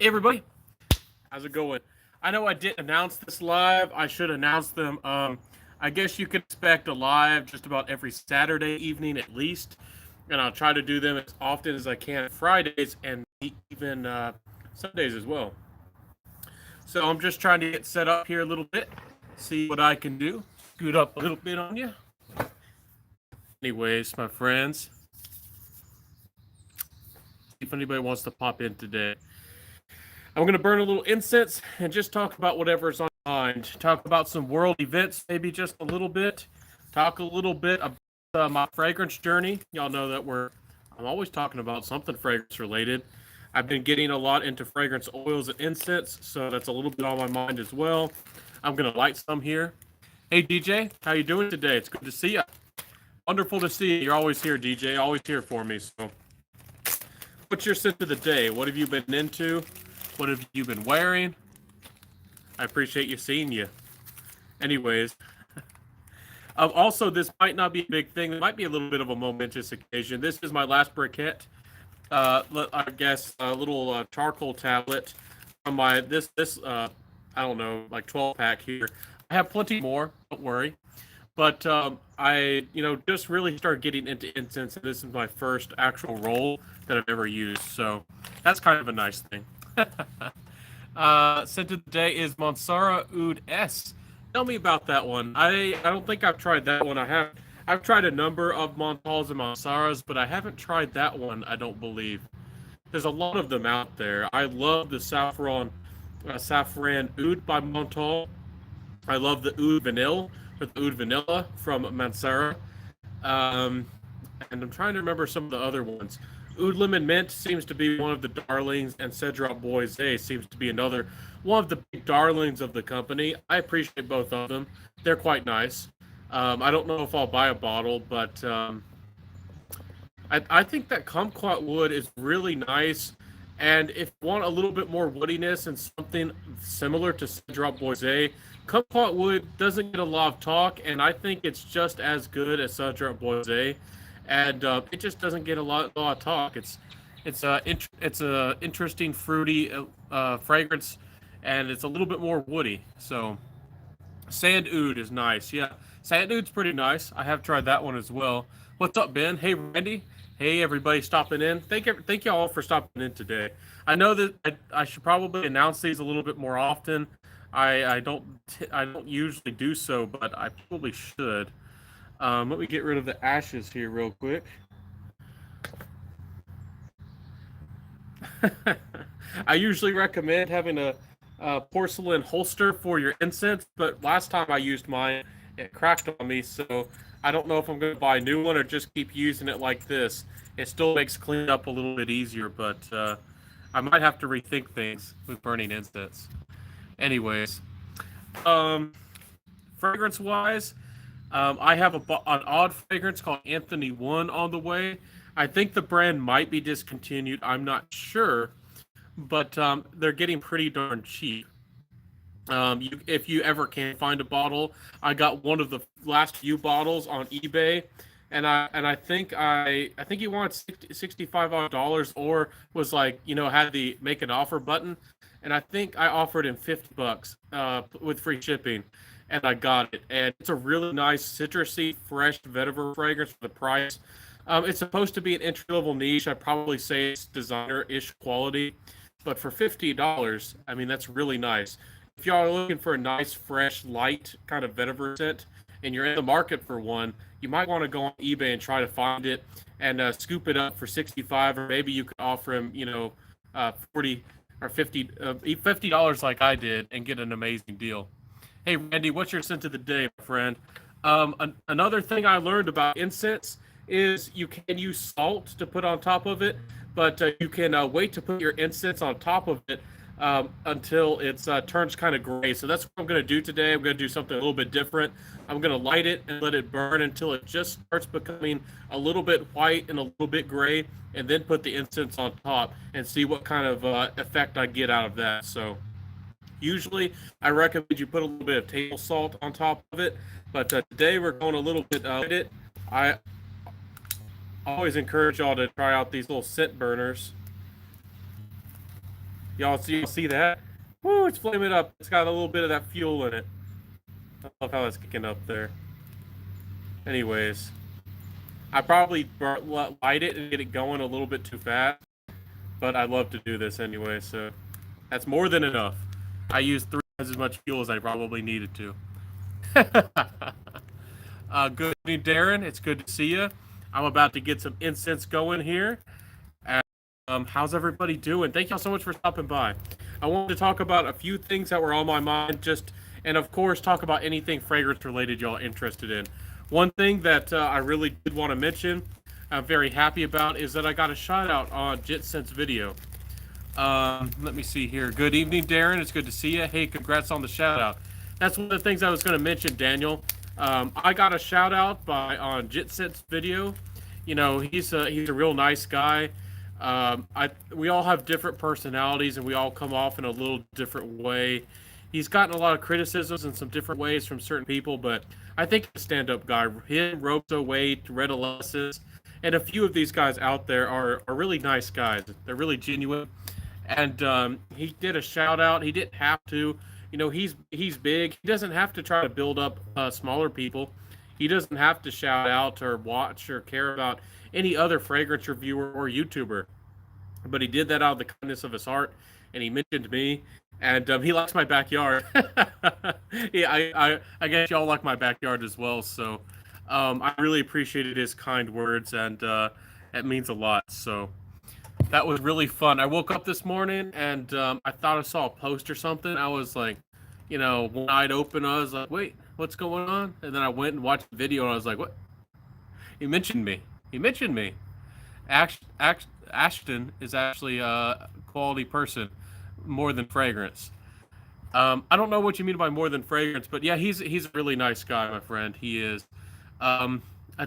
Hey everybody, how's it going? I know I didn't announce this live. I should announce them. I guess you could expect a live just about every Saturday evening at least, and I'll try to do them as often as I can Fridays and even Sundays as well. So I'm just trying to get set up here a little bit, see what I can do. Scoot up a little bit on you. Anyways, my friends, see if anybody wants to pop in today. I'm going to burn a little incense and just talk about whatever's on my mind. Talk about some world events, maybe just a little bit. Talk a little bit about my fragrance journey. Y'all know that I'm always talking about something fragrance related. I've been getting a lot into fragrance oils and incense, so that's a little bit on my mind as well. I'm going to light some here. Hey DJ, how you doing today? It's good to see you. Wonderful to see you. You're always here, DJ. Always here for me. So, what's your scent of the day? What have you been into? What have you been wearing? I appreciate you seeing you. Anyways, also this might not be a big thing. It might be a little bit of a momentous occasion. This is my last briquette. I guess a little charcoal tablet from my this I don't know, like 12 pack here. I have plenty more. Don't worry. But I just really started getting into incense, and this is my first actual roll that I've ever used. So that's kind of a nice thing. Scent of the day is Mansara Oud S. Tell me about that one. I don't think I've tried that one. I've tried a number of Montals and Mansaras, but I haven't tried that one. I don't believe. There's a lot of them out there. I love the saffron Oud by Montal. I love the Oud Vanille or the Oud Vanilla from Mansara. Um, and I'm trying to remember some of the other ones. Oud Lemon Mint seems to be one of the darlings, and Cedrat Boise seems to be another one of the big darlings of the company. I appreciate both of them. They're quite nice. I don't know if I'll buy a bottle, but I think that kumquat wood is really nice. And if you want a little bit more woodiness and something similar to Cedrat Boise, kumquat wood doesn't get a lot of talk, and I think it's just as good as Cedrat Boise. And it just doesn't get a lot of talk. It's a interesting fruity fragrance, and it's a little bit more woody. So sand oud is nice. Yeah, sand oud's pretty nice. I have tried that one as well. What's up, Ben? Hey, Randy. Hey, everybody stopping in. Thank you all for stopping in today. I know that I should probably announce these a little bit more often. I don't usually do so, but I probably should. Let me get rid of the ashes here real quick. I usually recommend having a porcelain holster for your incense, but last time I used mine, it cracked on me, so I don't know if I'm going to buy a new one or just keep using it like this. It still makes cleaning up a little bit easier, but I might have to rethink things with burning incense. Anyways, um, fragrance wise, I have an odd fragrance called Anthony One on the way. I think the brand might be discontinued. I'm not sure, but they're getting pretty darn cheap. If you ever can find a bottle, I got one of the last few bottles on eBay, and I think I think he wanted $65 or was like had the make an offer button, and I think I offered him $50 with free shipping, and I got it, and it's a really nice citrusy fresh vetiver fragrance for the price. It's supposed to be an entry level niche. I'd probably say it's designer ish quality, but for $50, I mean that's really nice. If y'all are looking for a nice, fresh, light kind of vetiver scent, and you're in the market for one, you might want to go on eBay and try to find it and scoop it up for 65, or maybe you could offer him, 40 or 50, $50 like I did, and get an amazing deal. Hey, Randy, what's your scent of the day, my friend? Another thing I learned about incense is you can use salt to put on top of it, but you can wait to put your incense on top of it until it turns kind of gray. So that's what I'm going to do today. I'm going to do something a little bit different. I'm going to light it and let it burn until it just starts becoming a little bit white and a little bit gray, and then put the incense on top and see what kind of effect I get out of that. So usually I recommend you put a little bit of table salt on top of it, but today we're going a little bit it. I always encourage y'all to try out these little scent burners. Y'all see that? Woo! It's flaming up. It's got a little bit of that fuel in it. I love how it's kicking up there. Anyways, I probably light it and get it going a little bit too fast, but I love to do this anyway. So that's more than enough. I used 3 times as much fuel as I probably needed to. Good evening, Darren. It's good to see you. I'm about to get some incense going here. And, how's everybody doing? Thank y'all so much for stopping by. I wanted to talk about a few things that were on my mind, and of course, talk about anything fragrance related y'all interested in. One thing that I really did want to mention, I'm very happy about, is that I got a shout out on JitSense video. Let me see here. Good evening, Darren. It's good to see you. Hey, congrats on the shout out. That's one of the things I was going to mention, Daniel. I got a shout out on JitSense video. You know, he's a real nice guy. We all have different personalities, and we all come off in a little different way. He's gotten a lot of criticisms in some different ways from certain people, but I think he's a stand-up guy. Him, Robo Wade, Red Alessis, and a few of these guys out there are really nice guys. They're really genuine. And he did a shout out. He didn't have to. You know, he's big. He doesn't have to try to build up smaller people. He doesn't have to shout out or watch or care about any other fragrance reviewer or YouTuber. But he did that out of the kindness of his heart, and he mentioned me, and he likes my backyard. Yeah, I guess y'all like my backyard as well. So I really appreciated his kind words, and it means a lot. So that was really fun. I woke up this morning and I thought I saw a post or something. I was like, you know, one eyed open. I was like, wait, what's going on? And then I went and watched the video and I was like, what? He mentioned me. He mentioned me. Ashton is actually a quality person, more than fragrance. I don't know what you mean by more than fragrance, but yeah, he's a really nice guy, my friend. He is. I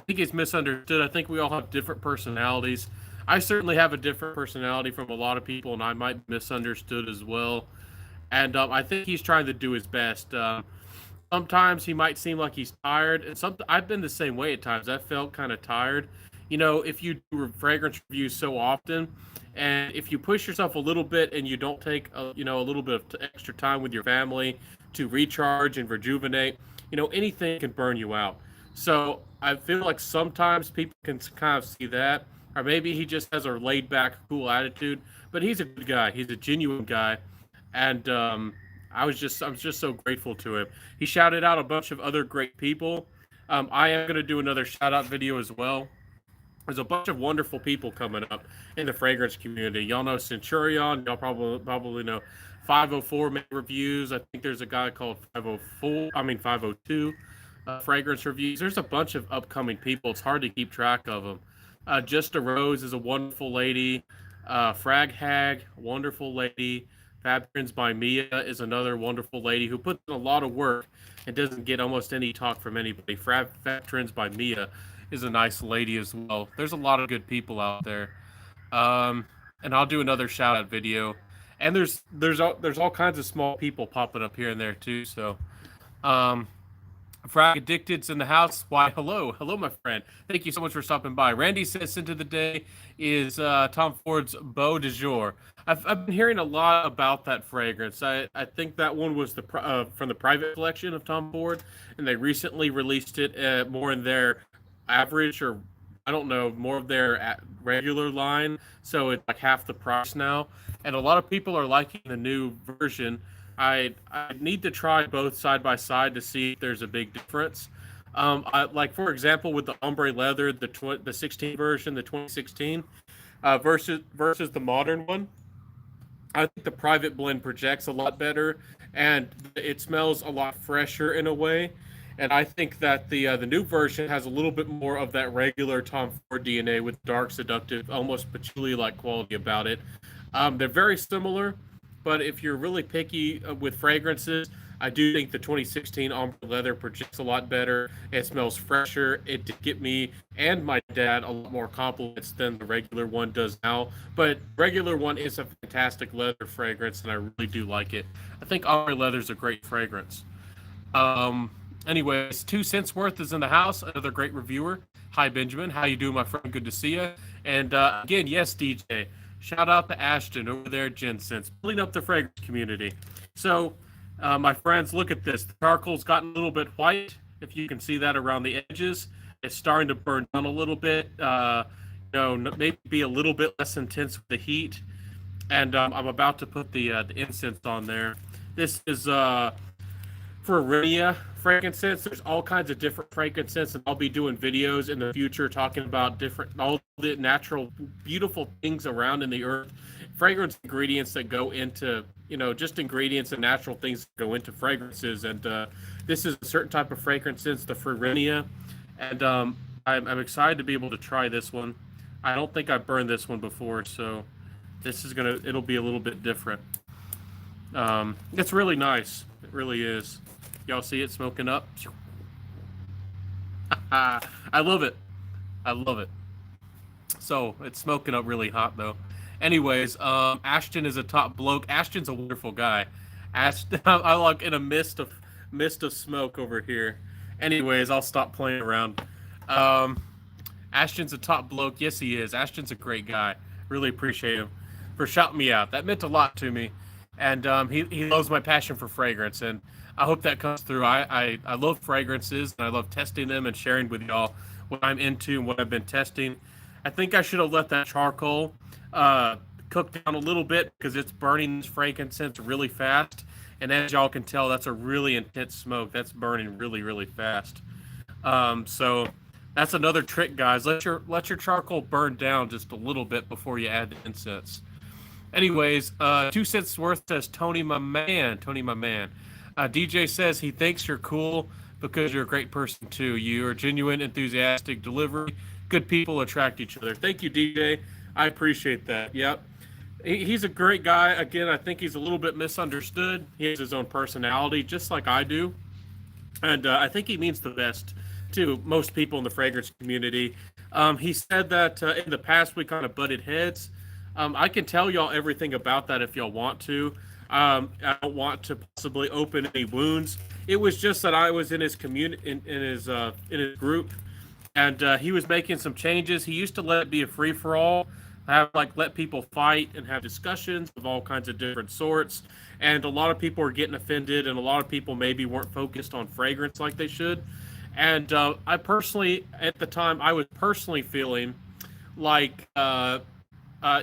think he's misunderstood. I think we all have different personalities. I certainly have a different personality from a lot of people, and I might be misunderstood as well. And I think he's trying to do his best. Sometimes he might seem like he's tired, and I've been the same way at times. I felt kind of tired. You know, if you do fragrance reviews so often, and if you push yourself a little bit and you don't take a little bit of extra time with your family to recharge and rejuvenate, you know, anything can burn you out. So I feel like sometimes people can kind of see that, or maybe he just has a laid back, cool attitude. But he's a good guy. He's a genuine guy, and I was just so grateful to him. He shouted out a bunch of other great people. I am going to do another shout out video as well. There's a bunch of wonderful people coming up in the fragrance community. Y'all know Centurion. Y'all probably know 504 reviews. I think there's a guy called 502 fragrance reviews. There's a bunch of upcoming people. It's hard to keep track of them. Just a Rose is a wonderful lady. Frag Hag, wonderful lady. Fab by Mia is another wonderful lady who puts in a lot of work and doesn't get almost any talk from anybody. Fab by Mia is a nice lady as well. There's a lot of good people out there. And I'll do another shout out video. And there's all kinds of small people popping up here and there too. So Frag Addicted's in the house. Why, hello, my friend. Thank you so much for stopping by. Randy says, "Scent of the day is Tom Ford's Beau de Jour." I've been hearing a lot about that fragrance. I think that one was from the private collection of Tom Ford, and they recently released it more in their average, or I don't know, more of their regular line. So it's like half the price now, and a lot of people are liking the new version. I need to try both side by side to see if there's a big difference. Like for example, with the ombre leather, the 16 version, the 2016, versus the modern one, I think the private blend projects a lot better, and it smells a lot fresher in a way. And I think that the new version has a little bit more of that regular Tom Ford DNA with dark, seductive, almost patchouli-like quality about it. They're very similar, but if you're really picky with fragrances, I do think the 2016 ombre leather projects a lot better. It smells fresher. It did get me and my dad a lot more compliments than the regular one does now. But regular one is a fantastic leather fragrance, and I really do like it. I think ombre leather is a great fragrance. Anyways, 2 cents worth is in the house. Another great reviewer. Hi, Benjamin. How you doing, my friend? Good to see you. And again, yes, DJ. Shout out to Ashton over there at Jensen's, building up the fragrance community. So, my friends, look at this. The charcoal's gotten a little bit white. If you can see that around the edges, it's starting to burn down a little bit. Maybe be a little bit less intense with the heat. And I'm about to put the incense on there. This is for Renia frankincense. There's all kinds of different frankincense, and I'll be doing videos in the future talking about all the natural, beautiful things around in the earth, fragrance ingredients that go into, just ingredients and natural things that go into fragrances. And this is a certain type of frankincense, the Renia, and I'm excited to be able to try this one. I don't think I've burned this one before, so it'll be a little bit different. It's really nice. It really is. Y'all see it smoking up? I love it. I love it. So it's smoking up really hot though. Anyways, Ashton is a top bloke. Ashton's a wonderful guy. Ashton, I like in a mist of smoke over here. Anyways, I'll stop playing around. Ashton's a top bloke. Yes, he is. Ashton's a great guy. Really appreciate him for shouting me out. That meant a lot to me. And he loves my passion for fragrance, and I hope that comes through. I love fragrances, and I love testing them and sharing with y'all what I'm into and what I've been testing. I think I should have let that charcoal cook down a little bit because it's burning this frankincense really fast. And as y'all can tell, that's a really intense smoke. That's burning really, really fast. So that's another trick, guys. Let your charcoal burn down just a little bit before you add the incense. Anyways, 2 cents worth says Tony, my man. Tony, my man. DJ says he thinks you're cool because you're a great person too. You are genuine, enthusiastic delivery. Good people attract each other. Thank you, DJ. I appreciate that. Yep. He's a great guy. Again, I think he's a little bit misunderstood. He has his own personality, just like I do. And I think he means the best to most people in the fragrance community. He said that in the past we kind of butted heads. I can tell y'all everything about that if y'all want to. I don't want to possibly open any wounds. It was just that I was in his community, in his group, and he was making some changes. He used to let it be a free for all, let people fight and have discussions of all kinds of different sorts. And a lot of people were getting offended, and a lot of people maybe weren't focused on fragrance like they should. And I personally, at the time, I was personally feeling like.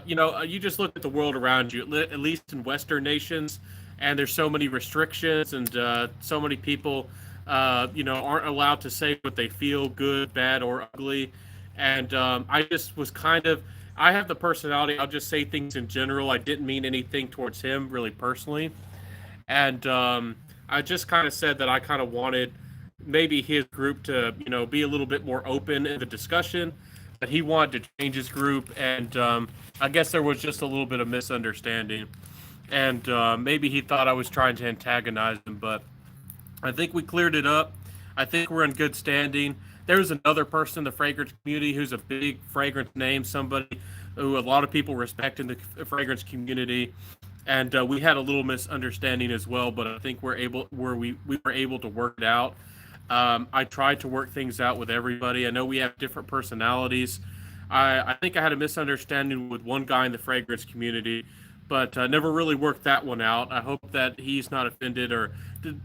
You just look at the world around you, at least in Western nations, and there's so many restrictions and so many people, aren't allowed to say what they feel, good, bad, or ugly. And I just was I have the personality, I'll just say things in general. I didn't mean anything towards him really personally. And I just kind of said that I kind of wanted maybe his group to, be a little bit more open in the discussion. That he wanted to change his group, and I guess there was just a little bit of misunderstanding, and maybe he thought I was trying to antagonize him, but I think we cleared it up. I think we're in good standing. There's another person in the fragrance community who's a big fragrance name, somebody who a lot of people respect in the fragrance community, and we had a little misunderstanding as well, but I think we were able to work it out. I tried to work things out with everybody. I know we have different personalities. I think I had a misunderstanding with one guy in the fragrance community, but never really worked that one out. I hope that he's not offended or,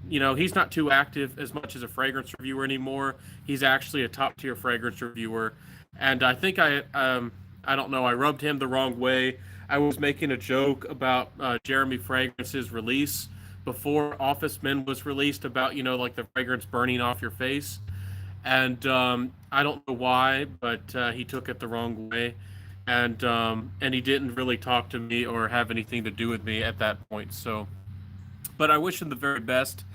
he's not too active as much as a fragrance reviewer anymore. He's actually a top tier fragrance reviewer. And I think I don't know, I rubbed him the wrong way. I was making a joke about Jeremy Fragrance's release before Office Men was released about, the fragrance burning off your face. And I don't know why, but he took it the wrong way. And he didn't really talk to me or have anything to do with me at that point. So, but I wish him the very best.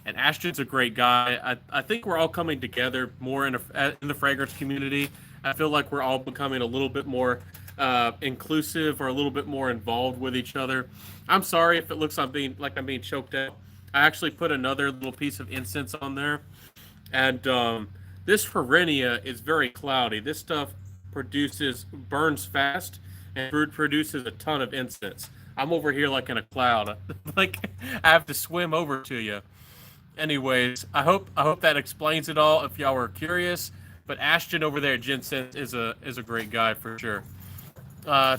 And Ashton's a great guy. I think we're all coming together more in the fragrance community. I feel like we're all becoming a little bit more inclusive or a little bit more involved with each other. I'm sorry if it looks like I'm being choked out. I actually put another little piece of incense on there, and this Ferenia is very cloudy. This stuff burns fast, and produces a ton of incense. I'm over here like in a cloud, like I have to swim over to you. Anyways, I hope that explains it all. If y'all were curious, but Ashton over there at Jensen is a great guy for sure.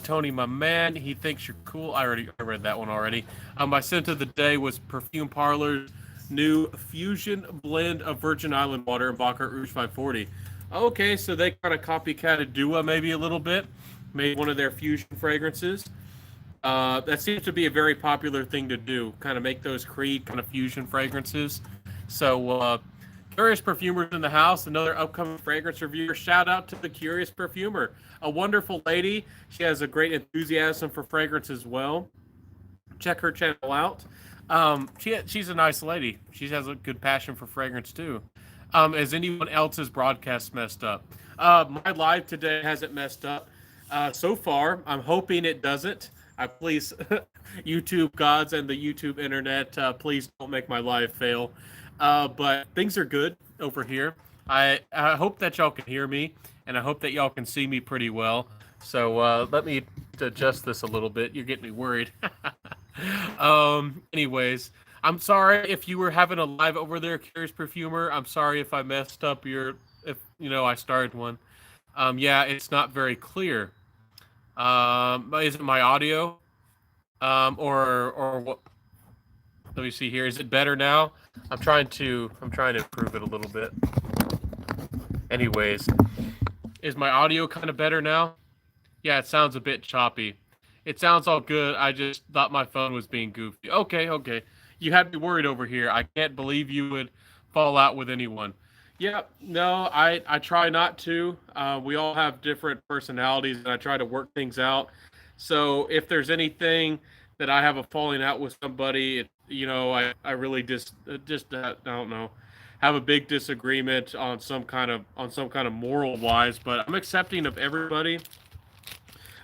Tony, my man, he thinks you're cool. I read that one already. My scent of the day was Perfume Parlor's new fusion blend of Virgin Island water and Baccarat Rouge 540. Okay, so they kind of copycatted Dua maybe a little bit, made one of their fusion fragrances. That seems to be a very popular thing to do, kind of make those Creed kind of fusion fragrances. So, Curious Perfumers in the house, another upcoming fragrance reviewer. Shout out to the Curious Perfumer, a wonderful lady. She has a great enthusiasm for fragrance as well. Check her channel out. She's a nice lady. She has a good passion for fragrance too. Has anyone else's broadcast messed up? My live today hasn't messed up so far. I'm hoping it doesn't. I please, YouTube gods and the YouTube internet, please don't make my live fail. But things are good over here. I hope that y'all can hear me, and I hope that y'all can see me pretty well. So let me adjust this a little bit. You're getting me worried. Anyways, I'm sorry if you were having a live over there, Curious Perfumer. I'm sorry if I messed up if I started one. Yeah, it's not very clear. Is it my audio? Or what? Let me see here. Is it better now? I'm trying to improve it a little bit. Anyways, is my audio kind of better now? Yeah, it sounds a bit choppy. It sounds all good. I just thought my phone was being goofy. Okay. You had me worried over here. I can't believe you would fall out with anyone. Yeah, no, I try not to. We all have different personalities, and I try to work things out. So if there's anything that I have a falling out with somebody, I really just I don't know, have a big disagreement on some kind of moral wise. But I'm accepting of everybody.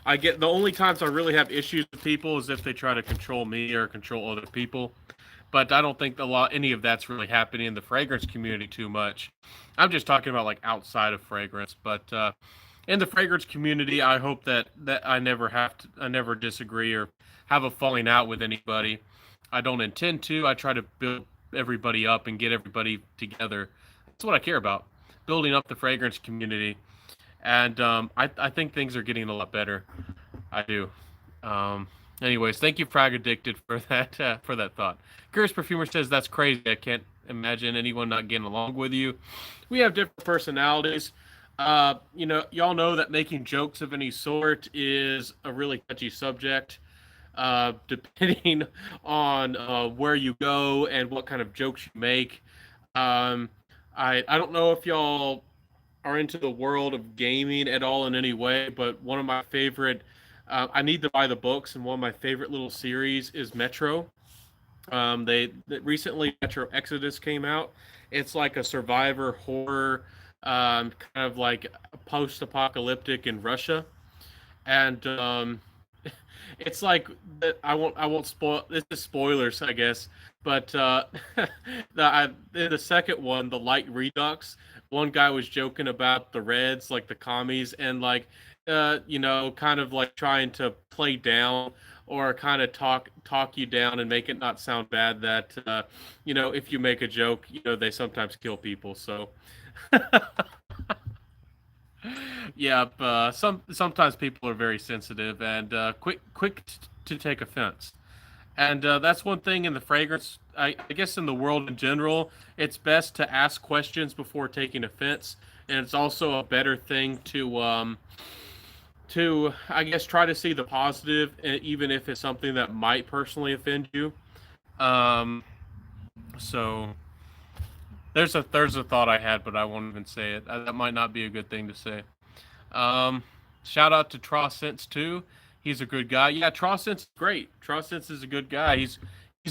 The only times I really have issues with people is if they try to control me or control other people. But I don't think any of that's really happening in the fragrance community too much. I'm just talking about like outside of fragrance, but in the fragrance community, I hope that I never disagree or have a falling out with anybody. I don't intend to. I try to build everybody up and get everybody together. That's what I care about, building up the fragrance community. And I think things are getting a lot better. I do. Anyways, thank you, Frag Addicted, for that thought. Curious Perfumer says that's crazy. I can't imagine anyone not getting along with you. We have different personalities. Y'all know that making jokes of any sort is a really touchy subject. Depending on where you go and what kind of jokes you make. I don't know if y'all are into the world of gaming at all in any way, but one of my favorite, I need to buy the books, and one of my favorite little series is Metro. Recently Metro Exodus came out. It's like a survivor horror, kind of like post-apocalyptic in Russia, and it's like I won't spoil. This is spoilers, I guess. But the second one, the Light Redux, one guy was joking about the Reds, like the commies, and like kind of like trying to play down or kind of talk you down and make it not sound bad that if you make a joke, they sometimes kill people. So yeah, sometimes people are very sensitive and to take offense. And that's one thing in the fragrance. I guess in the world in general, it's best to ask questions before taking offense, and it's also a better thing to I guess try to see the positive, even if it's something that might personally offend you. Um, so there's a thought I had, but I won't even say it. That might not be a good thing to say. Um, Shout out to Trawsense too. He's a good guy. Yeah, Trawsense is great. Trawsense is a good guy. He's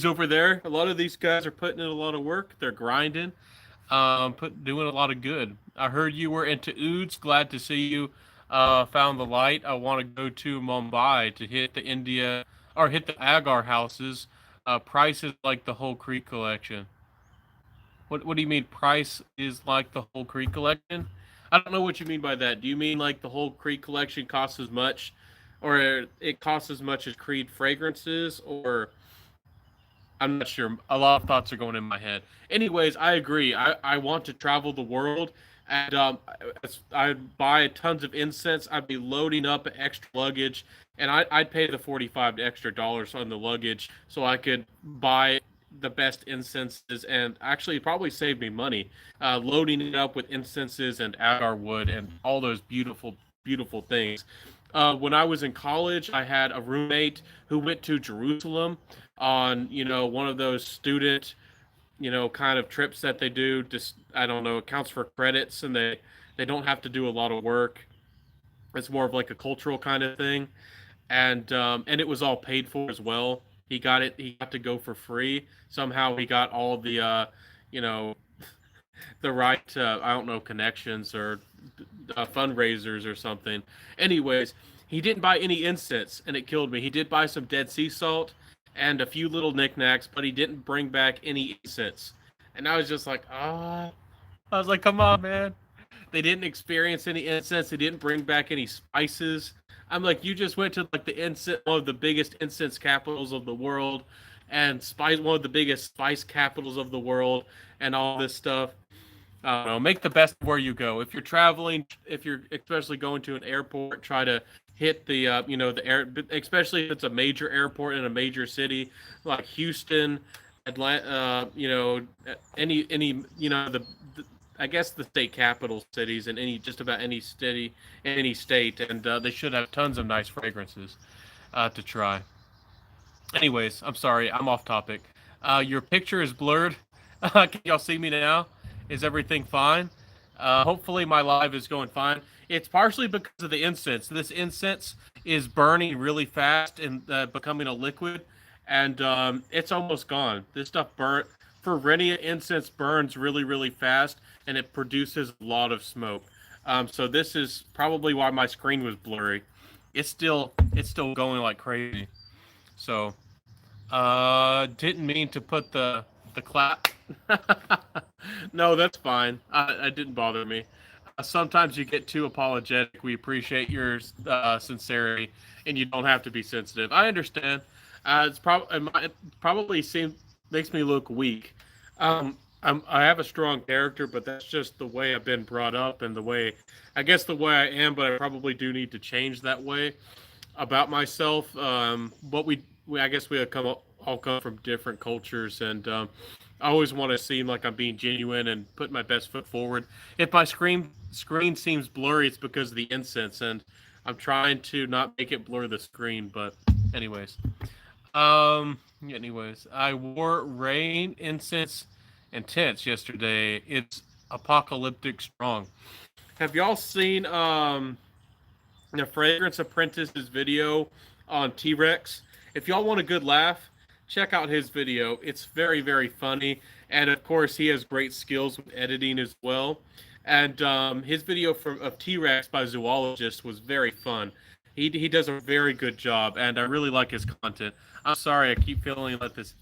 over there. A lot of these guys are putting in a lot of work. They're grinding, doing a lot of good. I heard you were into ouds. Glad to see you found the light. I want to go to Mumbai to hit the Agar houses. Price is like the whole Creek collection. What do you mean price is like the whole Creek collection? I don't know what you mean by that. Do you mean like the whole Creed collection costs as much, or it costs as much as Creed fragrances, or I'm not sure. A lot of thoughts are going in my head. Anyways, I agree. I want to travel the world And I'd buy tons of incense. I'd be loading up extra luggage, and I'd pay the 45 extra dollars on the luggage so I could buy the best incenses, and actually probably save me money loading it up with incenses and agar wood and all those beautiful, beautiful things. When I was in college, I had a roommate who went to Jerusalem on, one of those student, kind of trips that they do. Just, I don't know, it counts for credits, and they don't have to do a lot of work. It's more of like a cultural kind of thing, and it was all paid for as well. He got it. He got to go for free. Somehow he got all the, you know, the right, I don't know, connections or fundraisers or something. Anyways, he didn't buy any incense, and it killed me. He did buy some Dead Sea salt and a few little knickknacks, but he didn't bring back any incense. And I was just like, ah. I was like, come on, man. They didn't experience any incense. They didn't bring back any spices. I'm like, you just went to like the incense, one of the biggest incense capitals of the world, and spice, one of the biggest spice capitals of the world, and all this stuff. I don't know. Make the best of where you go. If you're traveling, if you're especially going to an airport, try to hit the, the air, especially if it's a major airport in a major city like Houston, Atlanta, any, the I guess the state capital cities in any just about any city in any state, and they should have tons of nice fragrances to try. Anyways, I'm sorry, I'm off topic. Your picture is blurred. Can y'all see me now? Is everything fine? Hopefully, my live is going fine. It's partially because of the incense. This incense is burning really fast and becoming a liquid, and it's almost gone. This stuff burnt. Pherenia incense burns really, really fast, and it produces a lot of smoke. So this is probably why my screen was blurry. It's still going like crazy. So didn't mean to put the clap. No, that's fine. It didn't bother me. Sometimes you get too apologetic. We appreciate your sincerity, and you don't have to be sensitive. I understand. It probably seems makes me look weak. I have a strong character, but that's just the way I've been brought up and the way, I guess, the way I am. But I probably do need to change that way about myself. But we I guess we all come from different cultures, and I always want to seem like I'm being genuine and put my best foot forward. If my screen seems blurry, it's because of the incense, and I'm trying to not make it blur the screen. But anyways, I wore rain incense and tents yesterday. It's apocalyptic strong. Have y'all seen the Fragrance Apprentice's video on T Rex? If y'all want a good laugh, check out his video. It's very, very funny, and of course, he has great skills with editing as well. And his video of T Rex by Zoologist was very fun. He does a very good job, and I really like his content. I'm sorry, I keep feeling like this.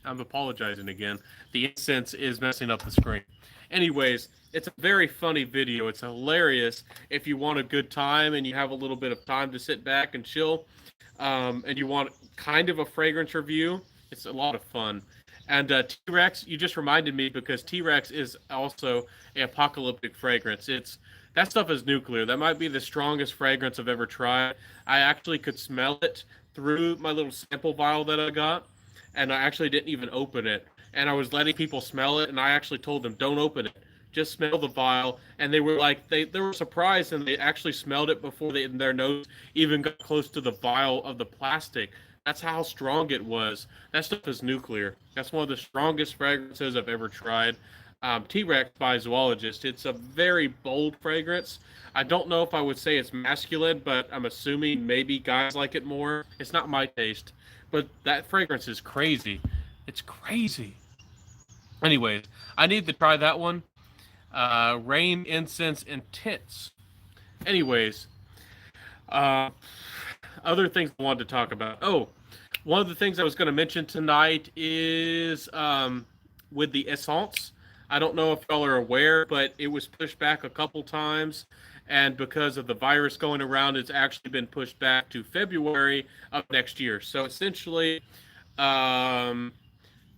I'm apologizing again. The incense is messing up the screen. Anyways, it's a very funny video. It's hilarious if you want a good time and you have a little bit of time to sit back and chill, and you want kind of a fragrance review. It's a lot of fun. And T-Rex, you just reminded me because T-Rex is also an apocalyptic fragrance. That stuff is nuclear. That might be the strongest fragrance I've ever tried. I actually could smell it through my little sample vial that I got, and I actually didn't even open it. And I was letting people smell it, and I actually told them, don't open it. Just smell the vial. And they were like, they were surprised, and they actually smelled it before their nose even got close to the vial of the plastic. That's how strong it was. That stuff is nuclear. That's one of the strongest fragrances I've ever tried. T-Rex by Zoologist. It's a very bold fragrance. I don't know if I would say it's masculine, but I'm assuming maybe guys like it more. It's not my taste, but that fragrance is crazy. It's crazy. Anyways, I need to try that one. Rain, incense, and tents. Anyways, other things I wanted to talk about. Oh, one of the things I was going to mention tonight is with the Essence. I don't know if y'all are aware, but it was pushed back a couple times. And because of the virus going around, it's actually been pushed back to February of next year. So essentially,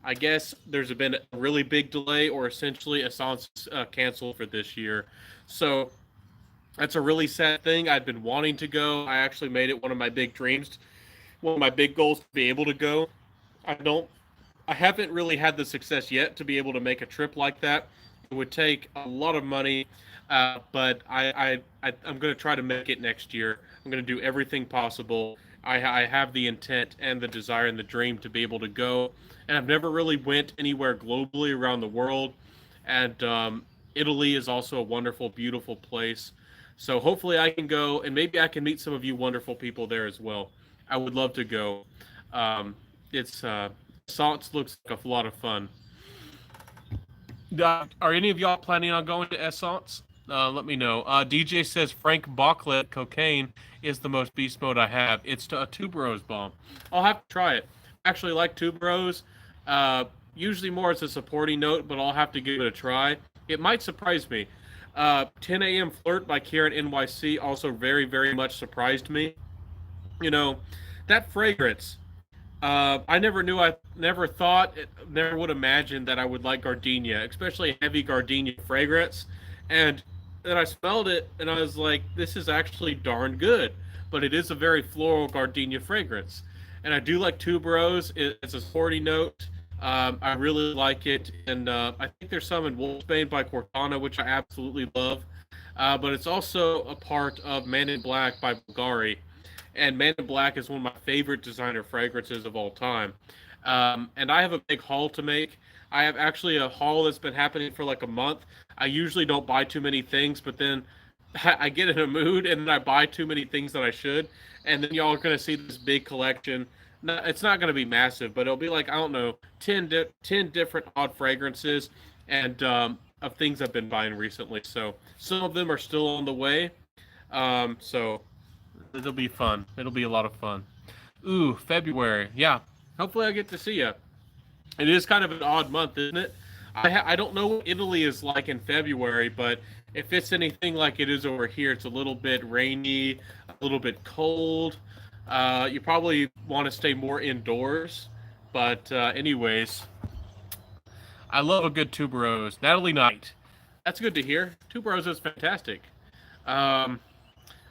I guess there's been a really big delay, or essentially Essence canceled for this year. So that's a really sad thing. I'd been wanting to go. I actually made it one of my big dreams, one of my big goals to be able to go. I don't I haven't really had the success yet to be able to make a trip like that. It would take a lot of money, but I'm going to try to make it next year. I'm going to do everything possible. I have the intent and the desire and the dream to be able to go, and I've never really went anywhere globally around the world. And Italy is also a wonderful, beautiful place. So hopefully I can go, and maybe I can meet some of you wonderful people there as well. I would love to go. It's Salts looks like a lot of fun. Are any of y'all planning on going to Essence? Let me know. DJ says Frank Bachlet cocaine is the most beast mode I have. It's a tuberose bomb. I'll have to try it. I actually like tuberose. Usually more as a supporting note, but I'll have to give it a try. It might surprise me. 10 a.m. Flirt by Karen NYC also very, very much surprised me. You know, that fragrance. I never thought, never would imagine that I would like gardenia, especially heavy gardenia fragrance. And then I smelled it and I was like, this is actually darn good. But it is a very floral gardenia fragrance. And I do like tuberose. It's a sporty note. I really like it. And I think there's some in Wolfsbane by Cortana, which I absolutely love. But it's also a part of Man in Black by Bulgari, and Man in Black is one of my favorite designer fragrances of all time. And I have a big haul to make. I have actually a haul that's been happening for like a month. I usually don't buy too many things, but then I get in a mood and then I buy too many things that I should. And then y'all are going to see this big collection. No, it's not going to be massive, but it'll be like, I don't know, 10 different odd fragrances and of things I've been buying recently. So some of them are still on the way. So it'll be fun. It'll be a lot of fun. Ooh, February. Yeah. Hopefully I get to see you. It is kind of an odd month, isn't it? I don't know what Italy is like in February, but if it's anything like it is over here, it's a little bit rainy, a little bit cold. You probably want to stay more indoors. But anyways, I love a good tuberose. Natalie Knight. That's good to hear. Tuberose is fantastic. Um,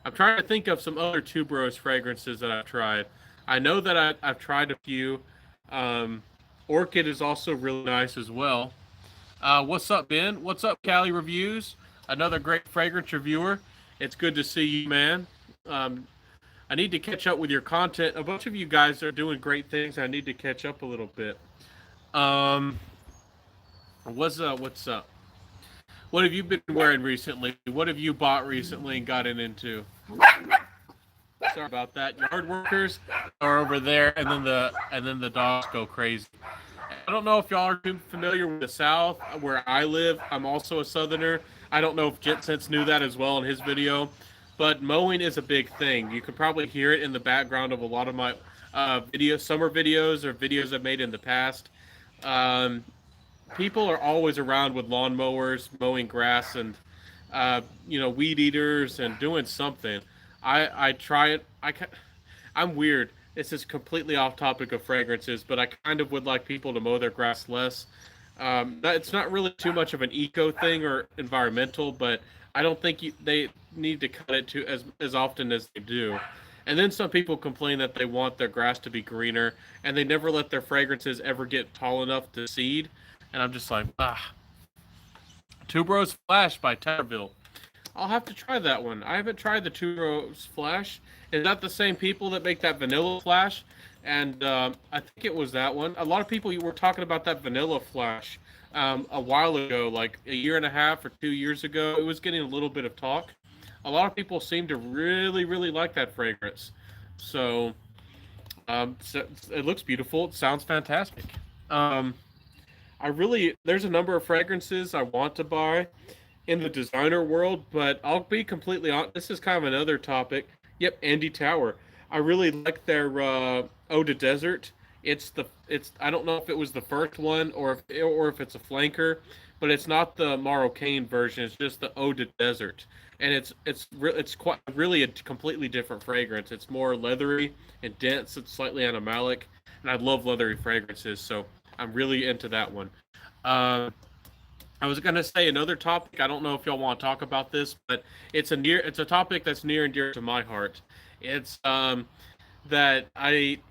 I'm trying to think of some other tuberose fragrances that I've tried. I know that I've tried a few. Um, Orchid is also really nice as well. What's up, Ben? What's up, Cali Reviews? Another great fragrance reviewer. It's good to see you, man. Um, I need to catch up with your content. A bunch of you guys are doing great things. I need to catch up a little bit. Um, what's up? What have you been wearing recently? What have you bought recently and gotten into? Sorry about that. Yard workers are over there, and then the dogs go crazy. I don't know if y'all are too familiar with the South, where I live. I'm also a Southerner. I don't know if JetSense knew that as well in his video, but mowing is a big thing. You can probably hear it in the background of a lot of my summer videos or videos I've made in the past. Um, People are always around with lawnmowers, mowing grass, and weed eaters, and doing something. I try it. I'm weird. This is completely off topic of fragrances, but I kind of would like people to mow their grass less. It's not really too much of an eco thing or environmental, but I don't think they need to cut it to as often as they do. And then some people complain that they want their grass to be greener, and they never let their fragrances ever get tall enough to seed. And I'm just like, ah. Tuberose Flash by Terraville. I'll have to try that one. I haven't tried the Tuberose Flash. Is that the same people that make that Vanilla Flash? And I think it was that one. A lot of people were talking about that Vanilla Flash a while ago, like a year and a half or 2 years ago. It was getting a little bit of talk. A lot of people seem to really, really like that fragrance. So it looks beautiful. It sounds fantastic. There's a number of fragrances I want to buy in the designer world, but I'll be completely honest. This is kind of another topic. Yep, Andy Tower. I really like their Eau de Desert. I don't know if it was the first one or if it's a flanker, but it's not the Moroccan version. It's just the Eau de Desert, and it's quite really a completely different fragrance. It's more leathery and dense. It's slightly animalic, and I love leathery fragrances, so I'm really into that one. Um, I was gonna say another topic. I don't know if y'all want to talk about this, but it's a topic that's near and dear to my heart. It's that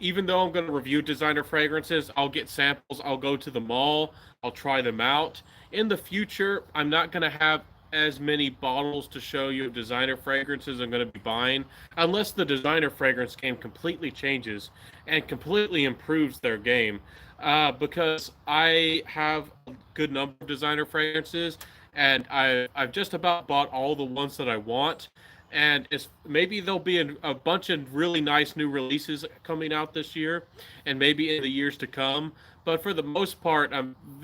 even though I'm going to review designer fragrances, I'll get samples, I'll go to the mall, I'll try them out. In the future, I'm not going to have as many bottles to show you of designer fragrances I'm going to be buying, unless the designer fragrance game completely changes and completely improves their game. Because I have a good number of designer fragrances, and I've just about bought all the ones that I want, and it's maybe there'll be a bunch of really nice new releases coming out this year, and maybe in the years to come. But for the most part,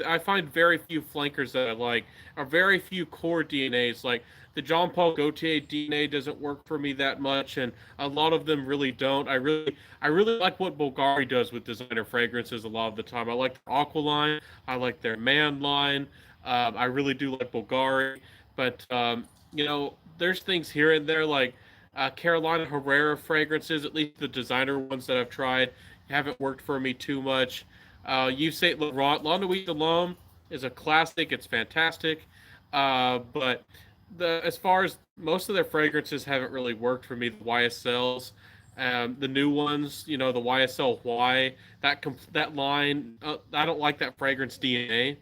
I find very few flankers that I like, or very few core DNAs. Like the Jean Paul Gaultier DNA doesn't work for me that much, and a lot of them really don't. I really like what Bulgari does with designer fragrances a lot of the time. I like their Aqua line, I like their Man line. I really do like Bulgari, but there's things here and there like Carolina Herrera fragrances. At least the designer ones that I've tried haven't worked for me too much. Yves Saint Laurent La Nuit de l'Homme is a classic. It's fantastic, but the as far as most of their fragrances haven't really worked for me. The YSLs, the new ones, the YSL Y, that line, I don't like that fragrance DNA,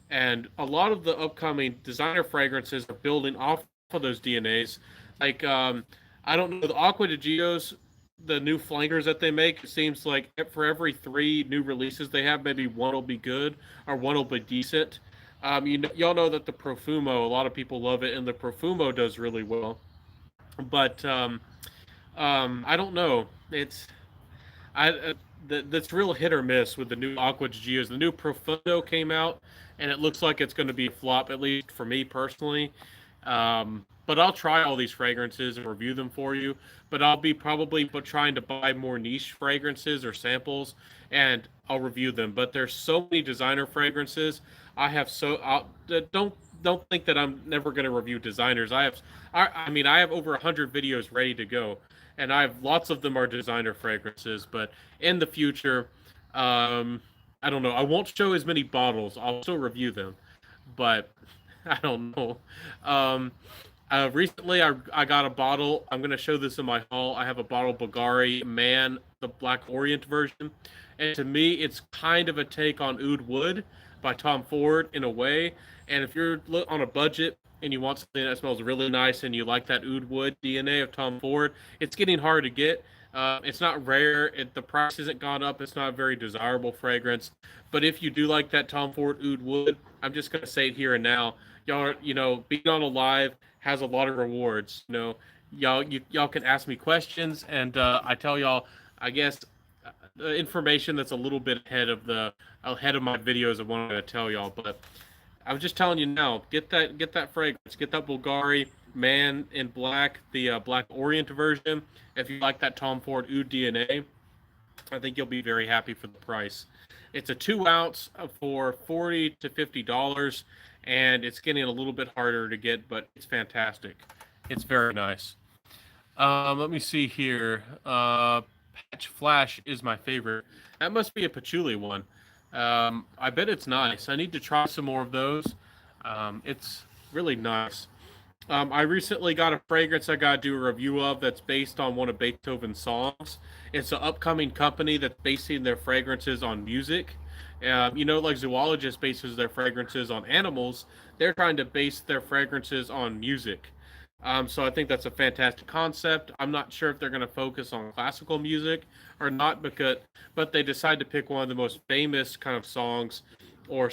and a lot of the upcoming designer fragrances are building off of those DNAs. Like I don't know the Aqua de Gios, the new flankers that they make. It seems like for every three new releases they have, maybe one will be good or one will be decent. Y'all know that the Profumo, a lot of people love it, and the Profumo does really well. But I don't know. I that's real hit or miss with the new Aqua Gios. The new Profundo came out, and it looks like it's going to be a flop, at least for me personally. But I'll try all these fragrances and review them for you. But I'll be probably trying to buy more niche fragrances or samples, and I'll review them. But there's so many designer fragrances. I have don't think that I'm never going to review designers. I mean, I have over 100 videos ready to go, and I have lots of them are designer fragrances. But in the future, I don't know. I won't show as many bottles. I'll still review them, but I don't know. Um, Recently, I got a bottle. I'm going to show this in my haul. I have a bottle of Bulgari Man, the Black Orient version. And to me, it's kind of a take on Oud Wood by Tom Ford in a way. And if you're on a budget and you want something that smells really nice and you like that Oud Wood DNA of Tom Ford, it's getting hard to get. It's not rare. The price hasn't gone up. It's not a very desirable fragrance. But if you do like that Tom Ford Oud Wood, I'm just going to say it here and now. Being on a live has a lot of rewards. Y'all can ask me questions, and I tell y'all, I guess, information that's a little bit ahead of my videos of what I'm going to tell y'all. But I was just telling you now, get that fragrance, get that Bulgari Man in Black, the Black Orient version. If you like that Tom Ford Oud DNA, I think you'll be very happy for the price. It's a 2 ounce for $40 to $50, and it's getting a little bit harder to get, but it's fantastic. It's very nice. Let me see here. Patch Flash is my favorite. That must be a patchouli one. I bet it's nice. I need to try some more of those. It's really nice. I recently got a fragrance I got to do a review of that's based on one of Beethoven's songs. It's an upcoming company that's basing their fragrances on music. Like Zoologist bases their fragrances on animals, they're trying to base their fragrances on music. So I think that's a fantastic concept. I'm not sure if they're going to focus on classical music or not, but they decide to pick one of the most famous kind of songs. Or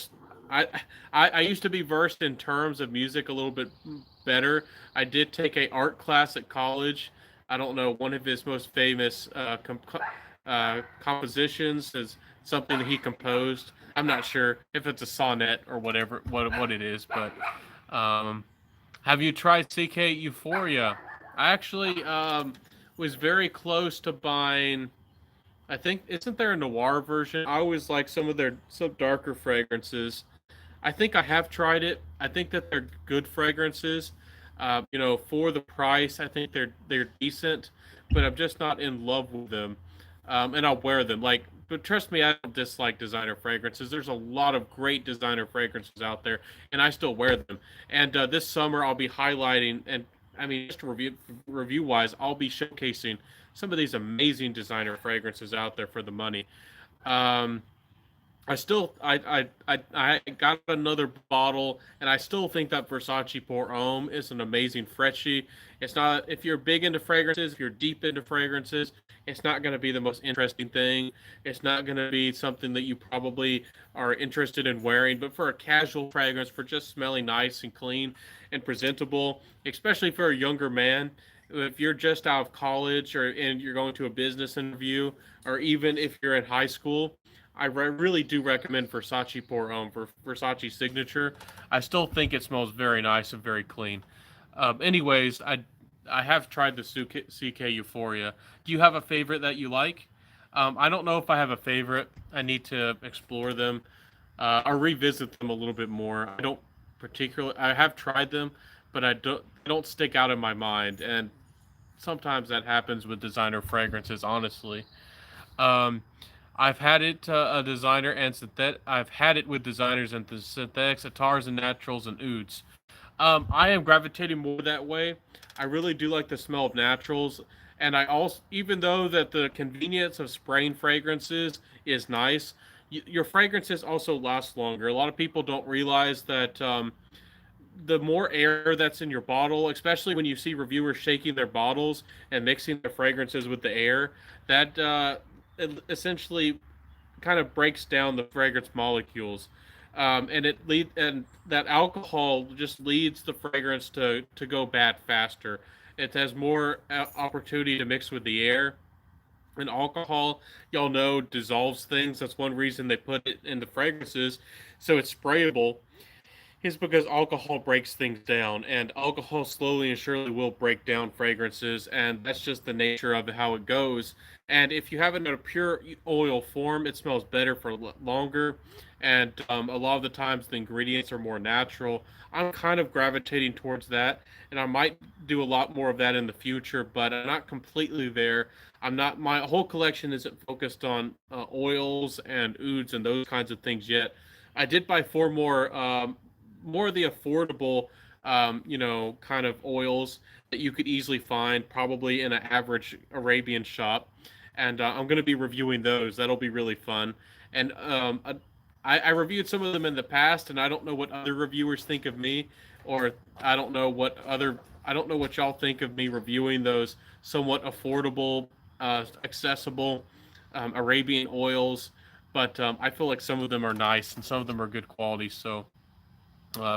I I used to be versed in terms of music a little bit better. I did take a art class at college. I don't know, one of his most famous compositions is something that he composed. I'm not sure if it's a sonnet or whatever what it is, but um, have you tried CK Euphoria? I actually was very close to buying. I think isn't there a noir version? I always like some darker fragrances. I think I have tried it. I think that they're good fragrances. For the price, I think they're decent, but I'm just not in love with them. and I'll wear them. Like, but trust me, I don't dislike designer fragrances. There's a lot of great designer fragrances out there, and I still wear them. And this summer, I'll be highlighting, and I mean, just review wise, I'll be showcasing some of these amazing designer fragrances out there for the money. Um, I still I got another bottle, and I still think that Versace Pour Homme is an amazing freshie. It's not, if you're big into fragrances, if you're deep into fragrances, it's not going to be the most interesting thing. It's not going to be something that you probably are interested in wearing. But for a casual fragrance, for just smelling nice and clean and presentable, especially for a younger man, if you're just out of college or and you're going to a business interview, or even if you're in high school, really do recommend Versace Pour Homme for Versace Signature. I still think it smells very nice and very clean. Anyways, I have tried the CK Euphoria. Do you have a favorite that you like? I don't know if I have a favorite. I need to explore them or revisit them a little bit more. I don't particularly. I have tried them, but I don't stick out in my mind, and sometimes that happens with designer fragrances. Honestly, um, I've had it a designer and synthetic. I've had it with designers and the synthetics, atars and naturals and ouds. I am gravitating more that way. I really do like the smell of naturals, and I also, even though that the convenience of spraying fragrances is nice, your fragrances also last longer. A lot of people don't realize that the more air that's in your bottle, especially when you see reviewers shaking their bottles and mixing their fragrances with the air, that essentially kind of breaks down the fragrance molecules, and that alcohol just leads the fragrance to go bad faster. It has more opportunity to mix with the air. And alcohol, y'all know, dissolves things. That's one reason they put it in the fragrances, so it's sprayable, is because alcohol breaks things down, and alcohol slowly and surely will break down fragrances, and that's just the nature of how it goes. And if you have it in a pure oil form, it smells better for longer, and a lot of the times the ingredients are more natural. I'm kind of gravitating towards that, and I might do a lot more of that in the future, but I'm not completely there. I'm not. My whole collection isn't focused on oils and ouds and those kinds of things yet. I did buy four more of the affordable, kind of oils that you could easily find probably in an average Arabian shop. And I'm going to be reviewing those. That'll be really fun. And I reviewed some of them in the past, and I don't know what other reviewers think of me, or I don't know what other, I don't know what y'all think of me reviewing those somewhat affordable, accessible Arabian oils. But I feel like some of them are nice and some of them are good quality. So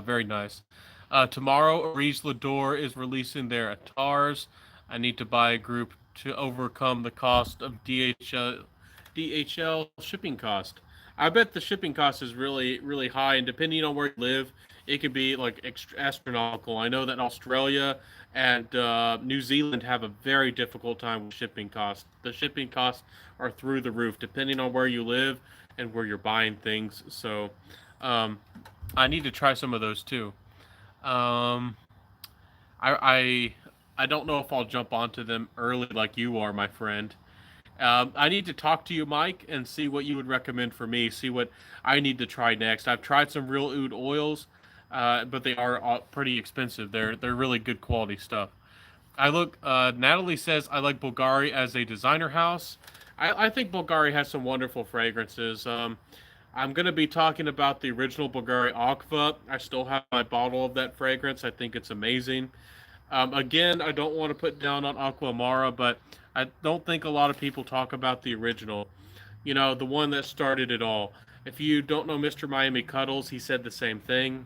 very nice. Tomorrow, Aries Lador is releasing their Atars. I need to buy a group to overcome the cost of DHL shipping cost. I bet the shipping cost is really, really high, and depending on where you live, it could be like astronomical. I know that Australia and New Zealand have a very difficult time with shipping costs. The shipping costs are through the roof, depending on where you live and where you're buying things. So, um, I need to try some of those too. Um, I I don't know if I'll jump onto them early like you are, my friend. I need to talk to you, Mike, and see what you would recommend for me. See what I need to try next. I've tried some real oud oils, but they are pretty expensive. They're really good quality stuff. I look. Natalie says I like Bulgari as a designer house. I think Bulgari has some wonderful fragrances. I'm gonna be talking about the original Bulgari Aqua. I still have my bottle of that fragrance. I think it's amazing. Again, I don't want to put down on Aqua Amara, but I don't think a lot of people talk about the original. You know, the one that started it all. If you don't know Mr. Miami Cuddles, he said the same thing.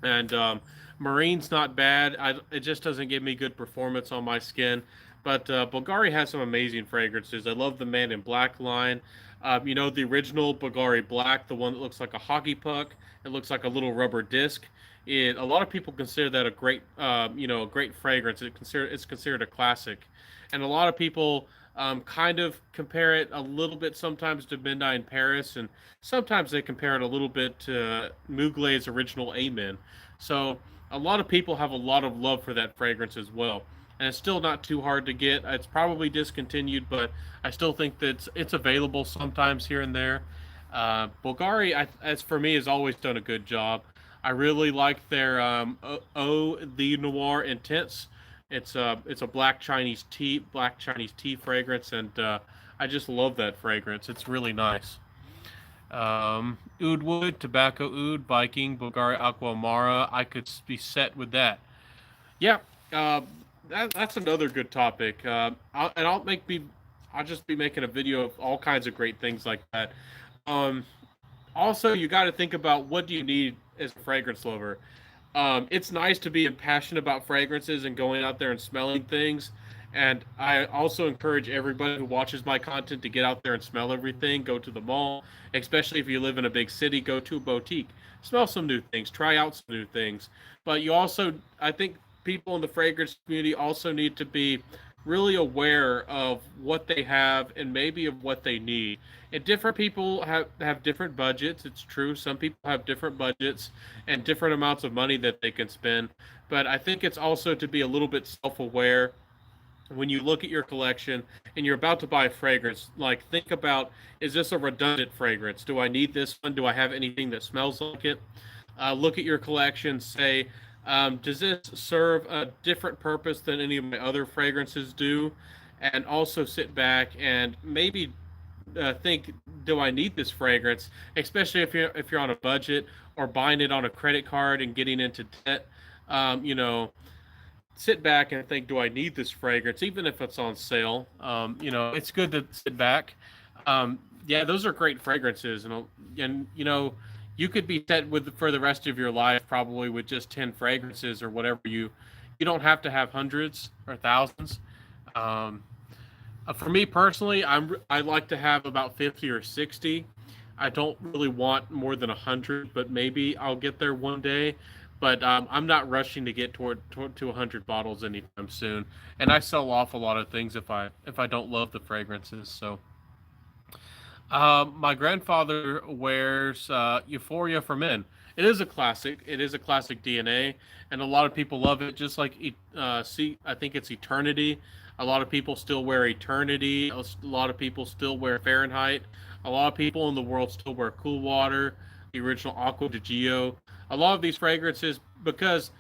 And Marine's not bad. It just doesn't give me good performance on my skin. But Bulgari has some amazing fragrances. I love the Man in Black line. The original Bulgari Black, the one that looks like a hockey puck. It looks like a little rubber disc. A lot of people consider that a great, a great fragrance. It's considered a classic, and a lot of people kind of compare it a little bit sometimes to Midnight in Paris, and sometimes they compare it a little bit to Mugler's original Amen. So a lot of people have a lot of love for that fragrance as well. and it's still not too hard to get. It's probably discontinued, but I still think that it's available sometimes here and there. Bulgari, as for me, has always done a good job. I really like their the Noir Intense. It's a black Chinese tea fragrance, and I just love that fragrance. It's really nice. Oud wood, tobacco oud, Viking, Bulgari Aqua Amara. I could be set with that. Yeah, uh, that's another good topic. I'll just be making a video of all kinds of great things like that. Um, Also, you got to think about what do you need as a fragrance lover. It's nice to be passionate about fragrances and going out there and smelling things. And I also encourage everybody who watches my content to get out there and smell everything. Go to the mall, especially if you live in a big city. Go to a boutique, smell some new things, try out some new things. But you also, I think, people in the fragrance community also need to be really aware of what they have and maybe of what they need. And different people have different budgets. It's true. Some people have different budgets and different amounts of money that they can spend. But I think it's also to be a little bit self-aware when you look at your collection and you're about to buy a fragrance. Like, think about, is this a redundant fragrance? Do I need this one? Do I have anything that smells like it? Look at your collection, say, does this serve a different purpose than any of my other fragrances do? And also sit back and maybe think, do I need this fragrance? Especially if you're on a budget or buying it on a credit card and getting into debt. You know, sit back and think, do I need this fragrance, even if it's on sale? It's good to sit back. Yeah, those are great fragrances, and you could be set with for the rest of your life probably with just 10 fragrances or whatever. You don't have to have hundreds or thousands. Um, for me personally, I like to have about 50 or 60. I don't really want more than 100, but maybe I'll get there one day. But I'm not rushing to get toward to 100 bottles anytime soon. And I sell off a lot of things if I don't love the fragrances. So my grandfather wears Euphoria for Men. It is a classic. It is a classic DNA, and a lot of people love it. Just like I think it's Eternity. A lot of people still wear Eternity. A lot of people still wear Fahrenheit. A lot of people in the world still wear Cool Water, the original Aqua di Gio. A lot of these fragrances, because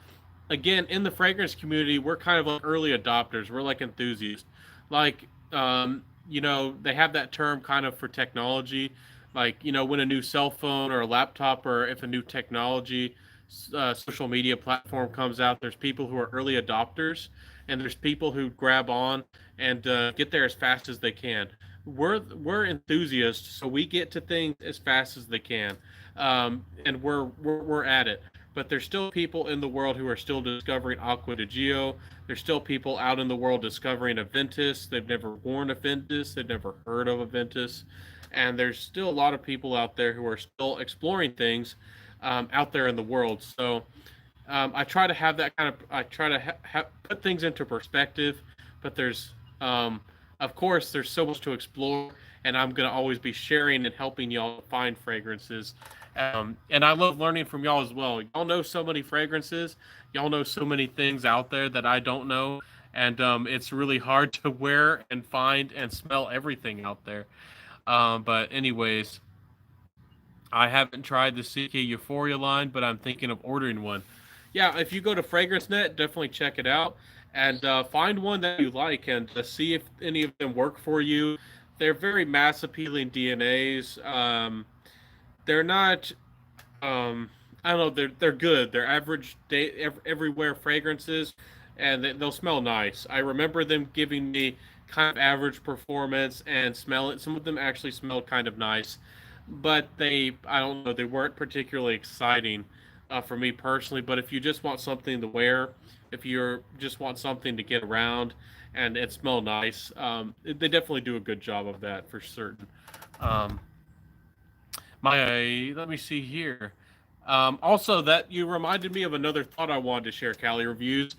again, in the fragrance community, we're kind of like early adopters. We're like enthusiasts. Like, they have that term kind of for technology. Like, when a new cell phone or a laptop or if a new technology, social media platform comes out, there's people who are early adopters and there's people who grab on and get there as fast as they can. We're enthusiasts, so we get to things as fast as they can, and we're at it. But there's still people in the world who are still discovering Aqua di Gio. There's still people out in the world discovering a Ventus. They've never worn a Ventus. They've never heard of a Ventus. And there's still a lot of people out there who are still exploring things out there in the world. So I try to have that kind of. I try to put things into perspective. But of course, there's so much to explore, and I'm gonna always be sharing and helping y'all find fragrances. And I love learning from y'all as well. Y'all know so many fragrances. Y'all know so many things out there that I don't know, and it's really hard to wear and find and smell everything out there. But anyways, I haven't tried the CK Euphoria line, but I'm thinking of ordering one. Yeah, if you go to FragranceNet, definitely check it out and find one that you like and see if any of them work for you. They're very mass appealing DNAs. They're not. I don't know. They're good. They're average day everywhere fragrances, and they'll smell nice. I remember them giving me kind of average performance and smell it. Some of them actually smelled kind of nice, but I don't know, they weren't particularly exciting for me personally. But if you just want something to wear, if you just want something to get around and it smell nice, they definitely do a good job of that for certain. Um, Let me see here. Also, that you reminded me of another thought I wanted to share, Cali reviews.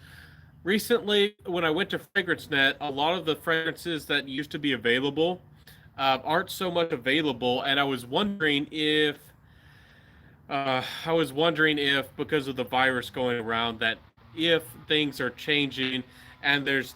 Recently, when I went to FragranceNet, a lot of the fragrances that used to be available aren't so much available, and I was wondering if because of the virus going around that if things are changing and there's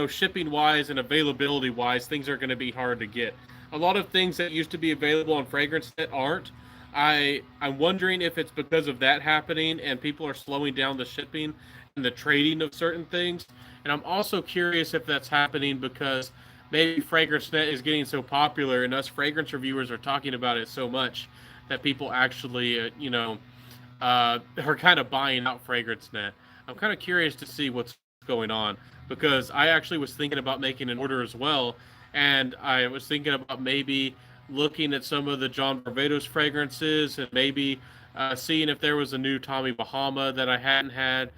shipping wise and availability wise, things are going to be hard to get. A lot of things that used to be available on Fragrance Net aren't. I'm wondering if it's because of that happening and people are slowing down the shipping and the trading of certain things. And I'm also curious if that's happening because maybe Fragrance Net is getting so popular and us fragrance reviewers are talking about it so much that people actually, are kind of buying out Fragrance Net. I'm kind of curious to see what's going on because I actually was thinking about making an order as well, and I was thinking about maybe looking at some of the John Barbados fragrances and maybe seeing if there was a new Tommy Bahama that I hadn't had.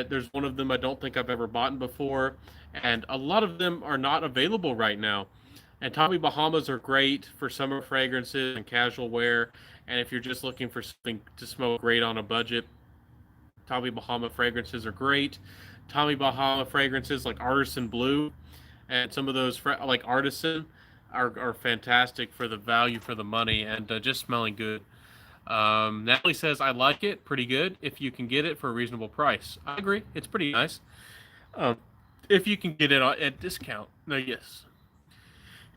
There's one of them I don't think I've ever bought before, and a lot of them are not available right now. And Tommy Bahamas are great for summer fragrances and casual wear. And if you're just looking for something to smell great on a budget, Tommy Bahama fragrances are great. Tommy Bahama fragrances like Artisan Blue and some of those like Artisan are fantastic for the value for the money and just smelling good. Natalie says, I like it pretty good if you can get it for a reasonable price. I agree. It's pretty nice. Um, if you can get it at discount. No, yes.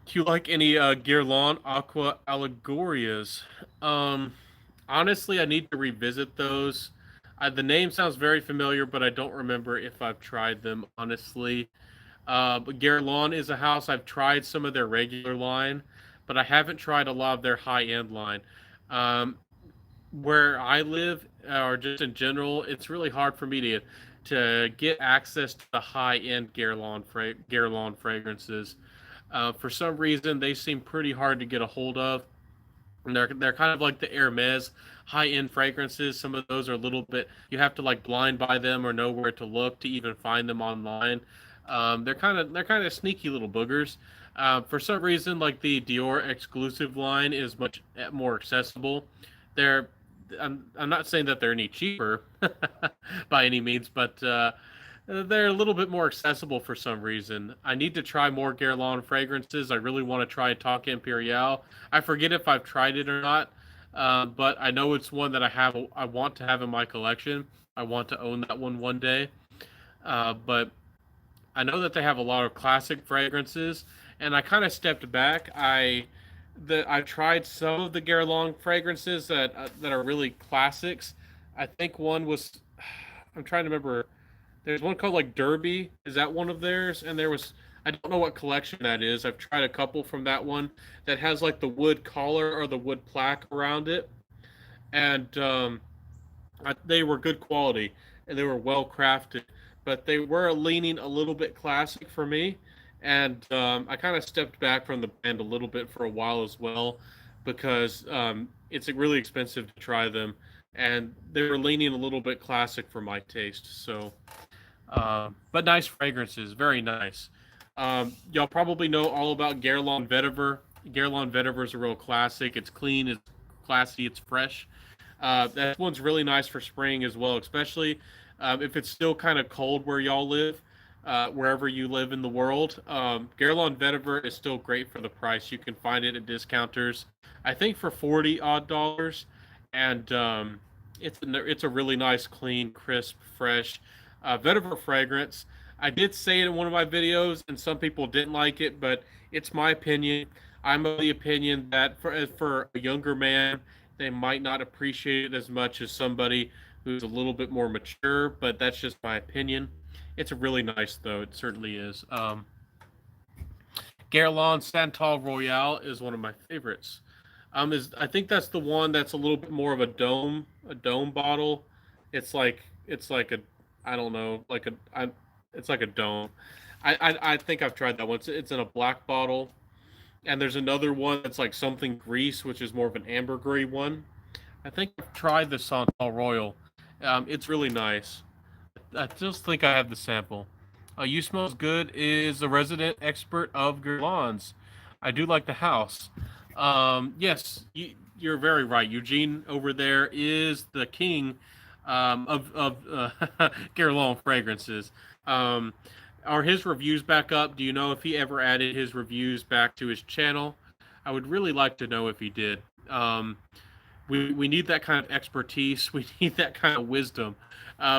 Do you like any Guerlain Aqua Allegorias? Um, Honestly, I need to revisit those. The name sounds very familiar, but I don't remember if I've tried them, honestly. But Guerlain is a house. I've tried some of their regular line, but I haven't tried a lot of their high end line. Um, where I live, or just in general, it's really hard for me to get access to the high end Guerlain fragrances. For some reason, they seem pretty hard to get a hold of. And they're kind of like the Hermes high end fragrances. Some of those are a little bit you have to like blind buy them or know where to look to even find them online. They're kind of sneaky little boogers. For some reason, like the Dior exclusive line is much more accessible. They're I'm not saying that they're any cheaper by any means, but they're a little bit more accessible for some reason. I need to try more Guerlain fragrances. I really want to try Tonka Imperial. I forget if I've tried it or not, but I know it's one that I want to have in my collection. I want to own that one day. But I know that they have a lot of classic fragrances, and I kind of stepped back. I tried some of the Guerlain fragrances that are really classics. I think one was I'm trying to remember. There's one called like Derby. Is that one of theirs? And there was I don't know what collection that is. I've tried a couple from that one that has like the wood collar or the wood plaque around it, and they were good quality and they were well crafted, but they were leaning a little bit classic for me. And I kind of stepped back from the brand a little bit for a while as well because it's really expensive to try them, and they were leaning a little bit classic for my taste. So but nice fragrances, very nice. Y'all probably know all about Guerlain Vetiver. Guerlain Vetiver is a real classic. It's clean, it's classy, it's fresh. That one's really nice for spring as well, especially if it's still kind of cold where y'all live, wherever you live in the world. Guerlain Vetiver is still great for the price. You can find it at discounters, I think for 40 odd dollars, and it's a really nice, clean, crisp, fresh vetiver fragrance. I did say it in one of my videos, and some people didn't like it, but it's my opinion. I'm of the opinion that for a younger man, they might not appreciate it as much as somebody who's a little bit more mature, but that's just my opinion. It's really nice, though. It certainly is. Guerlain Santal Royale is one of my favorites. Is I think that's the one that's a little bit more of a dome bottle. It's like a, I don't know, it's like a dome. I think I've tried that one. It's in a black bottle, and there's another one that's like something grease, which is more of an ambergris one. I think I've tried the Santal Royal. It's really nice. I just think I have the sample. You Smells Good is a resident expert of Guerlain's. I do like the house. Yes, you're very right. Eugene over there is the king of Guerlain fragrances. Um, are his reviews back up? Do you know if he ever added his reviews back to his channel? I would really like to know if he did. Um, we need that kind of expertise. We need that kind of wisdom,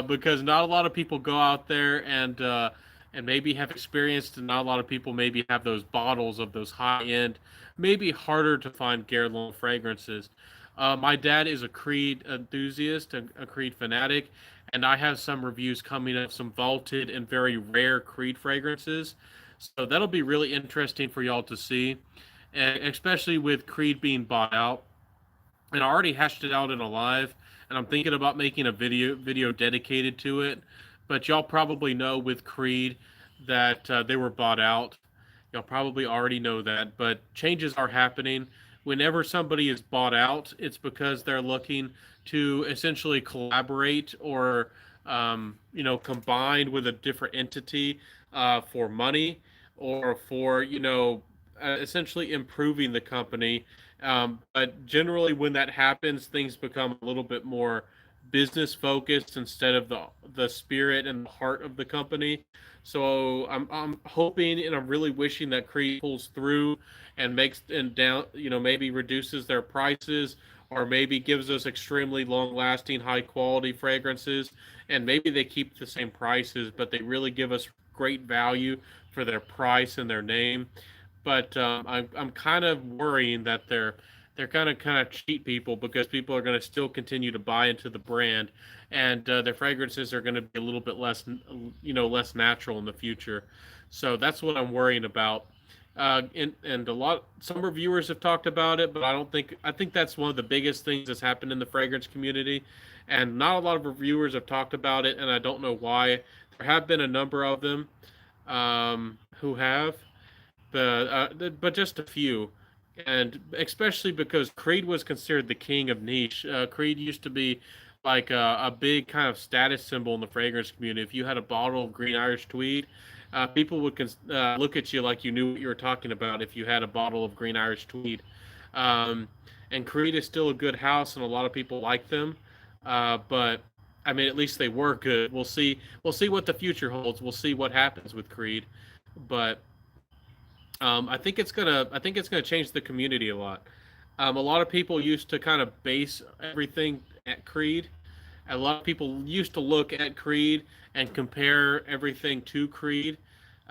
because not a lot of people go out there and maybe have experienced, and not a lot of people maybe have those bottles of those high end, maybe harder to find Guerlain fragrances. My dad is a Creed enthusiast, a Creed fanatic, and I have some reviews coming of some vaulted and very rare Creed fragrances. So that'll be really interesting for y'all to see, and especially with Creed being bought out. And I already hashed it out in a live, and I'm thinking about making a video dedicated to it. But y'all probably know with Creed that they were bought out. Y'all probably already know that, but changes are happening. Whenever somebody is bought out, it's because they're looking to essentially collaborate or combine with a different entity for money or for essentially improving the company. But generally, when that happens, things become a little bit more business focused instead of the spirit and the heart of the company. So I'm hoping and I'm really wishing that Creed pulls through and makes and down maybe reduces their prices or maybe gives us extremely long lasting high quality fragrances, and maybe they keep the same prices but they really give us great value for their price and their name. But I'm kind of worrying that they're kind of cheat people because people are going to still continue to buy into the brand, and their fragrances are going to be a little bit less less natural in the future. So that's what I'm worrying about. And some reviewers have talked about it, but I think that's one of the biggest things that's happened in the fragrance community, and not a lot of reviewers have talked about it, and I don't know why. There have been a number of them who have, but just a few, and especially because Creed was considered the king of niche. Creed used to be like a big kind of status symbol in the fragrance community. If you had a bottle of Green Irish Tweed, people would look at you like you knew what you were talking about if you had a bottle of Green Irish Tweed. Um, and Creed is still a good house, and a lot of people like them. But I mean, at least they were good. We'll see. We'll see what the future holds. We'll see what happens with Creed, but I think it's gonna change the community a lot. A lot of people used to kind of base everything at Creed. A lot of people used to look at Creed and compare everything to Creed.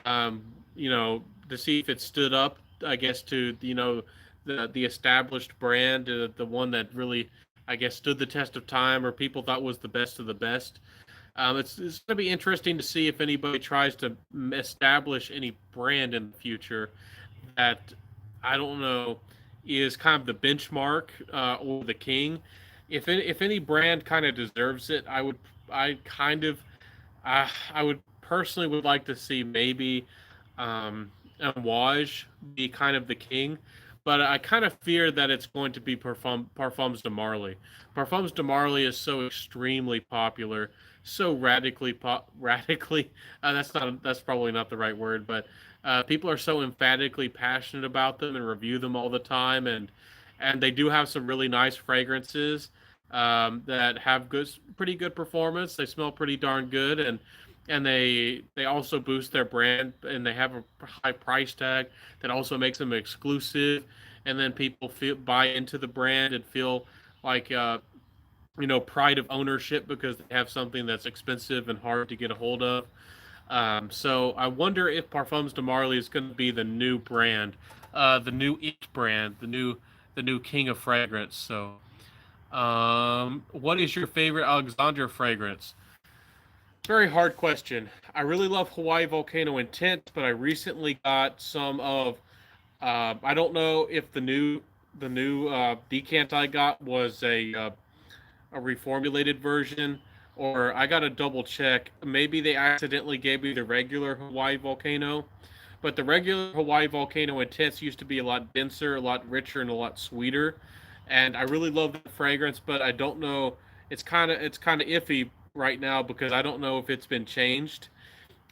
Um, to see if it stood up, I guess, to the established brand, the one that really, I guess, stood the test of time, or people thought was the best of the best. It's going to be interesting to see if anybody tries to establish any brand in the future that I don't know is kind of the benchmark or the king. If any brand kind of deserves it, I kind of I would personally would like to see maybe Amouage be kind of the king, but I kind of fear that it's going to be Parfums de Marly. Parfums de Marly is so extremely popular, so radically. That's probably not the right word, but people are so emphatically passionate about them and review them all the time, and they do have some really nice fragrances that have pretty good performance. They smell pretty darn good, and they also boost their brand, and they have a high price tag that also makes them exclusive. And then people buy into the brand and feel like pride of ownership because they have something that's expensive and hard to get a hold of. So I wonder if Parfums de Marly is going to be the new brand, the new it brand, the new king of fragrance. So, what is your favorite Alexandra fragrance? Very hard question. I really love Hawaii Volcano Intense, but I recently got some of. I don't know if the new decant I got was a reformulated version, or I got to double check. Maybe they accidentally gave me the regular Hawaii Volcano, but the regular Hawaii Volcano Intense used to be a lot denser, a lot richer, and a lot sweeter. And I really love the fragrance, but I don't know. It's kind of iffy right now because I don't know if it's been changed.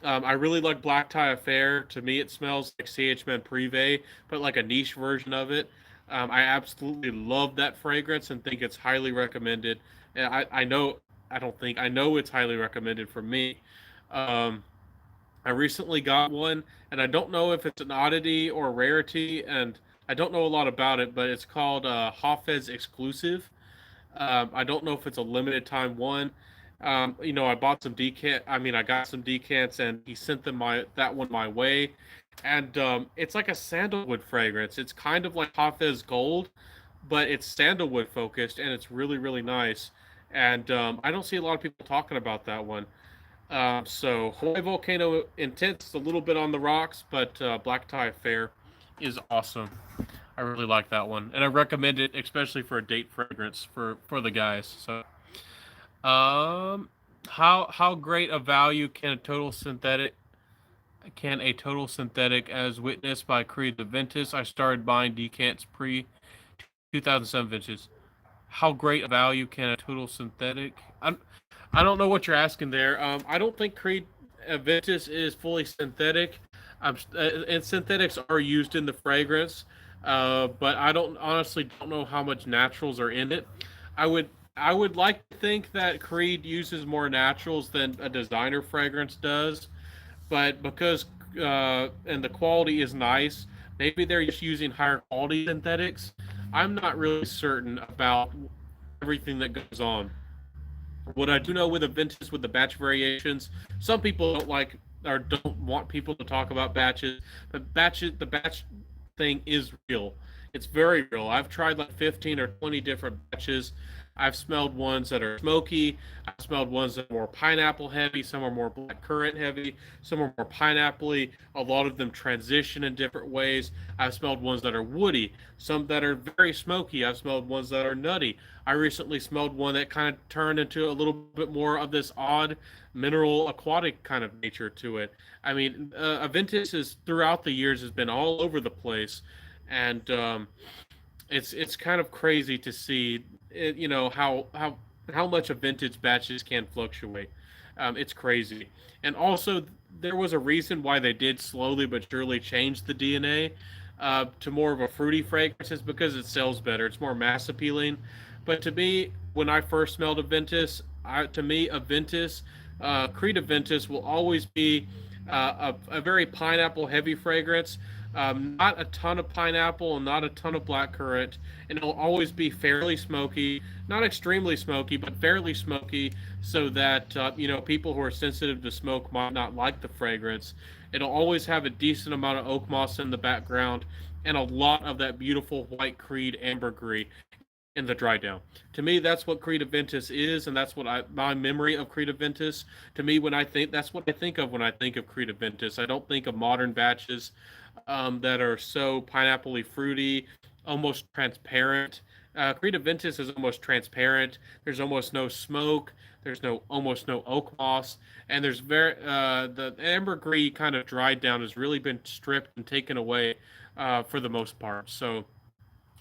I really like Black Tie Affair. To me, it smells like CH Men Privé, but like a niche version of it. I absolutely love that fragrance and think it's highly recommended. And I know, I don't think, I know it's highly recommended for me. Um, I recently got one, and I don't know if it's an oddity or rarity, and I don't know a lot about it, but it's called Hafez Exclusive. I don't know if it's a limited time one. I bought some decant. I mean, I got some decants, and he sent them that one my way, and it's like a sandalwood fragrance. It's kind of like Hafez Gold, but it's sandalwood focused, and it's really really nice. And I don't see a lot of people talking about that one. So Hawaii Volcano Intense is a little bit on the rocks, but Black Tie Affair is awesome. I really like that one, and I recommend it especially for a date fragrance for the guys. So, um, how great a value can a total synthetic as witnessed by Creed the Ventus? I started buying decants pre 2007 vintage. How great a value can a total synthetic? I don't know what you're asking there. I don't think Creed Ventus is fully synthetic. And synthetics are used in the fragrance, but I don't honestly don't know how much naturals are in it. I would I would like to think that Creed uses more naturals than a designer fragrance does, but because and the quality is nice, maybe they're just using higher quality synthetics. I'm not really certain about everything that goes on. What I do know with Aventus with the batch variations, some people don't like or don't want people to talk about batches, but the batch thing is real. It's very real. I've tried like 15 or 20 different batches. I've smelled ones that are smoky. I've smelled ones that are more pineapple heavy. Some are more black currant heavy. Some are more pineapple-y. A lot of them transition in different ways. I've smelled ones that are woody. Some that are very smoky. I've smelled ones that are nutty. I recently smelled one that kind of turned into a little bit more of this odd mineral aquatic kind of nature to it. I mean, Aventus is throughout the years has been all over the place, and it's kind of crazy to see it, how much a vintage batches can fluctuate. It's crazy, and also there was a reason why they did slowly but surely change the DNA to more of a fruity fragrance. Is because it sells better. It's more mass appealing. But to me, when I first smelled to me, Aventus, Creed Aventus will always be a very pineapple heavy fragrance. Not a ton of pineapple and not a ton of blackcurrant, and it'll always be fairly smoky, not extremely smoky, but fairly smoky, so that people who are sensitive to smoke might not like the fragrance. It'll always have a decent amount of oak moss in the background, and a lot of that beautiful white Creed ambergris in the dry down. To me, that's what Creed Aventus is, and that's what my memory of Creed Aventus. To me, when I think that's what I think of when I think of Creed Aventus. I don't think of modern batches that are so pineapple-y fruity, almost transparent. Creed Aventus is almost transparent. There's almost no smoke. There's no almost no oak moss, and there's the ambergris kind of dried down has really been stripped and taken away for the most part. So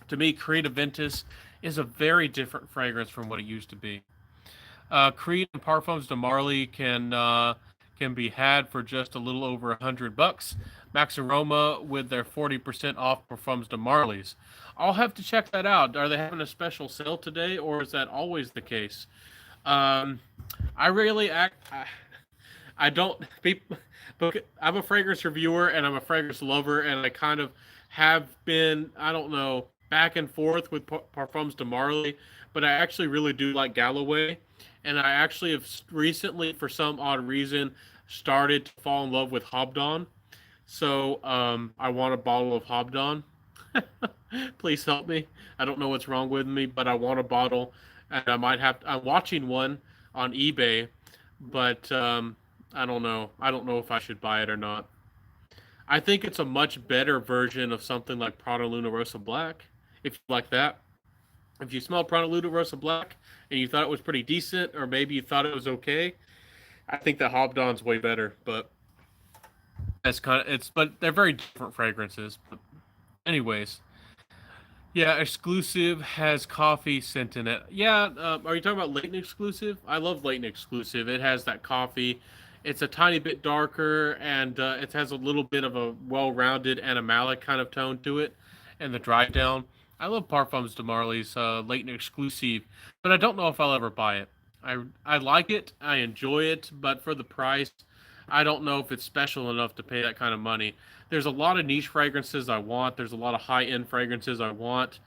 to me, Creed Aventus is a very different fragrance from what it used to be. Creed and Parfums de Marly can be had for just a little over $100. Max Aroma with their 40% off Parfums de Marly's. I'll have to check that out. Are they having a special sale today, or is that always the case? Um, I really act. I don't. People, I'm a fragrance reviewer and I'm a fragrance lover, and I kind of have been. I don't know, back and forth with Parfums de Marly, but I actually really do like Galloway, and I actually have recently, for some odd reason, started to fall in love with Hobdon. So I want a bottle of Hobdon. Please help me. I don't know what's wrong with me, but I want a bottle, and I might have. I'm watching one on eBay, but I don't know. I don't know if I should buy it or not. I think it's a much better version of something like Prada Luna Rosa Black. If you like that, if you smell Prada Luna Rosa Black and you thought it was pretty decent, or maybe you thought it was okay, I think that Hobdon's way better. But but they're very different fragrances. But anyways, yeah, exclusive has coffee scent in it. Yeah, are you talking about Leighton exclusive? I love Leighton exclusive. It has that coffee. It's a tiny bit darker, and it has a little bit of a well-rounded animalic kind of tone to it, and the dry down. I love Parfums de Marly's Leighton exclusive, but I don't know if I'll ever buy it. I like it, I enjoy it, but for the price, I don't know if it's special enough to pay that kind of money. There's a lot of niche fragrances I want. There's a lot of high end fragrances I want,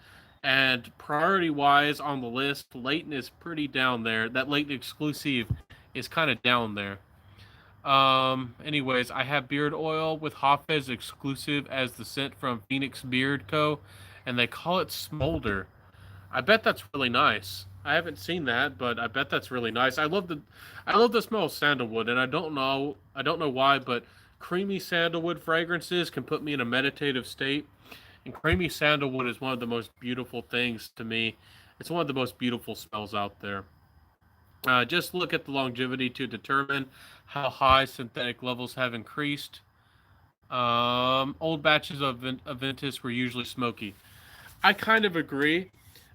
And priority wise on the list, Leighton is pretty down there. That Leighton exclusive is kind of down there. Anyways, I have beard oil with Hafez exclusive as the scent from Phoenix Beard Co. And they call it Smolder. I bet that's really nice. I haven't seen that, but I bet that's really nice. I love the smell of sandalwood, and I don't know why, but creamy sandalwood fragrances can put me in a meditative state. And creamy sandalwood is one of the most beautiful things to me. It's one of the most beautiful smells out there. Just look at the longevity to determine how high synthetic levels have increased. Old batches of Aventus were usually smoky. I kind of agree.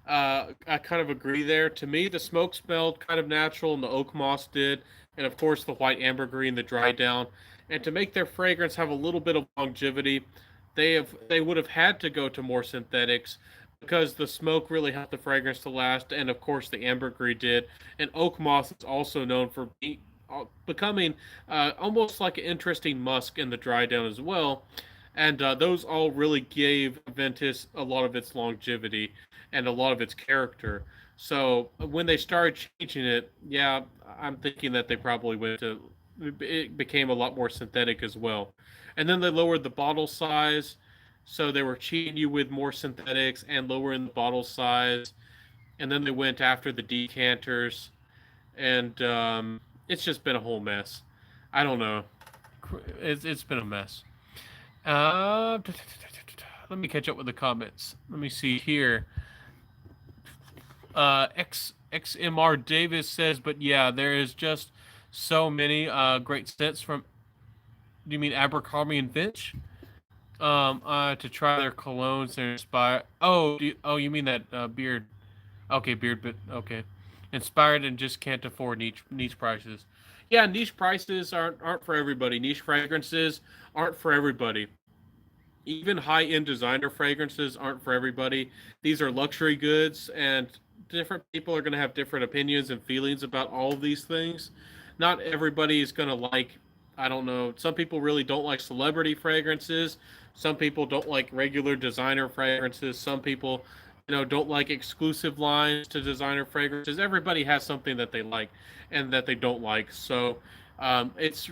I kind of agree there. To me, the smoke smelled kind of natural, and the oak moss did, and of course the white ambergris, the dry down. And to make their fragrance have a little bit of longevity, they would have had to go to more synthetics because the smoke really helped the fragrance to last, and of course the ambergris did. And oak moss is also known for becoming almost like an interesting musk in the dry down as well. And those all really gave Ventus a lot of its longevity and a lot of its character. So when they started changing it, yeah, I'm thinking that they probably went to it became a lot more synthetic as well. And then they lowered the bottle size, so they were cheating you with more synthetics and lowering the bottle size. And then they went after the decanters, and it's just been a whole mess. I don't know. It's been a mess. Uh, Let me catch up with the comments. Let me see here. XMR Davis says, but yeah, there is just so many great scents from. Do you mean Abercrombie and Finch? To try their colognes, they're inspired. You mean that beard? Okay, beard, but okay, inspired and just can't afford niche prices. Yeah, niche prices aren't for everybody. Niche fragrances aren't for everybody. Even high-end designer fragrances aren't for everybody. These are luxury goods, and different people are going to have different opinions and feelings about all of these things. Not everybody is going to like, I don't know, some people really don't like celebrity fragrances. Some people don't like regular designer fragrances. Some people, don't like exclusive lines to designer fragrances. Everybody has something that they like and that they don't like. So it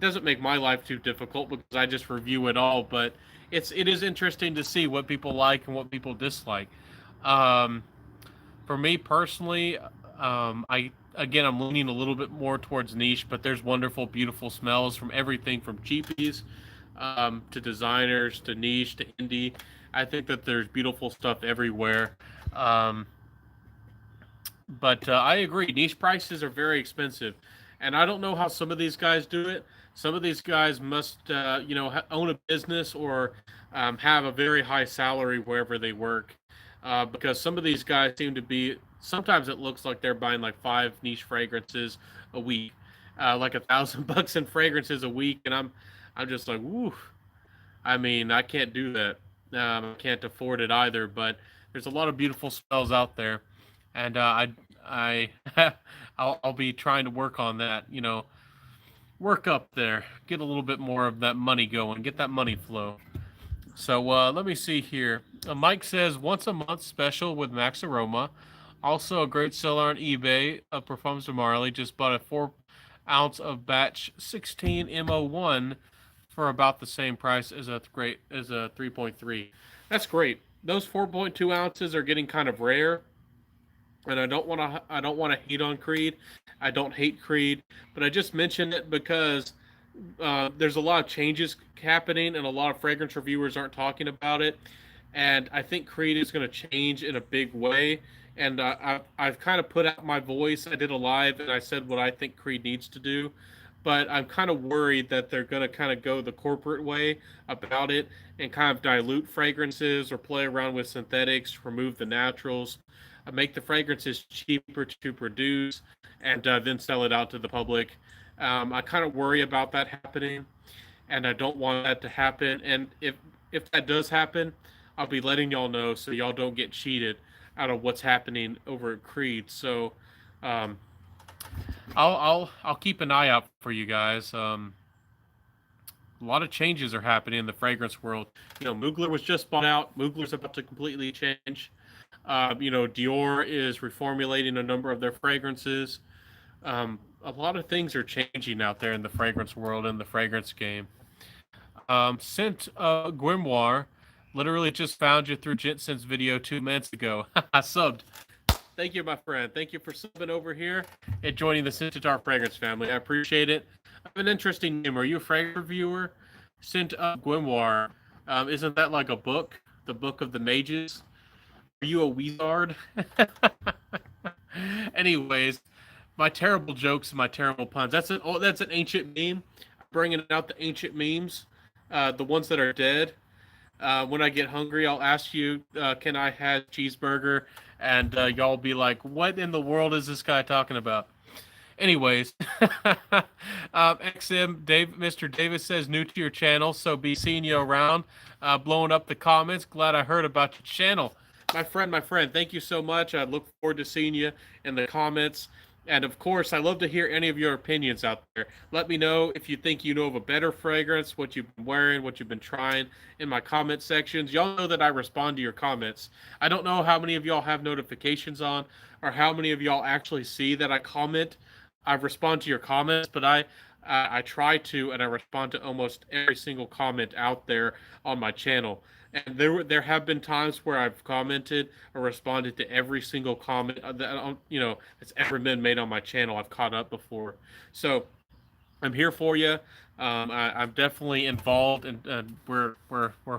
doesn't make my life too difficult because I just review it all. But it is interesting to see what people like and what people dislike. Um, for me personally, I'm leaning a little bit more towards niche, but there's wonderful, beautiful smells from everything from cheapies to designers to niche to indie. I think that there's beautiful stuff everywhere. Um, but I agree, niche prices are very expensive, and I don't know how some of these guys do it. Some of these guys must, own a business or have a very high salary wherever they work, because some of these guys seem to be. Sometimes it looks like they're buying like 5 niche fragrances a week, like $1,000 in fragrances a week, and I'm just like, woo. I mean, I can't do that. I can't afford it either. But there's a lot of beautiful smells out there, and I I'll be trying to work on that. Work up there, get a little bit more of that money going, get that money flow. So let me see here. Mike says once a month special with Max Aroma. Also a great seller on eBay of Parfums de Marley. Just bought a 4 ounce of batch 16 MO1 for about the same price as a 3.3. That's great. Those 4.2 ounces are getting kind of rare, and I don't want to hate on Creed. I don't hate Creed, but I just mentioned it because there's a lot of changes happening, and a lot of fragrance reviewers aren't talking about it. And I think Creed is going to change in a big way. And I've kind of put out my voice. I did a live, and I said what I think Creed needs to do. But I'm kind of worried that they're going to kind of go the corporate way about it and kind of dilute fragrances or play around with synthetics, remove the naturals, make the fragrances cheaper to produce, and then sell it out to the public. I kind of worry about that happening, and I don't want that to happen. And if that does happen, I'll be letting y'all know so y'all don't get cheated out of what's happening over at Creed. So um, I'll keep an eye out for you guys. a lot of changes are happening in the fragrance world. Mugler was just bought out. Mugler's about to completely change. Dior is reformulating a number of their fragrances. A lot of things are changing out there in the fragrance world and the fragrance game. Sent Grimoire literally just found you through Jensen's video 2 minutes ago. I subbed. Thank you, my friend. Thank you for subbing over here and joining the Centaur Fragrance family. I appreciate it. I have an interesting name. Are you a fragrance reviewer? Sent Grimoire. Isn't that like a book? The Book of the Mages? Are you a wizard? Anyways, my terrible jokes and my terrible puns. That's an ancient meme. Bringing out the ancient memes, the ones that are dead. When I get hungry, I'll ask you, can I have cheeseburger? And y'all be like, what in the world is this guy talking about? Anyways, Mr. Davis says, new to your channel, so be seeing you around, blowing up the comments. Glad I heard about your channel. My friend, thank you so much. I look forward to seeing you in the comments. And of course, I love to hear any of your opinions out there. Let me know if you think you know of a better fragrance, what you've been wearing, what you've been trying in my comment sections. Y'all know that I respond to your comments. I don't know how many of y'all have notifications on or how many of y'all actually see that I comment. I respond to your comments, but I try to, and I respond to almost every single comment out there on my channel. And there have been times where I've commented or responded to every single comment that's ever been made on my channel. I've caught up before, so I'm here for you. I'm definitely involved, and we're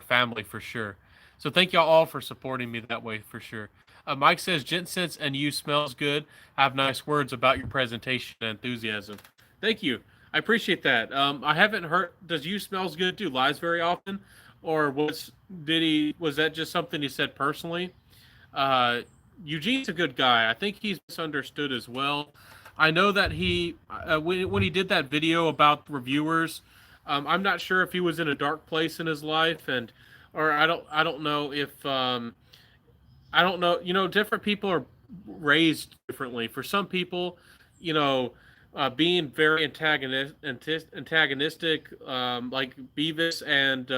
family for sure. So thank y'all all for supporting me that way for sure. Mike says, "Jensen's and you smells good. Have nice words about your presentation and enthusiasm." Thank you. I appreciate that. I haven't heard. Does you smells good do lies very often, or was that just something he said personally? Eugene's a good guy. I think he's misunderstood as well. I know that when he did that video about reviewers, I'm not sure if he was in a dark place in his life, or I don't know if I don't know. Different people are raised differently. For some people, you know, being very antagonistic, like Beavis and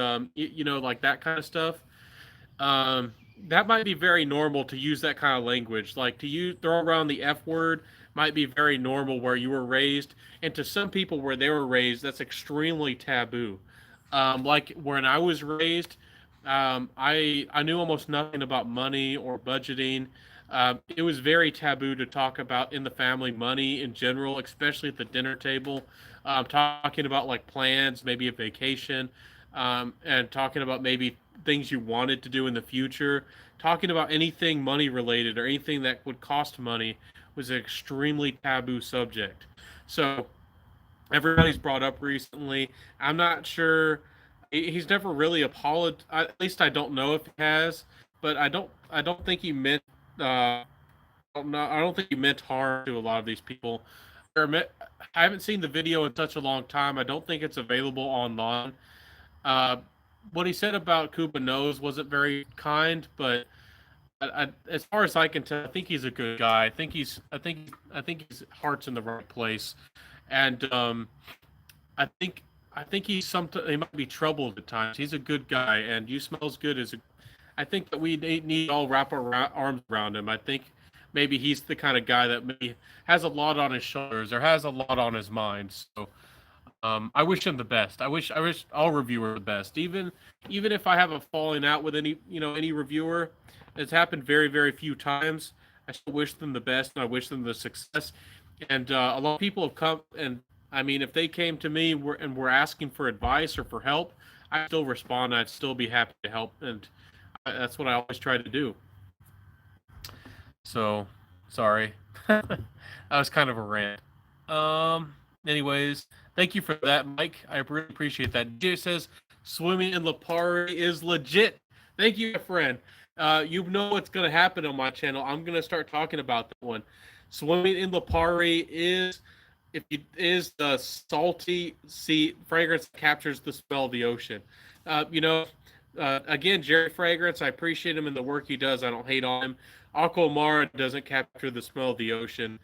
like that kind of stuff. Um, that might be very normal to use that kind of language. Like to use throw around the F word might be very normal where you were raised, and to some people where they were raised, that's extremely taboo. Like when I was raised, I knew almost nothing about money or budgeting. It was very taboo to talk about in the family money in general, especially at the dinner table. Talking about like plans, maybe a vacation, and talking about maybe things you wanted to do in the future. Talking about anything money related or anything that would cost money was an extremely taboo subject. So everybody's brought up recently. I'm not sure. He's never really apologized. At least I don't know if he has. But I don't think he meant. I don't think he meant harm to a lot of these people. I haven't seen the video in such a long time. I don't think it's available online. Uh, what he said about Cuba Nose wasn't very kind, but as far as I can tell, I think he's a good guy. I think his heart's in the right place, and I think he might be troubled at times. He's a good guy, and you smells good is a. I think that we need all wrap our arms around him. I think maybe he's the kind of guy that maybe has a lot on his shoulders or has a lot on his mind. So I wish him the best. I wish all reviewers the best. Even if I have a falling out with any reviewer, it's happened very very few times. I still wish them the best and I wish them the success. And a lot of people have come and I mean, if they came to me and were asking for advice or for help, I still respond. I'd still be happy to help, and that's what I always try to do. So, sorry, that was kind of a rant. Anyways, thank you for that, Mike. I really appreciate that. Jay says swimming in Lipari is legit. Thank you, my friend. You know what's going to happen on my channel. I'm going to start talking about that one. Swimming in Lipari is the salty sea fragrance that captures the smell of the ocean. Again, Jerry Fragrance, I appreciate him and the work he does. I don't hate on him. Aqua Mara doesn't capture the smell of the ocean.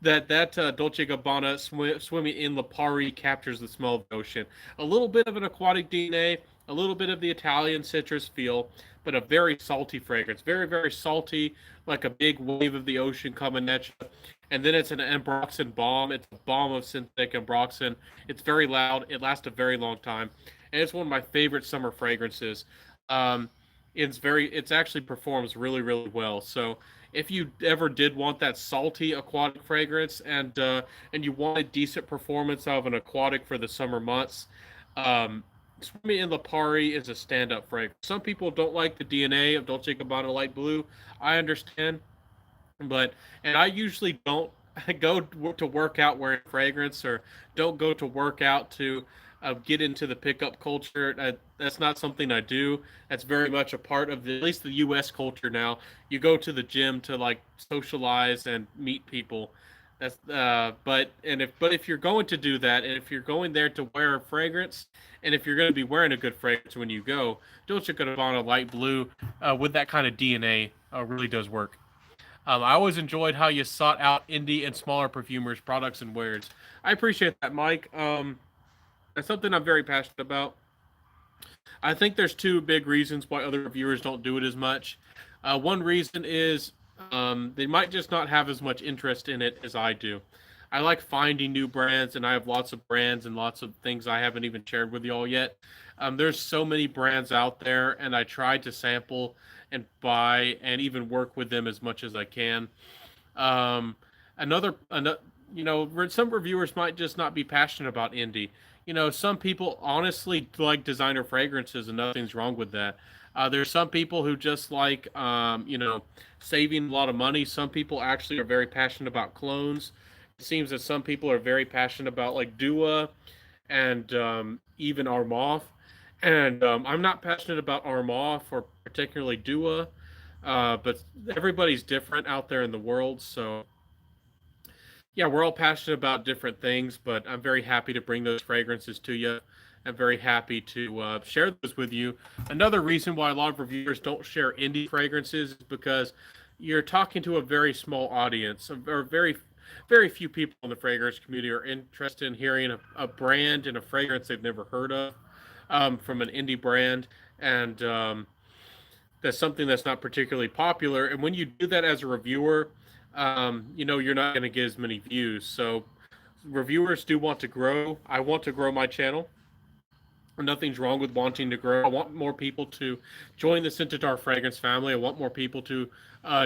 that Dolce Gabbana swimming in Lipari captures the smell of the ocean. A little bit of an aquatic DNA, a little bit of the Italian citrus feel, but a very salty fragrance. Very, very salty, like a big wave of the ocean coming at you. And then it's an ambroxan bomb. It's a bomb of synthetic ambroxan. It's very loud. It lasts a very long time, and it's one of my favorite summer fragrances. Um, it's actually performs really, really well. So if you ever did want that salty aquatic fragrance and you want a decent performance of an aquatic for the summer months, Swimming in Lipari is a stand-up fragrance. Some people don't like the DNA of Dolce Gabbana Light Blue. I understand, but and I usually don't go to work out wearing fragrance or don't go to work out to get into the pickup culture. That's not something I do. That's very much a part of at least the U.S. culture now. You go to the gym to like socialize and meet people. That's but if you're going to do that, and if you're going there to wear a fragrance, and if you're going to be wearing a good fragrance when you go, Dolce Gabbana Light Blue with that kind of DNA really does work. I always enjoyed how you sought out indie and smaller perfumers, products, and wares. I appreciate that, Mike. That's something I'm very passionate about. I think there's two big reasons why other reviewers don't do it as much. One reason is they might just not have as much interest in it as I do. I like finding new brands, and I have lots of brands and lots of things I haven't even shared with y'all yet. There's so many brands out there, and I try to sample and buy and even work with them as much as I can. Um, another, some reviewers might just not be passionate about indie. Some people honestly like designer fragrances, and nothing's wrong with that. There's some people who just like, saving a lot of money. Some people actually are very passionate about clones. It seems that some people are very passionate about like Dua and even Armaf. And I'm not passionate about Armaf or particularly Dua, but everybody's different out there in the world. So yeah, we're all passionate about different things, but I'm very happy to bring those fragrances to you. I'm very happy to share those with you. Another reason why a lot of reviewers don't share indie fragrances is because you're talking to a very small audience, or very few people in the fragrance community are interested in hearing a brand and a fragrance they've never heard of from an indie brand, and that's something that's not particularly popular. And when you do that as a reviewer, you're not going to get as many views. So reviewers do want to grow. I want to grow my channel. Nothing's wrong with wanting to grow. I want more people to join the Centaur Fragrance family. I want more people to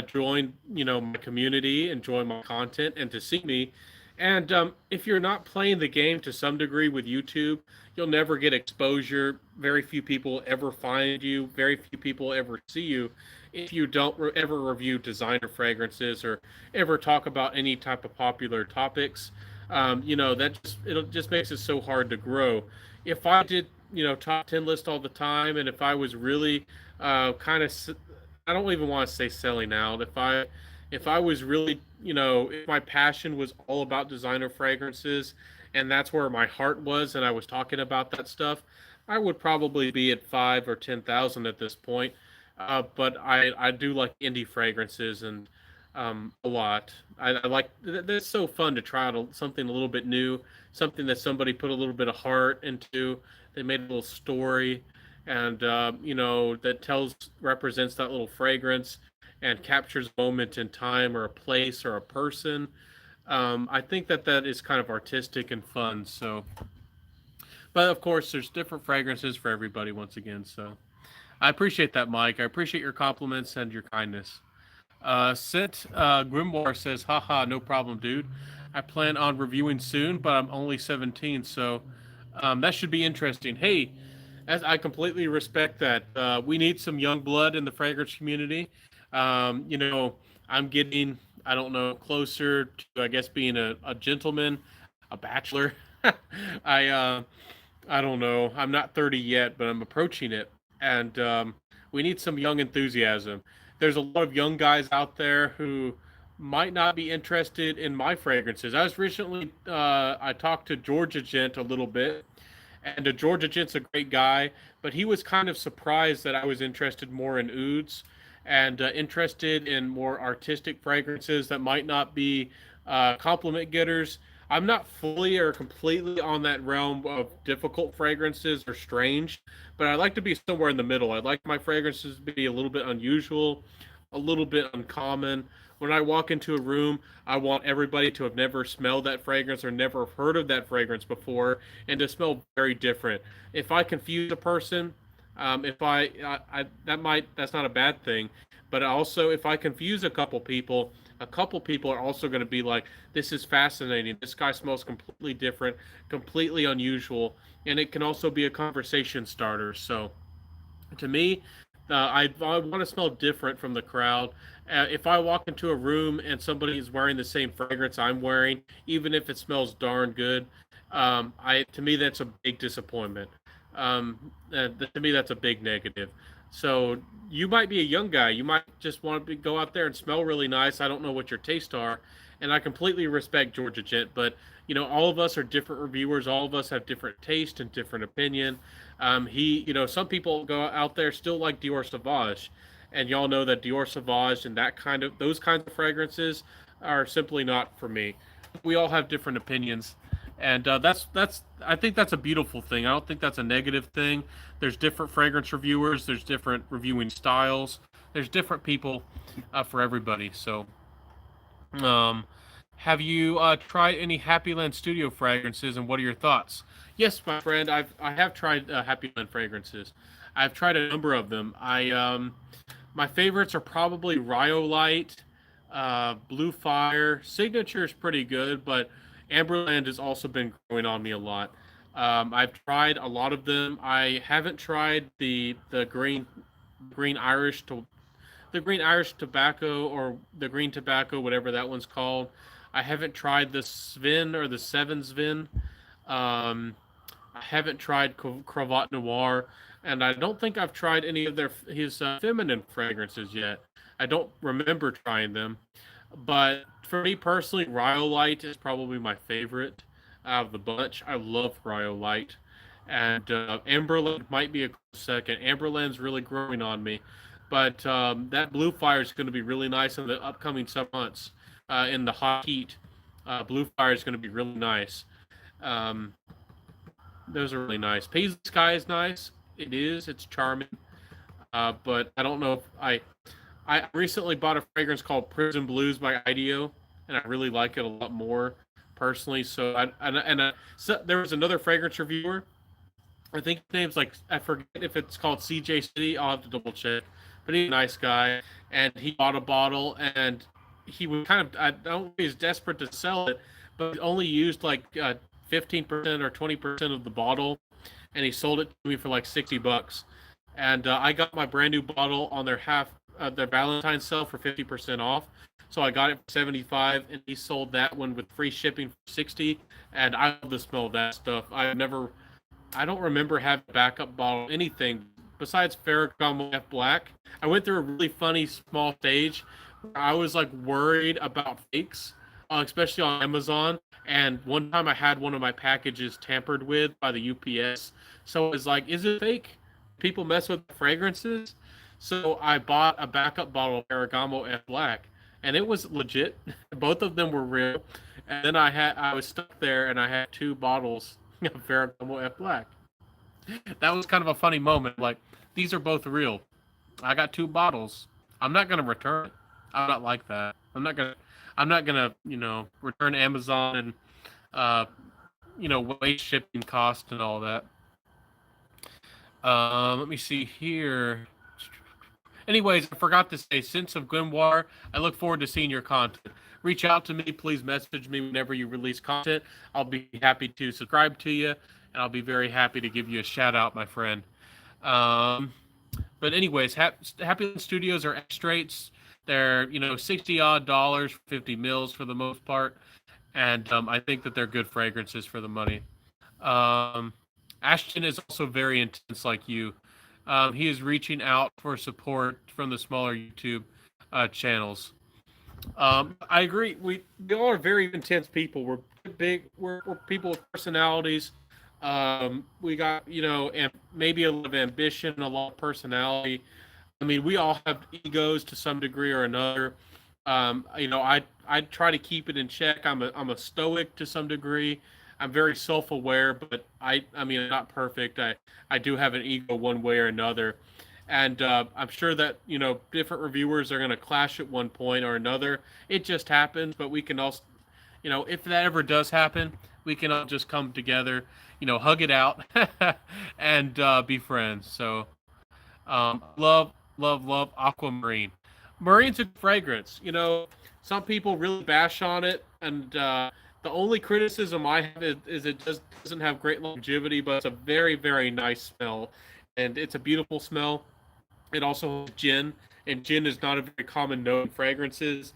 join, my community and join my content and to see me. And if you're not playing the game to some degree with YouTube, you'll never get exposure. Very few people ever find you. Very few people ever see you if you don't ever review designer fragrances or ever talk about any type of popular topics. It just makes it so hard to grow. If I did, top 10 list all the time, and if I was really kind of, I don't even want to say selling out. If I was really, if my passion was all about designer fragrances and that's where my heart was and I was talking about that stuff, I would probably be at 5 or 10,000 at this point. But I do like indie fragrances and a lot. I like that's so fun to try out something a little bit new, something that somebody put a little bit of heart into. They made a little story, and that represents that little fragrance and captures a moment in time or a place or a person. I think that is kind of artistic and fun. So, but of course, there's different fragrances for everybody. Once again, so I appreciate that, Mike. I appreciate your compliments and your kindness. Sit Grimoire says, haha, no problem, dude. I plan on reviewing soon, but I'm only 17, so that should be interesting. Hey, as I completely respect that. We need some young blood in the fragrance community. I'm getting, I don't know, closer to, I guess, being a gentleman, a bachelor. I I don't know. I'm not 30 yet, but I'm approaching it, and we need some young enthusiasm. There's a lot of young guys out there who might not be interested in my fragrances. I was recently I talked to Georgia Gent a little bit, and Georgia Gent's a great guy, but he was kind of surprised that I was interested more in ouds and interested in more artistic fragrances that might not be Compliment getters. I'm not fully or completely on that realm of difficult fragrances or strange, but I like to be somewhere in the middle. I like my fragrances to be a little bit unusual, a little bit uncommon. When I walk into a room, I want everybody to have never smelled that fragrance or never heard of that fragrance before, and to smell very different. If I confuse a person, if that's not a bad thing, but also if I confuse a couple people are also going to be like, this is fascinating. This guy smells completely different, completely unusual, and it can also be a conversation starter. So to me, I want to smell different from the crowd. If I walk into a room and somebody is wearing the same fragrance I'm wearing, even if it smells darn good, I to me that's a big disappointment. To me, that's a big negative. So you might be a young guy. You might just want to go out there and smell really nice. I don't know what your tastes are, and I completely respect Georgia Gent, but all of us are different reviewers. All of us have different taste and different opinion. Some people go out there still like Dior Sauvage, and y'all know that Dior Sauvage and those kinds of fragrances are simply not for me. We all have different opinions, and that's I think that's a beautiful thing. I don't think that's a negative thing. There's different fragrance reviewers. There's different reviewing styles. There's different people for everybody. So, um, have you tried any Happy Land Studio fragrances, and what are your thoughts? Yes, my friend, I have tried Happy Land fragrances. I've tried a number of them. My favorites are probably Rhyolite, Blue Fire. Signature is pretty good, but Amberland has also been growing on me a lot. I've tried a lot of them. I haven't tried the green Irish to the green Irish tobacco or the green tobacco, whatever that one's called. I haven't tried the Sven or the Seven Sven. Um, I haven't tried Cravat Noir, and I don't think I've tried any of his feminine fragrances yet. I don't remember trying them, but for me personally, Rhyolite is probably my favorite out of the bunch. I love Rhyolite, and Amberland might be a close second. Amberland's really growing on me, but that Blue Fire is going to be really nice in the upcoming summer months. In the hot heat, Blue Fire is going to be really nice. Um, those are really nice. Paisley Sky is nice. It is. It's charming. But I don't know if I recently bought a fragrance called Prison Blues by IDEO, and I really like it a lot more personally. So so there was another fragrance reviewer. I think his name's like I forget if it's called CJ City. I'll have to double check. But he's a nice guy, and he bought a bottle, and he was I don't think he's desperate to sell it, but he only used like 15% or 20% of the bottle, and he sold it to me for like $60. And I got my brand new bottle on their Valentine's sale for 50% off. So I got it for 75, and he sold that one with free shipping for 60. And I love the smell of that stuff. I don't remember having a backup bottle anything besides Ferragamo F Black. I went through a really funny small stage where I was like worried about fakes, especially on Amazon. And one time I had one of my packages tampered with by the UPS. So it was like, is it fake? People mess with fragrances. So I bought a backup bottle of Ferragamo F Black, and it was legit. Both of them were real. And then I was stuck there, and I had two bottles of Ferragamo F Black. That was kind of a funny moment. Like, these are both real. I got two bottles. I'm not gonna return it. I'm not like that. I'm not gonna return Amazon and uh waste shipping cost and all that. Let me see here. Anyways, I forgot to say, Sense of Grimoire, I look forward to seeing your content. Reach out to me, please message me whenever you release content. I'll be happy to subscribe to you, and I'll be very happy to give you a shout out, my friend. Um, but anyways, Happy Land Studios are X-Straits. They're 60 odd dollars, 50 mils for the most part, and I think that they're good fragrances for the money. Um, Ashton is also very intense, like you. He is reaching out for support from the smaller YouTube channels. I agree. We all are very intense people. We're big. We're people with personalities. We got maybe a lot of ambition, a lot of personality. I mean, we all have egos to some degree or another. I try to keep it in check. I'm a stoic to some degree. I'm very self-aware, but I mean, I'm not perfect. I do have an ego one way or another, and I'm sure that different reviewers are going to clash at one point or another. It just happens, but we can also, if that ever does happen, we can all just come together, hug it out, and be friends. So love aquamarine. Marine's a fragrance. Some people really bash on it, and the only criticism I have is it just doesn't have great longevity, but it's a very, very nice smell, and it's a beautiful smell. It also has gin, and gin is not a very common note in fragrances.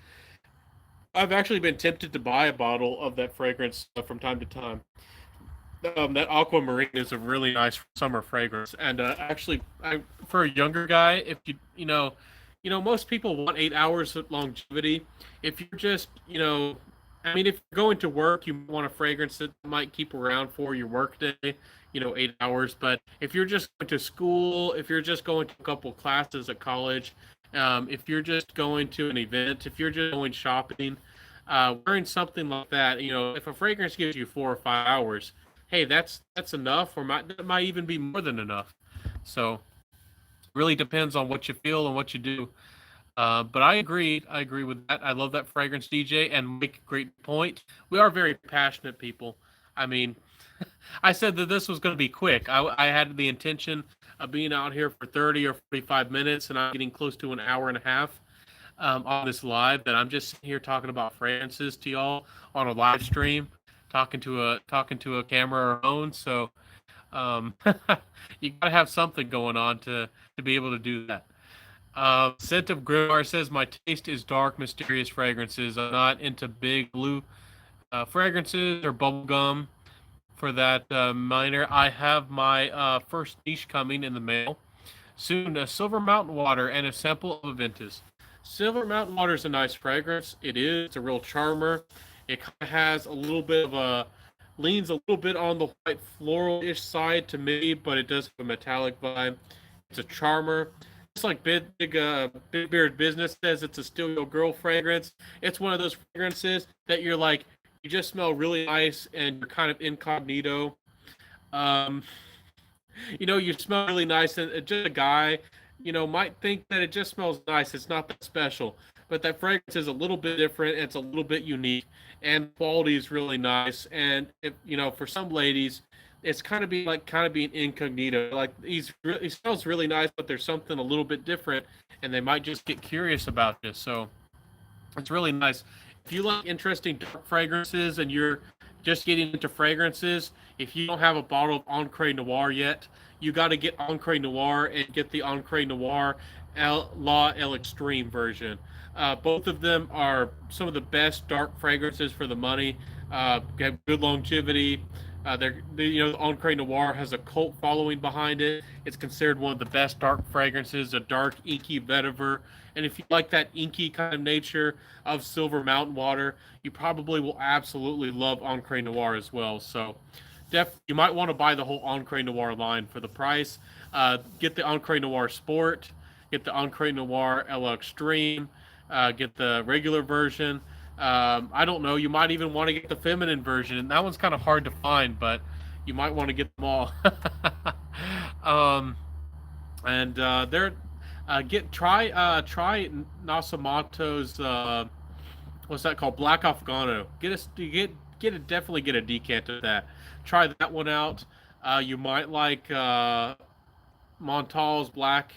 I've actually been tempted to buy a bottle of that fragrance from time to time. That aquamarine is a really nice summer fragrance, and actually, for a younger guy, if most people want 8 hours of longevity. If you're just, I mean, if you're going to work, you want a fragrance that might keep around for your work day, 8 hours. But if you're just going to school, if you're just going to a couple classes at college, if you're just going to an event, if you're just going shopping, wearing something like that, if a fragrance gives you 4 or 5 hours, hey, that's enough, or that might even be more than enough. So, really depends on what you feel and what you do. But I agree. I agree with that. I love that fragrance, DJ, and make a great point. We are very passionate people. I mean, I said that this was going to be quick. I had the intention of being out here for 30 or 45 minutes, and I'm getting close to an hour and a half on this live. That I'm just here talking about fragrances to y'all on a live stream, talking to a camera or phone. So um, you got to have something going on to be able to do that. Scent of Grimoire says my taste is dark, mysterious fragrances. I'm not into big blue fragrances or bubblegum for that minor. I have my first niche coming in the mail soon. A Silver Mountain Water and a sample of a Ventus. Silver Mountain Water is a nice fragrance. It is. It's a real charmer. It kind of has a little bit of leans a little bit on the white floral-ish side to me, but it does have a metallic vibe. It's a charmer. Just like Big Beard Business says, it's a Steal Your Girl fragrance. It's one of those fragrances that you're like, you just smell really nice and you're kind of incognito. Um, you smell really nice, and just a guy, might think that it just smells nice. It's not that special, but that fragrance is a little bit different. It's a little bit unique, and quality is really nice. And if for some ladies, it's kind of being incognito. Like he smells really nice, but there's something a little bit different, and they might just get curious about this. So it's really nice. If you like interesting dark fragrances and you're just getting into fragrances, if you don't have a bottle of Encre Noir yet, you got to get Encre Noir and get the Encre Noir La El Extreme version. Both of them are some of the best dark fragrances for the money. Have good longevity. The Encre Noir has a cult following behind it. It's considered one of the best dark fragrances, a dark, inky vetiver. And if you like that inky kind of nature of Silver Mountain Water, you probably will absolutely love Encre Noir as well. So, you might want to buy the whole Encre Noir line for the price. Get the Encre Noir Sport, get the Encre Noir LL Extreme, get the regular version. I don't know. You might even want to get the feminine version, and that one's kind of hard to find, but you might want to get them all. um, and they're try Nasamato's what's that called? Black Afghano. Definitely get a decant of that. Try that one out. You might like Montal's Black.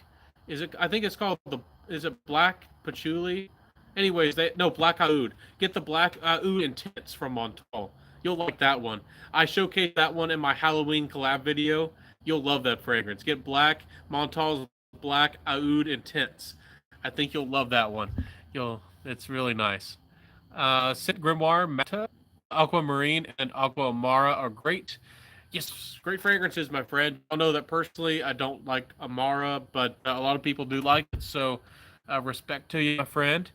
Is it? I think it's called the. Is it Black Patchouli? Anyways, Black Oud. Get the Black Oud Intense from Montal. You'll like that one. I showcased that one in my Halloween collab video. You'll love that fragrance. Get Montal's Black Oud Intense. I think you'll love that one. It's really nice. Scent Grimoire, Meta, Aquamarine, and Aqua Amara are great. Yes, great fragrances, my friend. I know that personally I don't like Amara, but a lot of people do like it, so respect to you, my friend.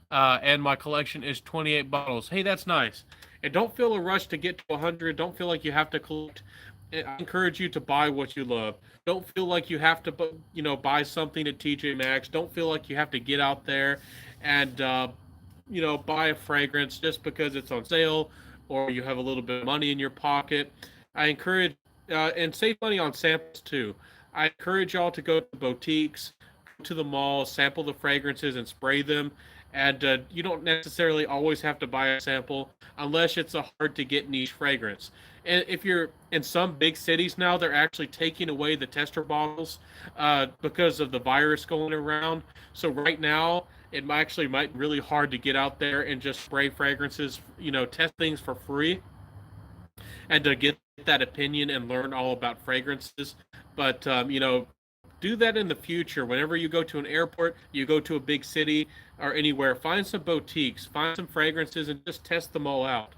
And my collection is 28 bottles. Hey, that's nice. And don't feel a rush to get to 100. Don't feel like you have to collect. I encourage you to buy what you love. Don't feel like you have to, buy something at TJ Maxx. Don't feel like you have to get out there and buy a fragrance just because it's on sale or you have a little bit of money in your pocket. I encourage and save money on samples too. I encourage y'all to go to boutiques, go to the mall, sample the fragrances, and spray them. And you don't necessarily always have to buy a sample unless it's a hard to get niche fragrance. And if you're in some big cities now, they're actually taking away the tester bottles because of the virus going around. So right now, it might be really hard to get out there and just spray fragrances, test things for free and to get that opinion and learn all about fragrances. But do that in the future. Whenever you go to an airport, you go to a big city or anywhere, find some boutiques, find some fragrances, and just test them all out,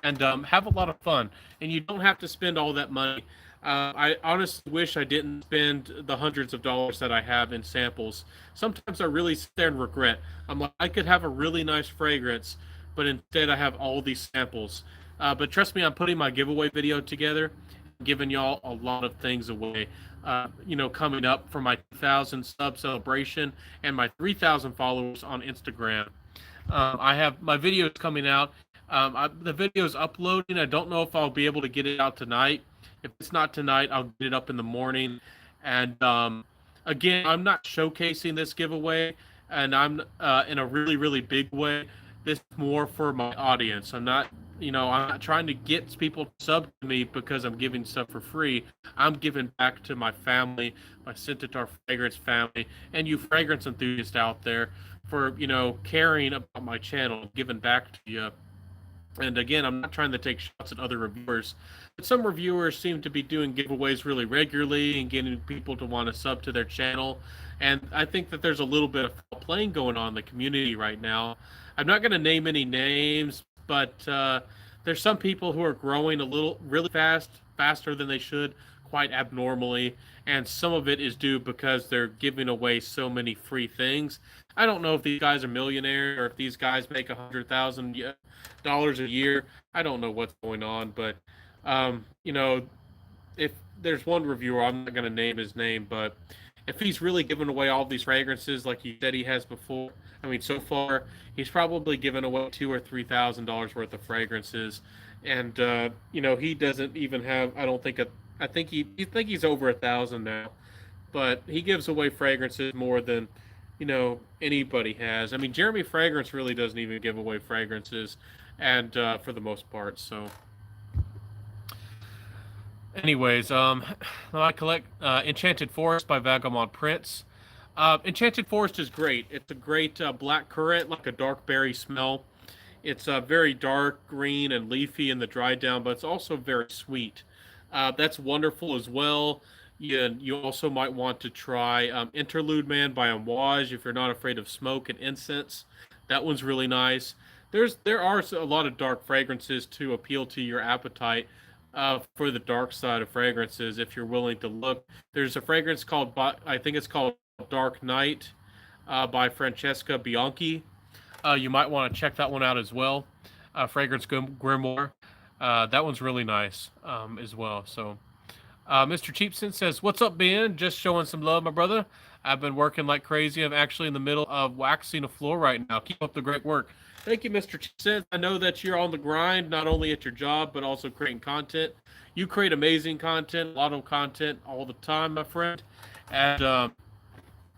and have a lot of fun. And you don't have to spend all that money. I honestly wish I didn't spend the hundreds of dollars that I have in samples. Sometimes I really sit there and regret. I'm like, I could have a really nice fragrance, but instead I have all these samples. But trust me, I'm putting my giveaway video together, giving y'all a lot of things away. Coming up for my 2,000 sub celebration and my 3,000 followers on Instagram. I have my videos coming out. The video is uploading. I don't know if I'll be able to get it out tonight. If it's not tonight, I'll get it up in the morning. And again, I'm not showcasing this giveaway, and I'm in a really, really big way. This is more for my audience. I'm not trying to get people to sub to me because I'm giving stuff for free. I'm giving back to my family, my Centaur Fragrance family, and you fragrance enthusiasts out there for, caring about my channel, giving back to you. And again, I'm not trying to take shots at other reviewers, but some reviewers seem to be doing giveaways really regularly and getting people to want to sub to their channel. And I think that there's a little bit of playing going on in the community right now. I'm not going to name any names, but there's some people who are growing a little really faster than they should, quite abnormally, and some of it is due because they're giving away so many free things. I don't know if these guys are millionaires or if these guys make $100,000 a year. I don't know what's going on, but if there's one reviewer, I'm not going to name his name, but if he's really giving away all these fragrances like he said he has before, I mean, so far he's probably given away $2,000 or $3,000 worth of fragrances, and he doesn't even have. I don't think I think he's over 1,000 now, but he gives away fragrances more than anybody has. I mean, Jeremy Fragrance really doesn't even give away fragrances, and for the most part, so. Anyways, I collect Enchanted Forest by Vagabond Prince. Enchanted Forest is great. It's a great black currant, like a dark berry smell. It's very dark green and leafy in the dry down, but it's also very sweet. That's wonderful as well. You also might want to try Interlude Man by Amouage if you're not afraid of smoke and incense. That one's really nice. There are a lot of dark fragrances to appeal to your appetite. For the dark side of fragrances, if you're willing to look, there's a fragrance called, I think it's called Dark Night by Francesca Bianchi. You might want to check that one out as well. Fragrance Grimoire. That one's really nice as well. So, Mr. Cheapson says, "What's up, Ben? Just showing some love, my brother. I've been working like crazy. I'm actually in the middle of waxing a floor right now. Keep up the great work." Thank you, Mr. Cheapson. I know that you're on the grind, not only at your job, but also creating content. You create amazing content, a lot of content all the time, my friend. And,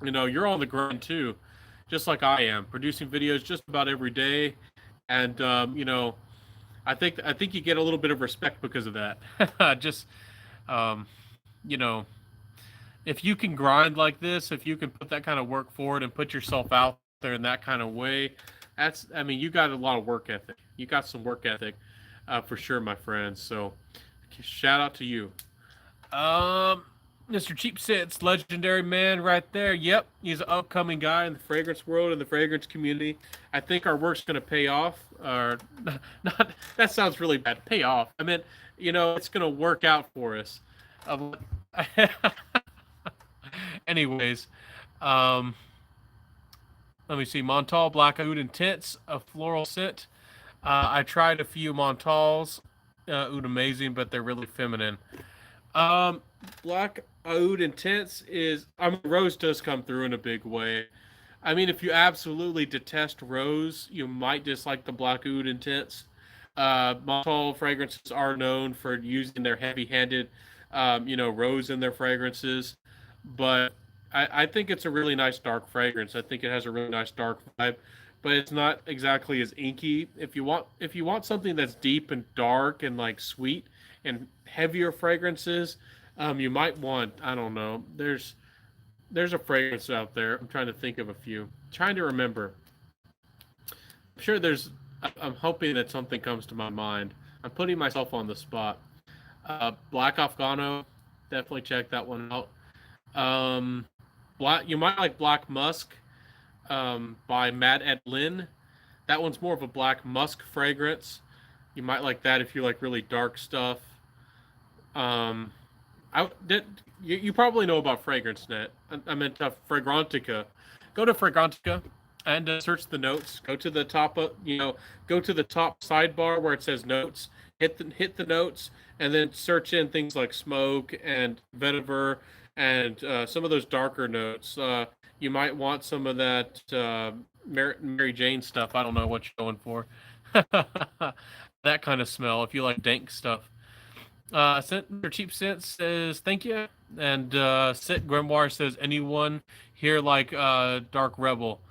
you're on the grind too, just like I am, producing videos just about every day. And, I think you get a little bit of respect because of that. Just, you know, if you can grind like this, if you can put that kind of work forward and put yourself out there in that kind of way, you got a lot of work ethic. You got some work ethic, for sure, my friends. So, shout out to you. Mr. Cheapsets, legendary man right there. Yep, he's an upcoming guy in the fragrance world and the fragrance community. I think our work's going to pay off. Or not, that sounds really bad. Pay off. I mean, it's going to work out for us. Anyways, let me see. Montal Black Oud Intense, a floral scent. I tried a few Montals. Oud amazing, but they're really feminine. Black Oud Intense rose does come through in a big way. I mean, if you absolutely detest rose, you might dislike the Black Oud Intense. Menthol fragrances are known for using their heavy-handed, rose in their fragrances, but I think it's a really nice dark fragrance. I think it has a really nice dark vibe, but it's not exactly as inky. If you want something that's deep and dark and like sweet and heavier fragrances, you might want, I don't know. There's a fragrance out there. I'm trying to think of a few. I'm trying to remember. I'm sure there's. I'm hoping that something comes to my mind. I'm putting myself on the spot. Black Afghano, definitely check that one out. Um, Black. You might like Black Musk by Matt Ed Lynn. That one's more of a black musk fragrance. You might like that if you like really dark stuff. Um, I did. You probably know about FragranceNet. I meant Fragrantica. Go to Fragrantica and search the notes. Go to the top of go to the top sidebar where it says notes. Hit the notes and then search in things like smoke and vetiver and some of those darker notes. You might want some of that Mary Jane stuff. I don't know what you're going for. That kind of smell if you like dank stuff. Scent Cheap Scent says thank you, and Sit Grimoire says anyone here like Dark Rebel.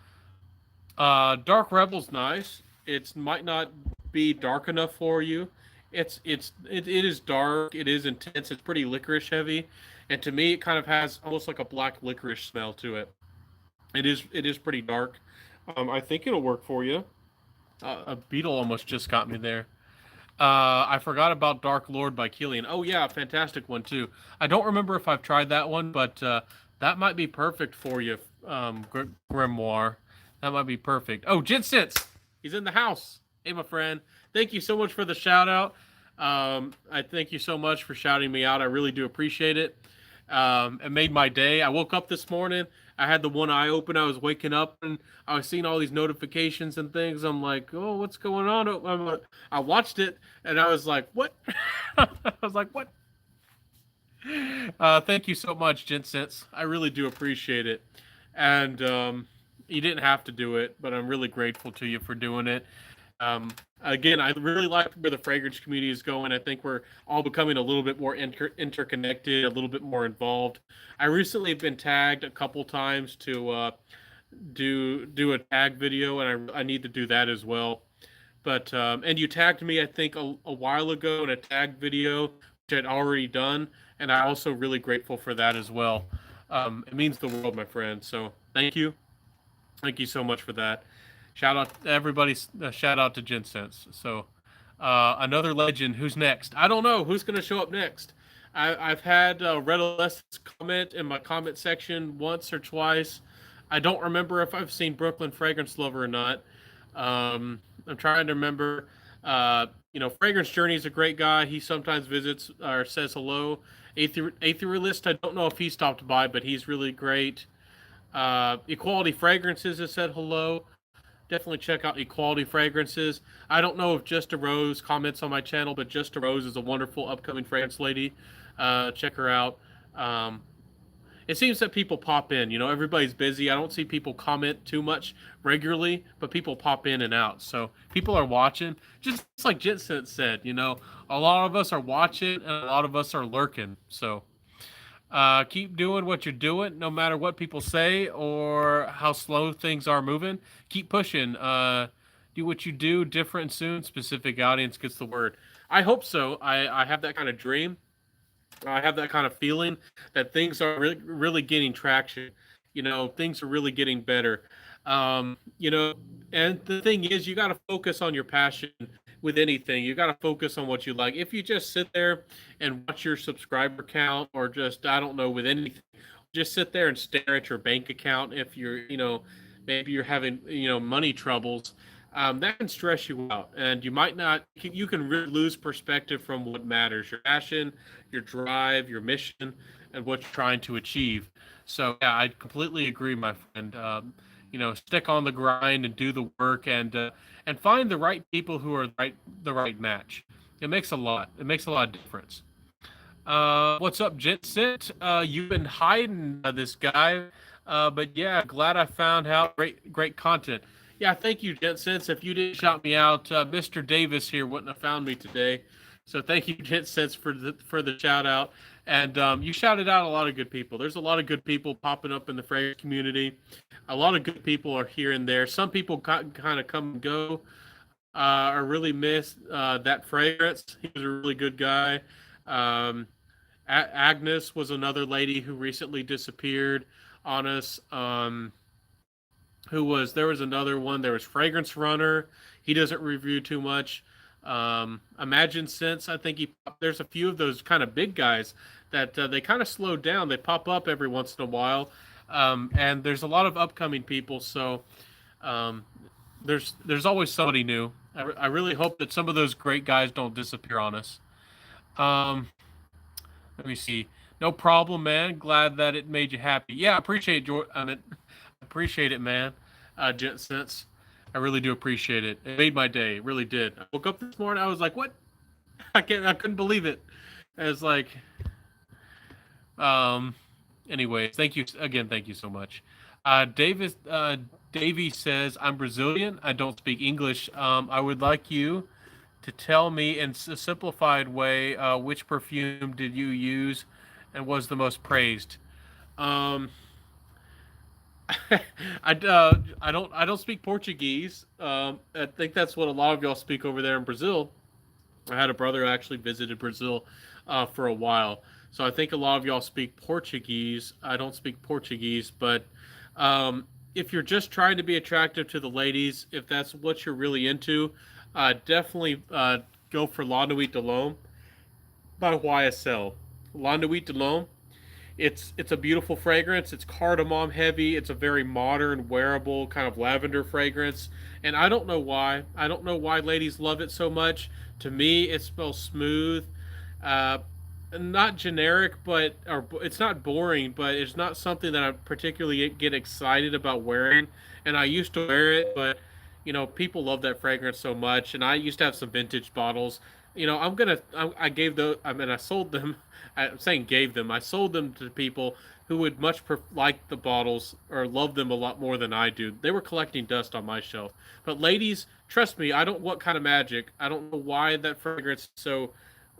Dark Rebel's nice. It might not be dark enough for you. It is dark. It is intense. It's pretty licorice heavy, and to me, it kind of has almost like a black licorice smell to it. It is pretty dark. I think it'll work for you. A beetle almost just got me there. I forgot about Dark Lord by Killian. Oh yeah, fantastic one too. I don't remember if I've tried that one, but that might be perfect for you, Grimoire. That might be perfect. Oh, Jinsits! He's in the house. Hey, my friend. Thank you so much for the shout out. I thank you so much for shouting me out. I really do appreciate it. It made my day. I woke up this morning. I had the one eye open. I was waking up and I was seeing all these notifications and things. I'm like, oh, what's going on? I watched it and I was like, what? I was like, what? Thank you so much, Jensense. I really do appreciate it. And you didn't have to do it, but I'm really grateful to you for doing it. Again, I really like where the fragrance community is going. I think we're all becoming a little bit more interconnected, a little bit more involved. I recently have been tagged a couple times to do a tag video, and I need to do that as well. But and you tagged me, I think, a while ago in a tag video, which I'd already done, and I'm also really grateful for that as well. It means the world, my friend. So thank you so much for that. Shout out to everybody. Shout out to Gensense. So, another legend. Who's next? I don't know. Who's going to show up next? I've had Red Alessa's comment in my comment section once or twice. I don't remember if I've seen Brooklyn Fragrance Lover or not. I'm trying to remember. Fragrance Journey is a great guy. He sometimes visits or says hello. Aetheralist, I don't know if he stopped by, but he's really great. Equality Fragrances has said hello. Definitely check out Equality Fragrances. I don't know if Just a Rose comments on my channel, but Just a Rose is a wonderful upcoming fragrance lady. Check her out. It seems that people pop in. Everybody's busy. I don't see people comment too much regularly, but people pop in and out. So people are watching. Just like Jensen said, a lot of us are watching and a lot of us are lurking. So keep doing what you're doing, no matter what people say or how slow things are moving. Keep pushing. Do what you do, different soon. Specific audience gets the word. I hope so. I have that kind of dream. I have that kind of feeling that things are really, really getting traction. Things are really getting better. And the thing is, you got to focus on your passion with anything. You got to focus on what you like. If you just sit there and watch your subscriber count, or just, I don't know, with anything, just sit there and stare at your bank account. If you're, maybe you're having, money troubles, that can stress you out, and you might not. You can really lose perspective from what matters: your passion, your drive, your mission, and what you're trying to achieve. So yeah, I completely agree, my friend. Stick on the grind and do the work, and find the right people who are the right match. It makes a lot. It makes a lot of difference. What's up, Jensen? You've been hiding this guy. But yeah, glad I found out great content. Yeah, thank you, Sense. If you didn't shout me out, Mr. Davis here wouldn't have found me today. So thank you, Sense, for the shout out. And you shouted out a lot of good people. There's a lot of good people popping up in the fragrance community. A lot of good people are here and there. Some people kind of come and go. I really miss that fragrance. He was a really good guy. Um, Agnes was another lady who recently disappeared on us. Who was there was another one. There was Fragrance Runner. He doesn't review too much. Imagine Sense. I think there's a few of those kind of big guys that they kind of slowed down. They pop up every once in a while, and there's a lot of upcoming people. So um, there's always somebody new. I really hope that some of those great guys don't disappear on us. Um, Let me see. No problem, man. Glad that it made you happy. Yeah, I appreciate George. I mean, appreciate it, man. Jet Sense. I really do appreciate it. It made my day. It really did. I woke up this morning. I was like, "What? I couldn't believe it." I was like, um. Anyways, thank you again. Thank you so much. Davis. Davey says, "I'm Brazilian. I don't speak English. I would like you to tell me in a simplified way which perfume did you use and was the most praised." Um, I don't speak Portuguese. I think that's what a lot of y'all speak over there in Brazil. I had a brother who actually visited Brazil for a while, so I think a lot of y'all speak Portuguese. I don't speak Portuguese, but if you're just trying to be attractive to the ladies, if that's what you're really into, definitely go for La Nuit de L'Homme by YSL. La Nuit de L'Homme. It's a beautiful fragrance. It's cardamom heavy. It's a very modern, wearable kind of lavender fragrance, and I don't know why. I don't know why ladies love it so much. To me, it smells smooth, uh, not generic, but or it's not boring, but it's not something that I particularly get excited about wearing. And I used to wear it, but people love that fragrance so much. And I used to have some vintage bottles. I gave those. I mean, I sold them. I'm saying gave them. I sold them to people who would much like the bottles or love them a lot more than I do. They were collecting dust on my shelf. But ladies, trust me, I don't what kind of magic. I don't know why that fragrance is so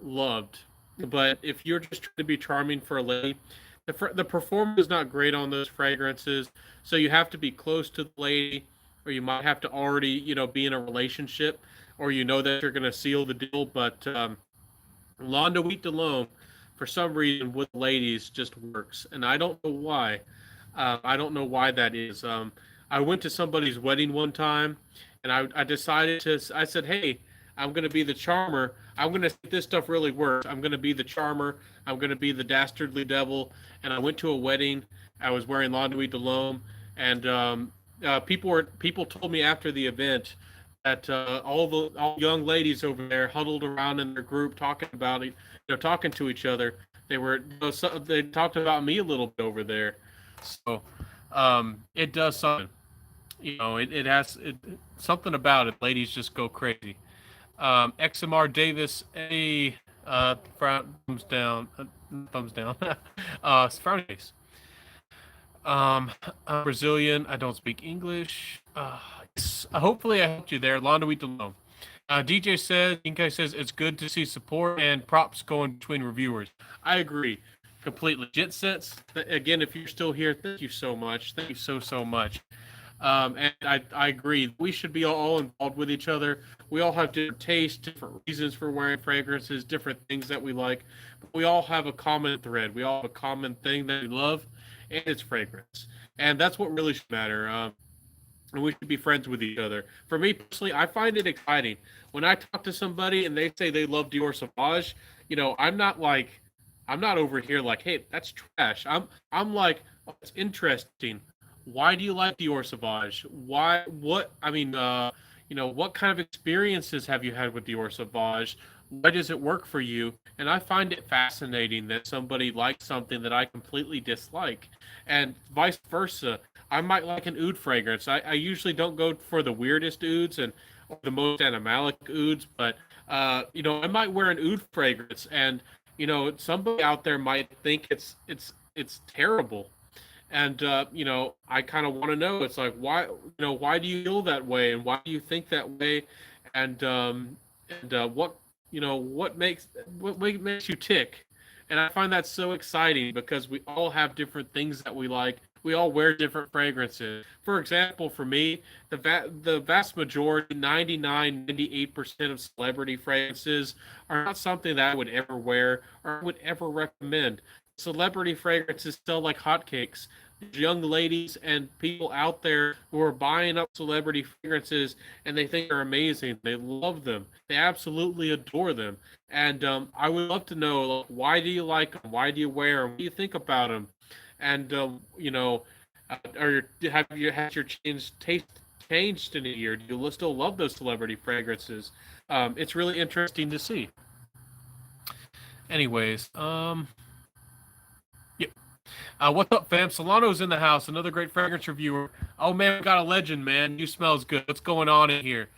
loved. But if you're just trying to be charming for a lady, the performance is not great on those fragrances. So you have to be close to the lady, or you might have to already, be in a relationship, or that you're going to seal the deal. But La Nuit de L'Homme, for some reason, with ladies just works, and I don't know why. I don't know why that is. I went to somebody's wedding one time, and I decided to. I said, "Hey, I'm going to be the charmer. I'm going to see if this stuff really works. I'm going to be the charmer. I'm going to be the dastardly devil." And I went to a wedding. I was wearing La Nuit de L'Homme, and people told me after the event that all young ladies over there huddled around in their group talking about it, talking to each other. They were they talked about me a little bit over there. So it does something. It has something about it. Ladies just go crazy. XMR Davis, a thumbs down, thumbs down, frowny face. I'm Brazilian. I don't speak English. Hopefully, I helped you there. Londo Eat Alone. DJ says, Inkai says, it's good to see support and props going between reviewers. I agree completely. Jet Sense, again, if you're still here, thank you so much. Thank you so much. And I agree. We should be all involved with each other. We all have different tastes, different reasons for wearing fragrances, different things that we like. But we all have a common thread. We all have a common thing that we love, and it's fragrance. And that's what really should matter. And we should be friends with each other. For me personally, I find it exciting when I talk to somebody and they say they love Dior Sauvage. I'm not over here like, hey, that's trash. I'm like, oh, it's interesting. Why do you like Dior Sauvage? Why? What? I mean, what kind of experiences have you had with Dior Sauvage? Why does it work for you? And I find it fascinating that somebody likes something that I completely dislike, and vice versa. I might like an oud fragrance. I usually don't go for the weirdest ouds and or the most animalic ouds, but I might wear an oud fragrance, and somebody out there might think it's terrible. And I kind of want to know. It's like, why do you feel that way, and why do you think that way, and what what makes you tick. And I find that so exciting because we all have different things that we like. We all wear different fragrances. For example, for me, the vast majority, 98% of celebrity fragrances are not something that I would ever wear or would ever recommend. Celebrity fragrances sell like hotcakes. There's young ladies and people out there who are buying up celebrity fragrances and they think they're amazing. They love them. They absolutely adore them. And I would love to know, like, why do you like them? Why do you wear them? What do you think about them? And have you had your taste changed in a year? Do you still love those celebrity fragrances? It's really interesting to see. Anyways, yeah. What's up, fam? Solano's in the house. Another great fragrance reviewer. Oh man, we got a legend, man. You smells good. What's going on in here?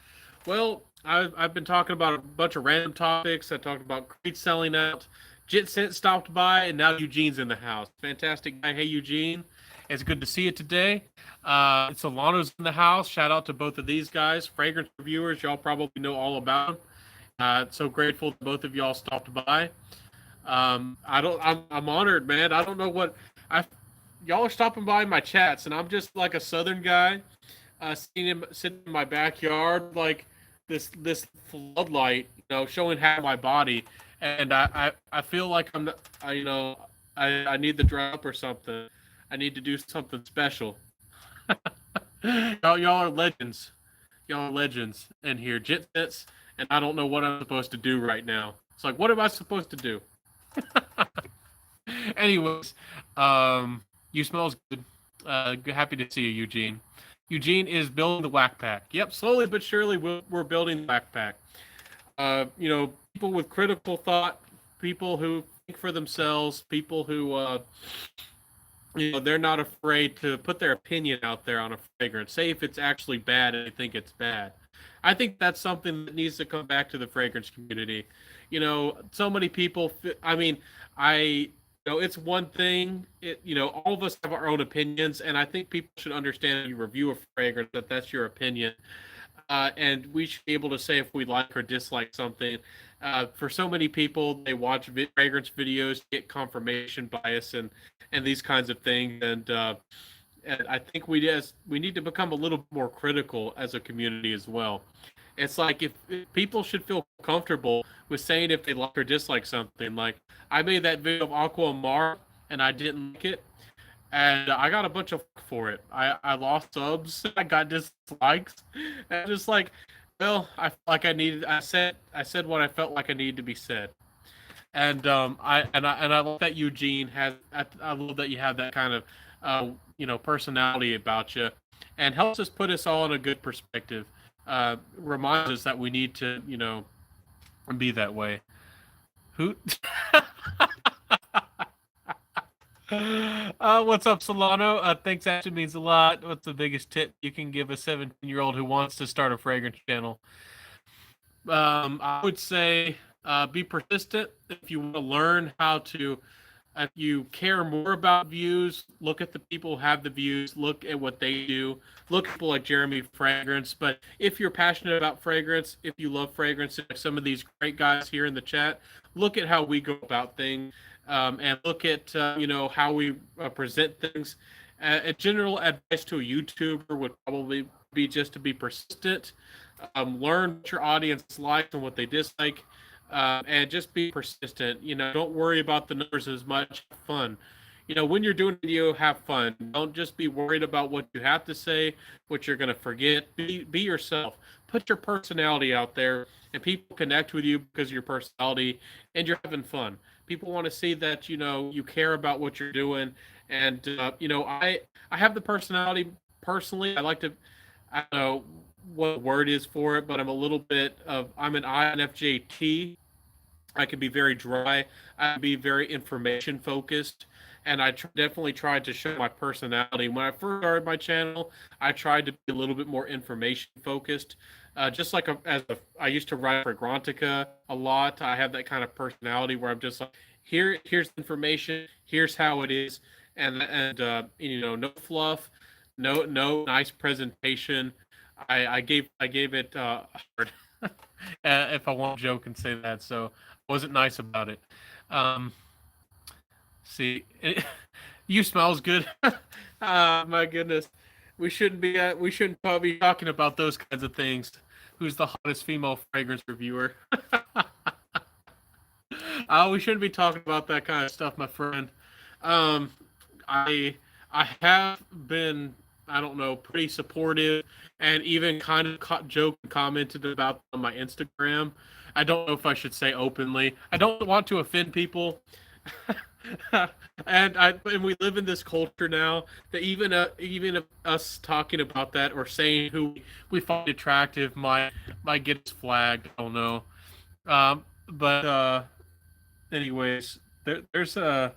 Well, I've been talking about a bunch of random topics. I talked about Creed selling out. Jit Scent stopped by, and now Eugene's in the house. Fantastic guy. Hey, Eugene. It's good to see you today. Solano's in the house. Shout out to both of these guys. Fragrance reviewers. Y'all probably know all about them. So grateful that both of y'all stopped by. I'm honored, man. I don't know what I. Y'all are stopping by my chats, and I'm just like a Southern guy, sitting in my backyard, like this floodlight, showing half my body, and I feel like I need the drop or something. I need to do something special. Y'all are legends. Y'all are legends in here, jit sets, and I don't know what I'm supposed to do right now. It's like, what am I supposed to do? Anyways, you smells good. Happy to see you, Eugene. Eugene is building the whack pack. Yep, slowly but surely we're building the whack pack. People with critical thought, people who think for themselves, people who they're not afraid to put their opinion out there on a fragrance. Say if it's actually bad and they think it's bad. I think that's something that needs to come back to the fragrance community. So many people. I mean, it's one thing. All of us have our own opinions, and I think people should understand when you review a fragrance that's your opinion, and we should be able to say if we like or dislike something. For so many people, they watch fragrance videos, get confirmation bias, and these kinds of things, and I think we need to become a little more critical as a community as well. It's like if people should feel comfortable with saying if they like or dislike something. Like I made that video of Aqua Mar and I didn't like it, and I got a bunch of for it. I lost subs, I got dislikes, and just like, well, I felt like I said what I felt like I needed to be said. And I love that Eugene has. I love that you have that kind of personality about you, and helps us put us all in a good perspective. Reminds us that we need to be that way. Who? What's up, Solano? Thanks, actually means a lot. What's the biggest tip you can give a 17-year-old who wants to start a fragrance channel? I would say be persistent. If you want to learn how to, if you care more about views, look at the people who have the views, look at what they do, look at people like Jeremy Fragrance. But if you're passionate about fragrance, if you love fragrance, like some of these great guys here in the chat, look at how we go about things, and look at how we present things. A general advice to a YouTuber would probably be just to be persistent, learn what your audience likes and what they dislike, and just be persistent. Don't worry about the numbers as much. Have fun. When you're doing a video, have fun. Don't just be worried about what you have to say, what you're going to forget. Be yourself. Put your personality out there, and people connect with you because of your personality, and you're having fun. People want to see that you care about what you're doing, and I have the personality personally. I like to, I don't know what the word is for it, but I'm an INFJT. I can be very dry. I can be very information focused, and definitely tried to show my personality. When I first started my channel, I tried to be a little bit more information focused. Just like I used to write for Grantica a lot. I have that kind of personality where I'm just like, here's information, here's how it is, and no fluff, no nice presentation. I gave it hard, if I want to joke and say that. So wasn't nice about it. Um, see, you smells good. My goodness, we shouldn't probably be talking about those kinds of things. Who's the hottest female fragrance reviewer? We shouldn't be talking about that kind of stuff, my friend. Um, I I have been, I don't know, pretty supportive and even kind of joked and commented about on my Instagram. I don't know if I should say openly. I don't want to offend people. And we live in this culture now that even us talking about that or saying who we find attractive might get us flagged. I don't know. But anyways, there's a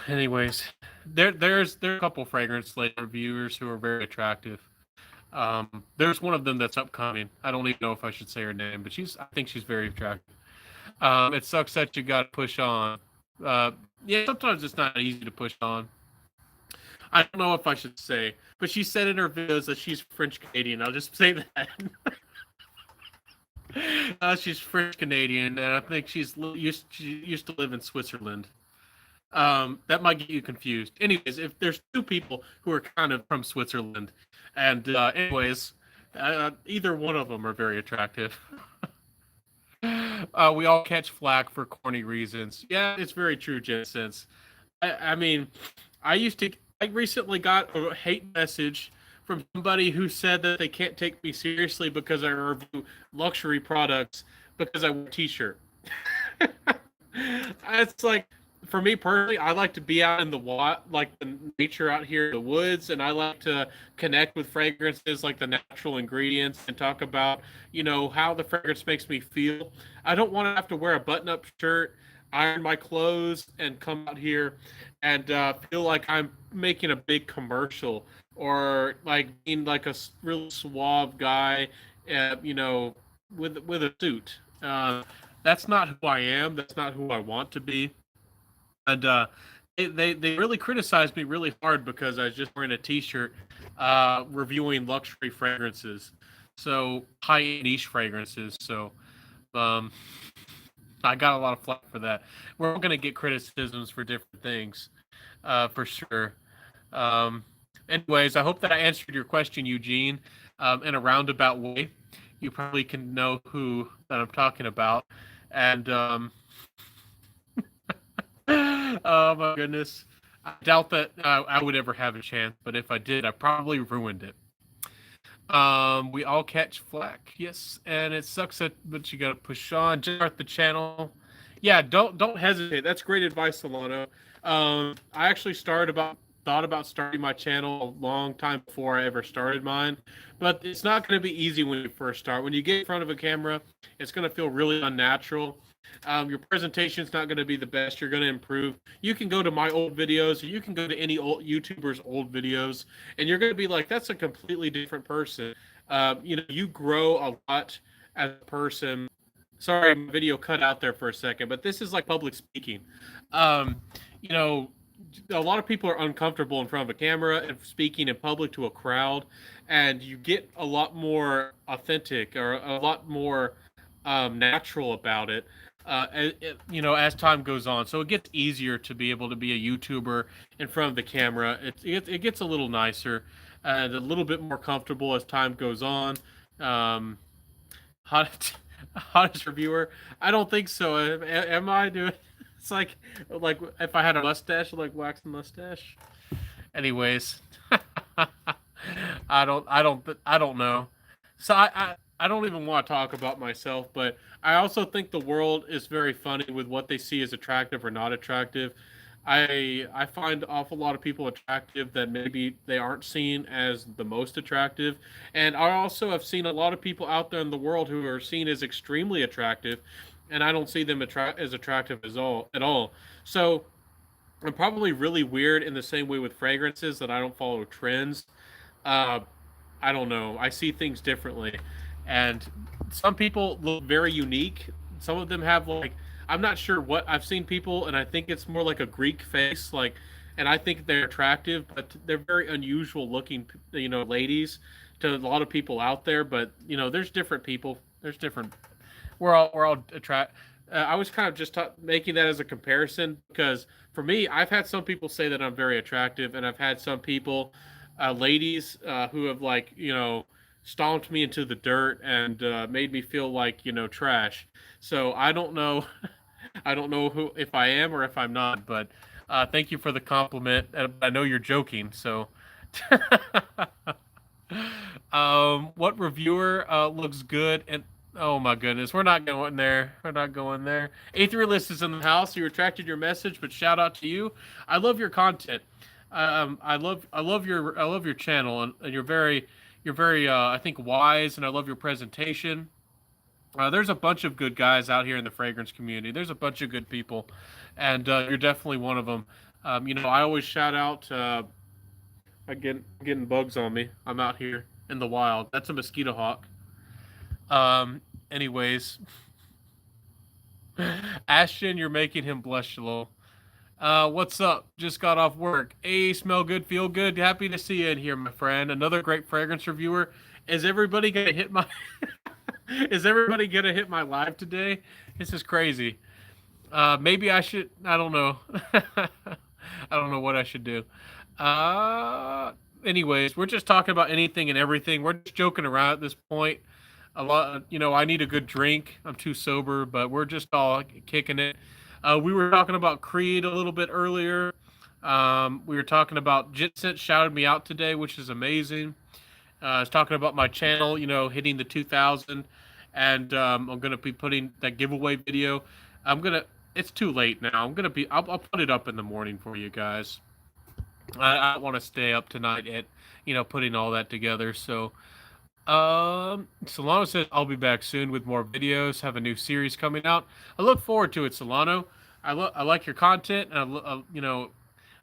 anyways there are a couple fragrance slate reviewers who are very attractive. There's one of them that's upcoming. I don't even know if I should say her name, but I think she's very attractive. It sucks that you got to push on. Uh, yeah, sometimes it's not easy to push on. I don't know if I should say, but she said in her videos that she's French Canadian. I'll just say that. She's French Canadian, and I think she used to live in Switzerland. That might get you confused. Anyways, if there's two people who are kind of from Switzerland, and either one of them are very attractive. We all catch flack for corny reasons. Yeah, it's very true, Jensense. I mean, I used to. I recently got a hate message from somebody who said that they can't take me seriously because I review luxury products because I wear a t-shirt. It's like, for me personally, I like to be out in like the nature out here in the woods, and I like to connect with fragrances, like the natural ingredients, and talk about, how the fragrance makes me feel. I don't want to have to wear a button-up shirt, iron my clothes, and come out here and feel like I'm making a big commercial or like being like a real suave guy, with a suit. That's not who I am. That's not who I want to be. And they really criticized me really hard because I was just wearing a T-shirt reviewing luxury fragrances, so high niche fragrances. So um, I got a lot of flack for that. We're all gonna get criticisms for different things, for sure. Um, anyways, I hope that I answered your question, Eugene, in a roundabout way. You probably can know who that I'm talking about, and oh my goodness. I doubt that I would ever have a chance, but if I did, I probably ruined it. We all catch flack, yes, and it sucks that, but you gotta push on. Start the channel. Yeah, don't hesitate. That's great advice, Solano. I actually thought about starting my channel a long time before I ever started mine, but it's not going to be easy when you first start. When you get in front of a camera, it's going to feel really unnatural. Your presentation's not going to be the best. You're going to improve. You can go to my old videos, or you can go to any old YouTuber's old videos, and you're going to be like, that's a completely different person. You grow a lot as a person. Sorry, my video cut out there for a second, but this is like public speaking. Um, you know, a lot of people are uncomfortable in front of a camera and speaking in public to a crowd, and you get a lot more authentic or a lot more natural about it. As time goes on, so it gets easier to be able to be a YouTuber in front of the camera. It gets a little nicer and a little bit more comfortable as time goes on. Um, hot, hottest reviewer? I don't think so. Am I doing? It's like if I had a mustache, like wax a mustache. Anyways, I don't know. So I don't even want to talk about myself, but I also think the world is very funny with what they see as attractive or not attractive. I find an awful lot of people attractive that maybe they aren't seen as the most attractive, and I also have seen a lot of people out there in the world who are seen as extremely attractive, and I don't see them as attractive as all at all. So I'm probably really weird in the same way with fragrances that I don't follow trends. Uh, I don't know. I see things differently, and some people look very unique. Some of them have like I'm not sure what I've seen people, and I think it's more like a Greek face, like, and I think they're attractive, but they're very unusual looking, ladies to a lot of people out there. But there's different people. There's different. We're all attract. I was kind of just making that as a comparison because for me, I've had some people say that I'm very attractive, and I've had some people, ladies, who have like stomped me into the dirt and made me feel like trash. So I don't know. I don't know who if I am or if I'm not, but thank you for the compliment. I know you're joking, so. What reviewer looks good? And oh my goodness, we're not going there. We're not going there. Aether List is in the house. You retracted your message, but shout out to you. I love your content. I love your channel, and you're very I think wise, and I love your presentation. There's a bunch of good guys out here in the fragrance community. There's a bunch of good people, and you're definitely one of them. I always shout out. I'm getting bugs on me. I'm out here in the wild. That's a mosquito hawk. Anyways, Ashton, you're making him blush a little. What's up? Just got off work. Hey, smell good, feel good. Happy to see you in here, my friend. Another great fragrance reviewer. Is everybody gonna hit my? Is everybody gonna hit my live today? This is crazy. Maybe I should. I don't know. I don't know what I should do. Anyways, we're just talking about anything and everything. We're just joking around at this point. A lot, I need a good drink. I'm too sober, but we're just all kicking it. We were talking about Creed a little bit earlier. We were talking about Jitsit shouted me out today, which is amazing. I was talking about my channel, hitting the 2,000, and I'm gonna be putting that giveaway video. It's too late now. I'll put it up in the morning for you guys. I don't want to stay up tonight at, putting all that together. So, Solano says I'll be back soon with more videos. Have a new series coming out. I look forward to it, Solano. I like your content, and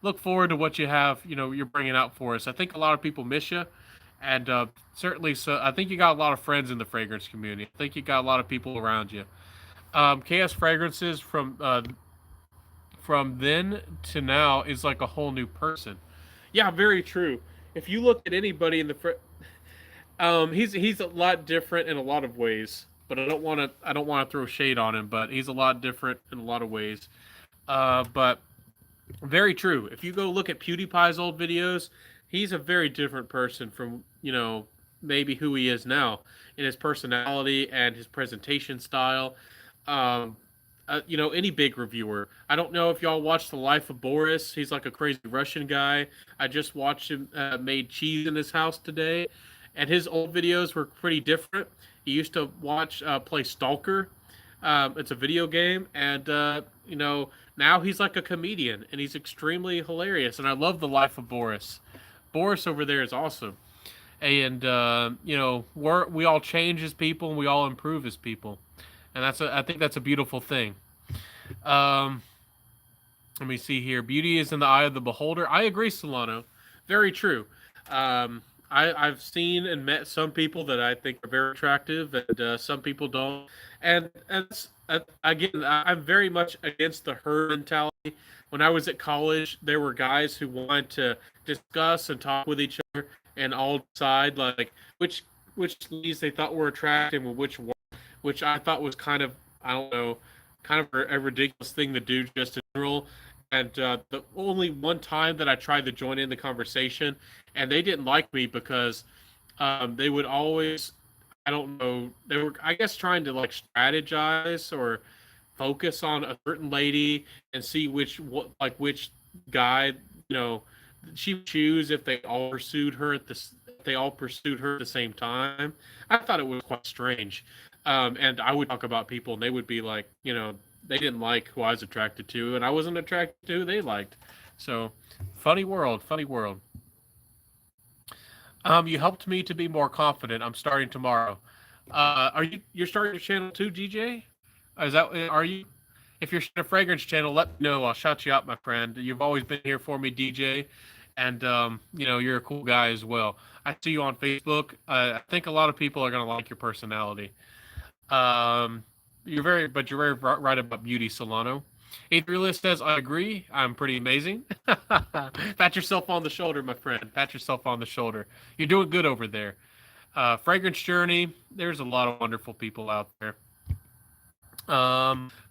look forward to what you have. You're bringing out for us. I think a lot of people miss you, and certainly so. I think you got a lot of friends in the fragrance community. I think you got a lot of people around you. KS Fragrances from then to now is like a whole new person. Yeah, very true. If you look at anybody in he's a lot different in a lot of ways, but I don't want to throw shade on him, but he's a lot different in a lot of ways. But very true. If you go look at PewDiePie's old videos, he's a very different person from maybe who he is now in his personality and his presentation style. Um, any big reviewer. I don't know if y'all watched The Life of Boris. He's like a crazy Russian guy. I just watched him made cheese in his house today, and his old videos were pretty different. He used to play Stalker. It's a video game, and now he's like a comedian, and he's extremely hilarious. And I love The Life of Boris. Boris over there is awesome, and we all change as people, and we all improve as people, and I think that's a beautiful thing. Um, Let me see here. Beauty is in the eye of the beholder. I agree, Solano. Very true. I've seen and met some people that I think are very attractive, and some people don't. And again, I'm very much against the herd mentality. When I was at college, there were guys who wanted to discuss and talk with each other and all decide like which ladies they thought were attractive and which weren't, which I thought was kind of, I don't know, kind of a ridiculous thing to do just in general. And the only one time that I tried to join in the conversation, and they didn't like me because they would always, I don't know, they were, I guess, trying to like strategize or focus on a certain lady and see which guy, she would choose if they all pursued her at the same time. I thought it was quite strange. And I would talk about people, and they would be like, they didn't like who I was attracted to, and I wasn't attracted to who they liked. So, funny world, funny world. You helped me to be more confident. I'm starting tomorrow. You're starting your channel too, DJ? Are you? If you're starting a fragrance channel, let me know. I'll shout you out, my friend. You've always been here for me, DJ, and you're a cool guy as well. I see you on Facebook. I think a lot of people are gonna like your personality. but you're very right about beauty, Solano. Aetherless says, I agree. I'm pretty amazing. Pat yourself on the shoulder, my friend. Pat yourself on the shoulder. You're doing good over there. Fragrance Journey. There's a lot of wonderful people out there.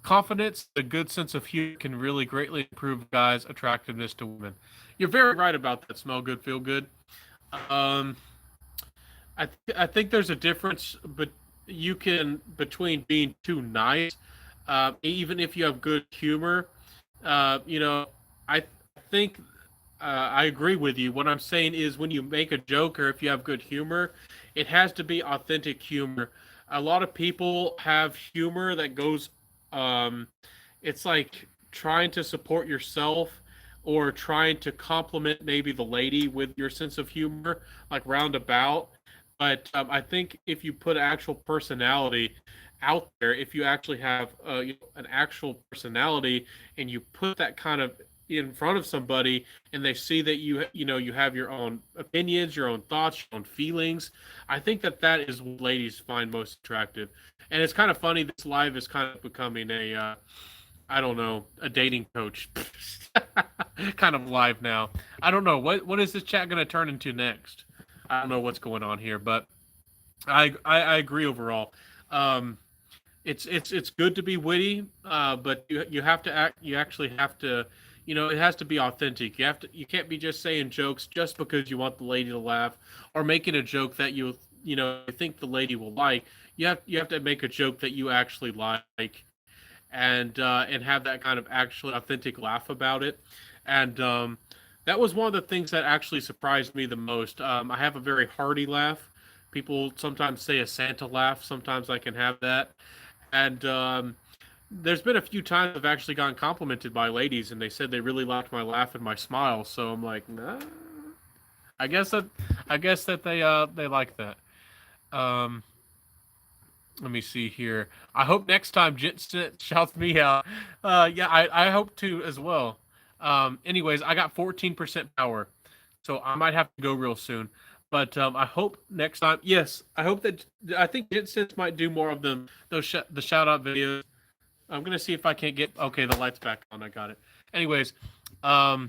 Confidence, a good sense of humor can really greatly improve guys' attractiveness to women. You're very right about that. Smell good, feel good. Um, I think there's a difference, but you can between being too nice, even if you have good humor. You know, I think I agree with you. What I'm saying is when you make a joke or if you have good humor, it has to be authentic humor. A lot of people have humor that goes, um, it's like trying to support yourself or trying to compliment maybe the lady with your sense of humor, like roundabout. But I think if you put actual personality out there, if you actually have an actual personality and you put that kind of in front of somebody and they see that you have your own opinions, your own thoughts, your own feelings, I think that is what ladies find most attractive. And it's kind of funny, this live is kind of becoming a I don't know, a dating coach kind of live now. I don't know what is this chat going to turn into next. I don't know what's going on here, but I agree overall. Um, it's good to be witty, but you have to act. You actually have to, it has to be authentic. You can't be just saying jokes just because you want the lady to laugh, or making a joke that you think the lady will like. You have to make a joke that you actually like, and have that kind of actually authentic laugh about it. And that was one of the things that actually surprised me the most. I have a very hearty laugh. People sometimes say a Santa laugh. Sometimes I can have that. And there's been a few times I've actually gotten complimented by ladies, and they said they really liked my laugh and my smile. So I'm like, nah. I guess that they like that. Um, Let me see here. I hope next time Jit shouts me out. Yeah, I hope to as well. Anyways, I got 14% power, so I might have to go real soon. But I hope next time. Yes, I hope that I think Jit might do more of them. The shout out videos. I'm gonna see if I can't get. Okay, the light's back on. I got it. Anyways, I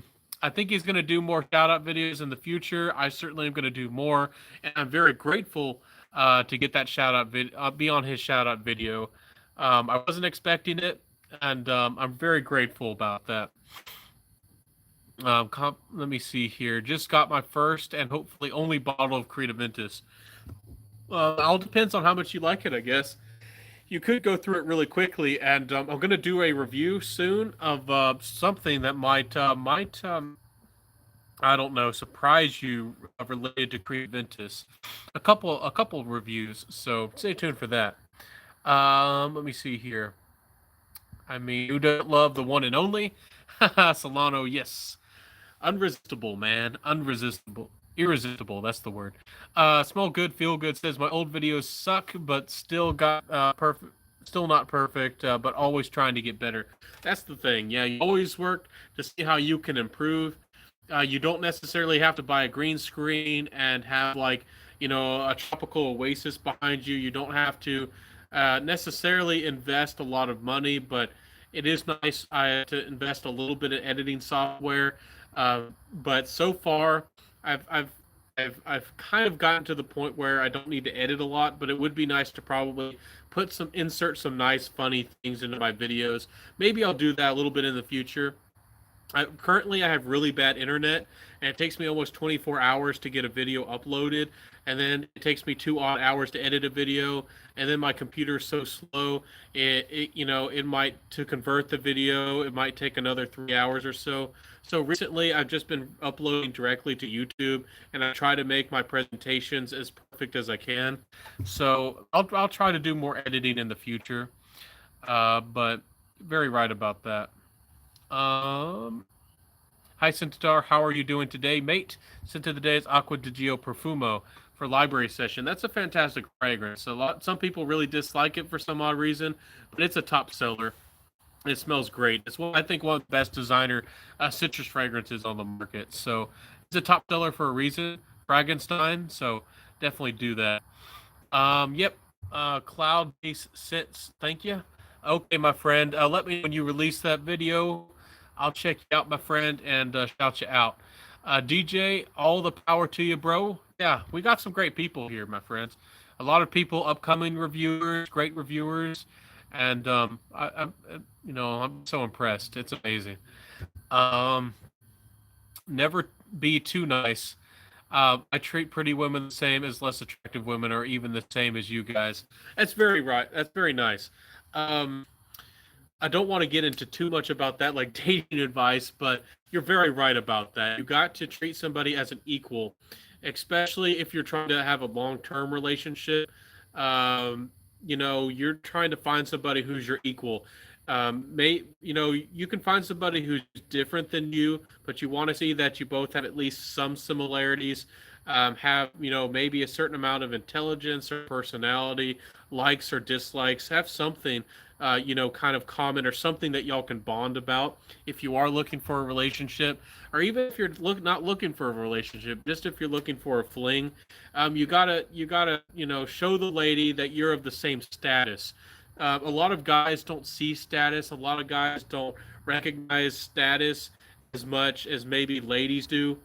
think he's gonna do more shout out videos in the future. I certainly am gonna do more, and I'm very grateful to get that shout out video, be on his shout out video. I wasn't expecting it, and I'm very grateful about that. Let me see here. Just got my first and hopefully only bottle of Creativentus. All depends on how much you like it, I guess. You could go through it really quickly, and I'm going to do a review soon of something that might I don't know, surprise you related to Creativentus. A couple reviews, so stay tuned for that. Let me see here. I mean, who doesn't love the one and only? Solano, yes. Unresistible, man. Unresistible. Irresistible, that's the word. Smell good, feel good says my old videos suck, but still got perfect. Still not perfect, but always trying to get better. That's the thing. Yeah, you always work to see how you can improve. You don't necessarily have to buy a green screen and have a tropical oasis behind you. You don't have to necessarily invest a lot of money, but it is nice to invest a little bit in editing software. But so far, I've, I've I've kind of gotten to the point where I don't need to edit a lot, but it would be nice to probably insert some nice funny things into my videos. Maybe I'll do that a little bit in the future. Currently, I have really bad internet, and it takes me almost 24 hours to get a video uploaded, and then it takes me 2 odd hours to edit a video, and then my computer is so slow, it might to convert the video, it might take another 3 hours or so. So recently, I've just been uploading directly to YouTube, and I try to make my presentations as perfect as I can. So I'll try to do more editing in the future, but very right about that. Hi Centaur, how are you doing today, mate? Scent of the day is Aqua di Gio Profumo for library session. That's a fantastic fragrance. Some people really dislike it for some odd reason, but it's a top seller. It smells great. It's I think one of the best designer citrus fragrances on the market. So it's a top seller for a reason, Frankenstein. So definitely do that. Yep. Cloud Base Sits. Thank you. Okay, my friend. Let me know when you release that video. I'll check you out, my friend, and shout you out. DJ, all the power to you, bro. Yeah, we got some great people here, my friends. A lot of people, upcoming reviewers, great reviewers, and I'm so impressed. It's amazing. Um, Never be too nice. I treat pretty women the same as less attractive women, or even the same as you guys. That's very right. That's very nice. Um, I don't want to get into too much about that, like dating advice, but you're very right about that. You got to treat somebody as an equal, especially if you're trying to have a long-term relationship. You're trying to find somebody who's your equal. You can find somebody who's different than you, but you want to see that you both have at least some similarities. Have maybe a certain amount of intelligence or personality, likes or dislikes. Have something kind of common or something that y'all can bond about if you are looking for a relationship, or even if you're not looking for a relationship, just if you're looking for a fling. You gotta show the lady that you're of the same status. A lot of guys don't see status. A lot of guys don't recognize status as much as maybe ladies do.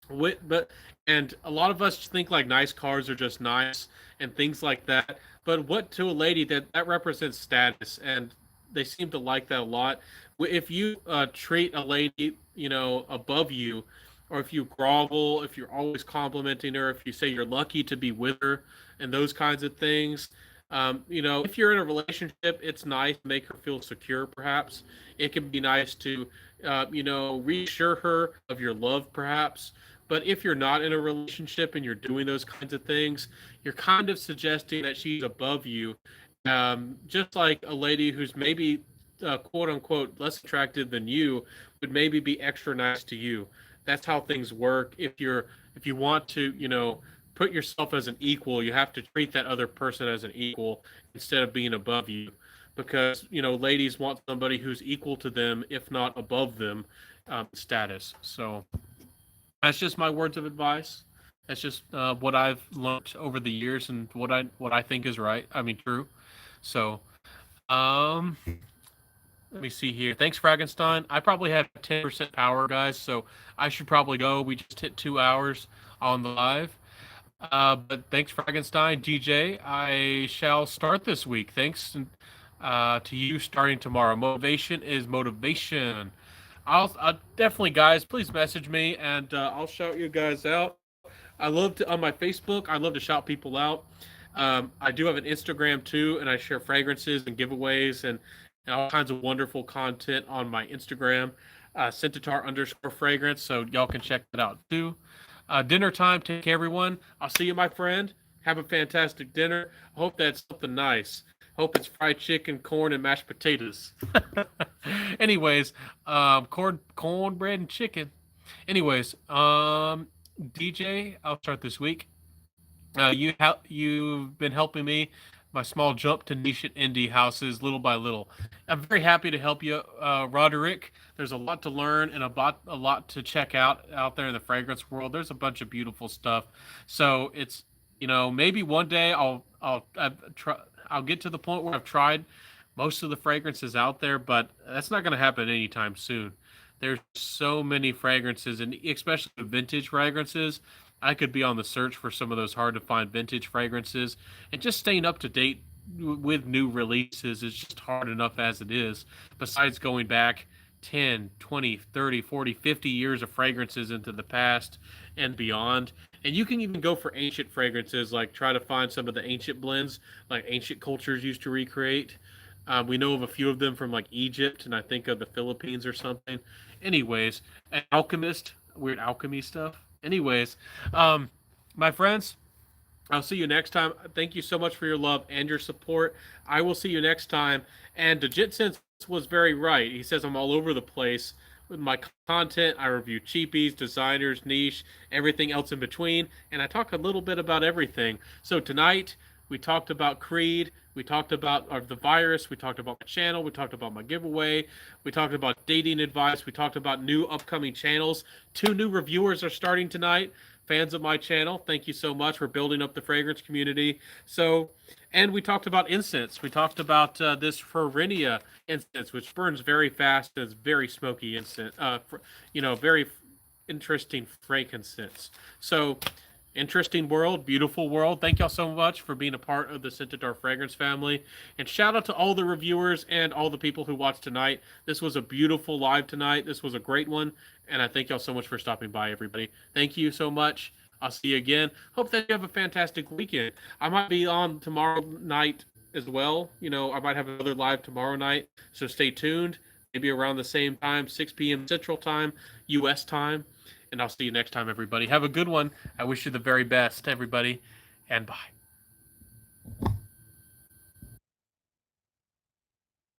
But and a lot of us think like nice cars are just nice and things like that. But what to a lady that represents status, and they seem to like that a lot. If you treat a lady, above you, or if you grovel, if you're always complimenting her, if you say you're lucky to be with her, and those kinds of things. If you're in a relationship, it's nice to make her feel secure. Perhaps it can be nice to, reassure her of your love, perhaps. But if you're not in a relationship and you're doing those kinds of things, you're kind of suggesting that she's above you. Just like a lady who's maybe quote unquote less attractive than you would maybe be extra nice to you. That's how things work. If you want to, put yourself as an equal, you have to treat that other person as an equal instead of being above you. Because, ladies want somebody who's equal to them, if not above them, status. So that's just my words of advice. That's just what I've learned over the years and what I think is right. I mean, true. So, um, let me see here. Thanks, Frankenstein. I probably have 10% power, guys, so I should probably go. We just hit 2 hours on the live. But thanks, Frankenstein. DJ, I shall start this week. Thanks to you starting tomorrow. Motivation is motivation. I'll definitely, guys, please message me and I'll shout you guys out. I love to, on my Facebook, I love to shout people out. I do have an Instagram too, and I share fragrances and giveaways and all kinds of wonderful content on my Instagram, Centaur_fragrance. So y'all can check that out too. Dinner time. Take care, everyone. I'll see you, my friend. Have a fantastic dinner. I hope that's something nice. Hope it's fried chicken, corn, and mashed potatoes. Anyways, cornbread and chicken. Anyways, DJ, I'll start this week. You've been helping me my small jump to niche and indie houses little by little. I'm very happy to help you, Roderick. There's a lot to learn and a lot to check out there in the fragrance world. There's a bunch of beautiful stuff. So it's maybe one day I'll get to the point where I've tried most of the fragrances out there, but that's not going to happen anytime soon. There's so many fragrances, and especially vintage fragrances. I could be on the search for some of those hard to find vintage fragrances, and just staying up to date with new releases is just hard enough as it is. Besides going back 10, 20, 30, 40, 50 years of fragrances into the past and beyond. And you can even go for ancient fragrances, like try to find some of the ancient blends, like ancient cultures used to recreate. We know of a few of them from like Egypt, and I think of the Philippines or something. Anyways, an alchemist, weird alchemy stuff. Anyways, my friends, I'll see you next time. Thank you so much for your love and your support. I will see you next time. And Sense was very right. He says I'm all over the place with my content. I review cheapies, designers, niche, everything else in between, and I talk a little bit about everything. So tonight we talked about Creed. We talked about the virus. We talked about my channel. We talked about my giveaway. We talked about dating advice. We talked about new upcoming channels. 2 new reviewers are starting tonight. fans of my channel, thank you so much for building up the fragrance community. So, and we talked about incense. We talked about this Ferinia incense, which burns very fast. It's very smoky incense. Very interesting frankincense. So, interesting world, beautiful world. Thank y'all so much for being a part of the Scented Fragrance family. And shout out to all the reviewers and all the people who watched tonight. This was a beautiful live tonight. This was a great one. And I thank y'all so much for stopping by, everybody. Thank you so much. I'll see you again. Hope that you have a fantastic weekend. I might be on tomorrow night as well. I might have another live tomorrow night. So stay tuned. Maybe around the same time, 6 p.m. Central Time, U.S. time. And I'll see you next time, everybody. Have a good one. I wish you the very best, everybody, and bye.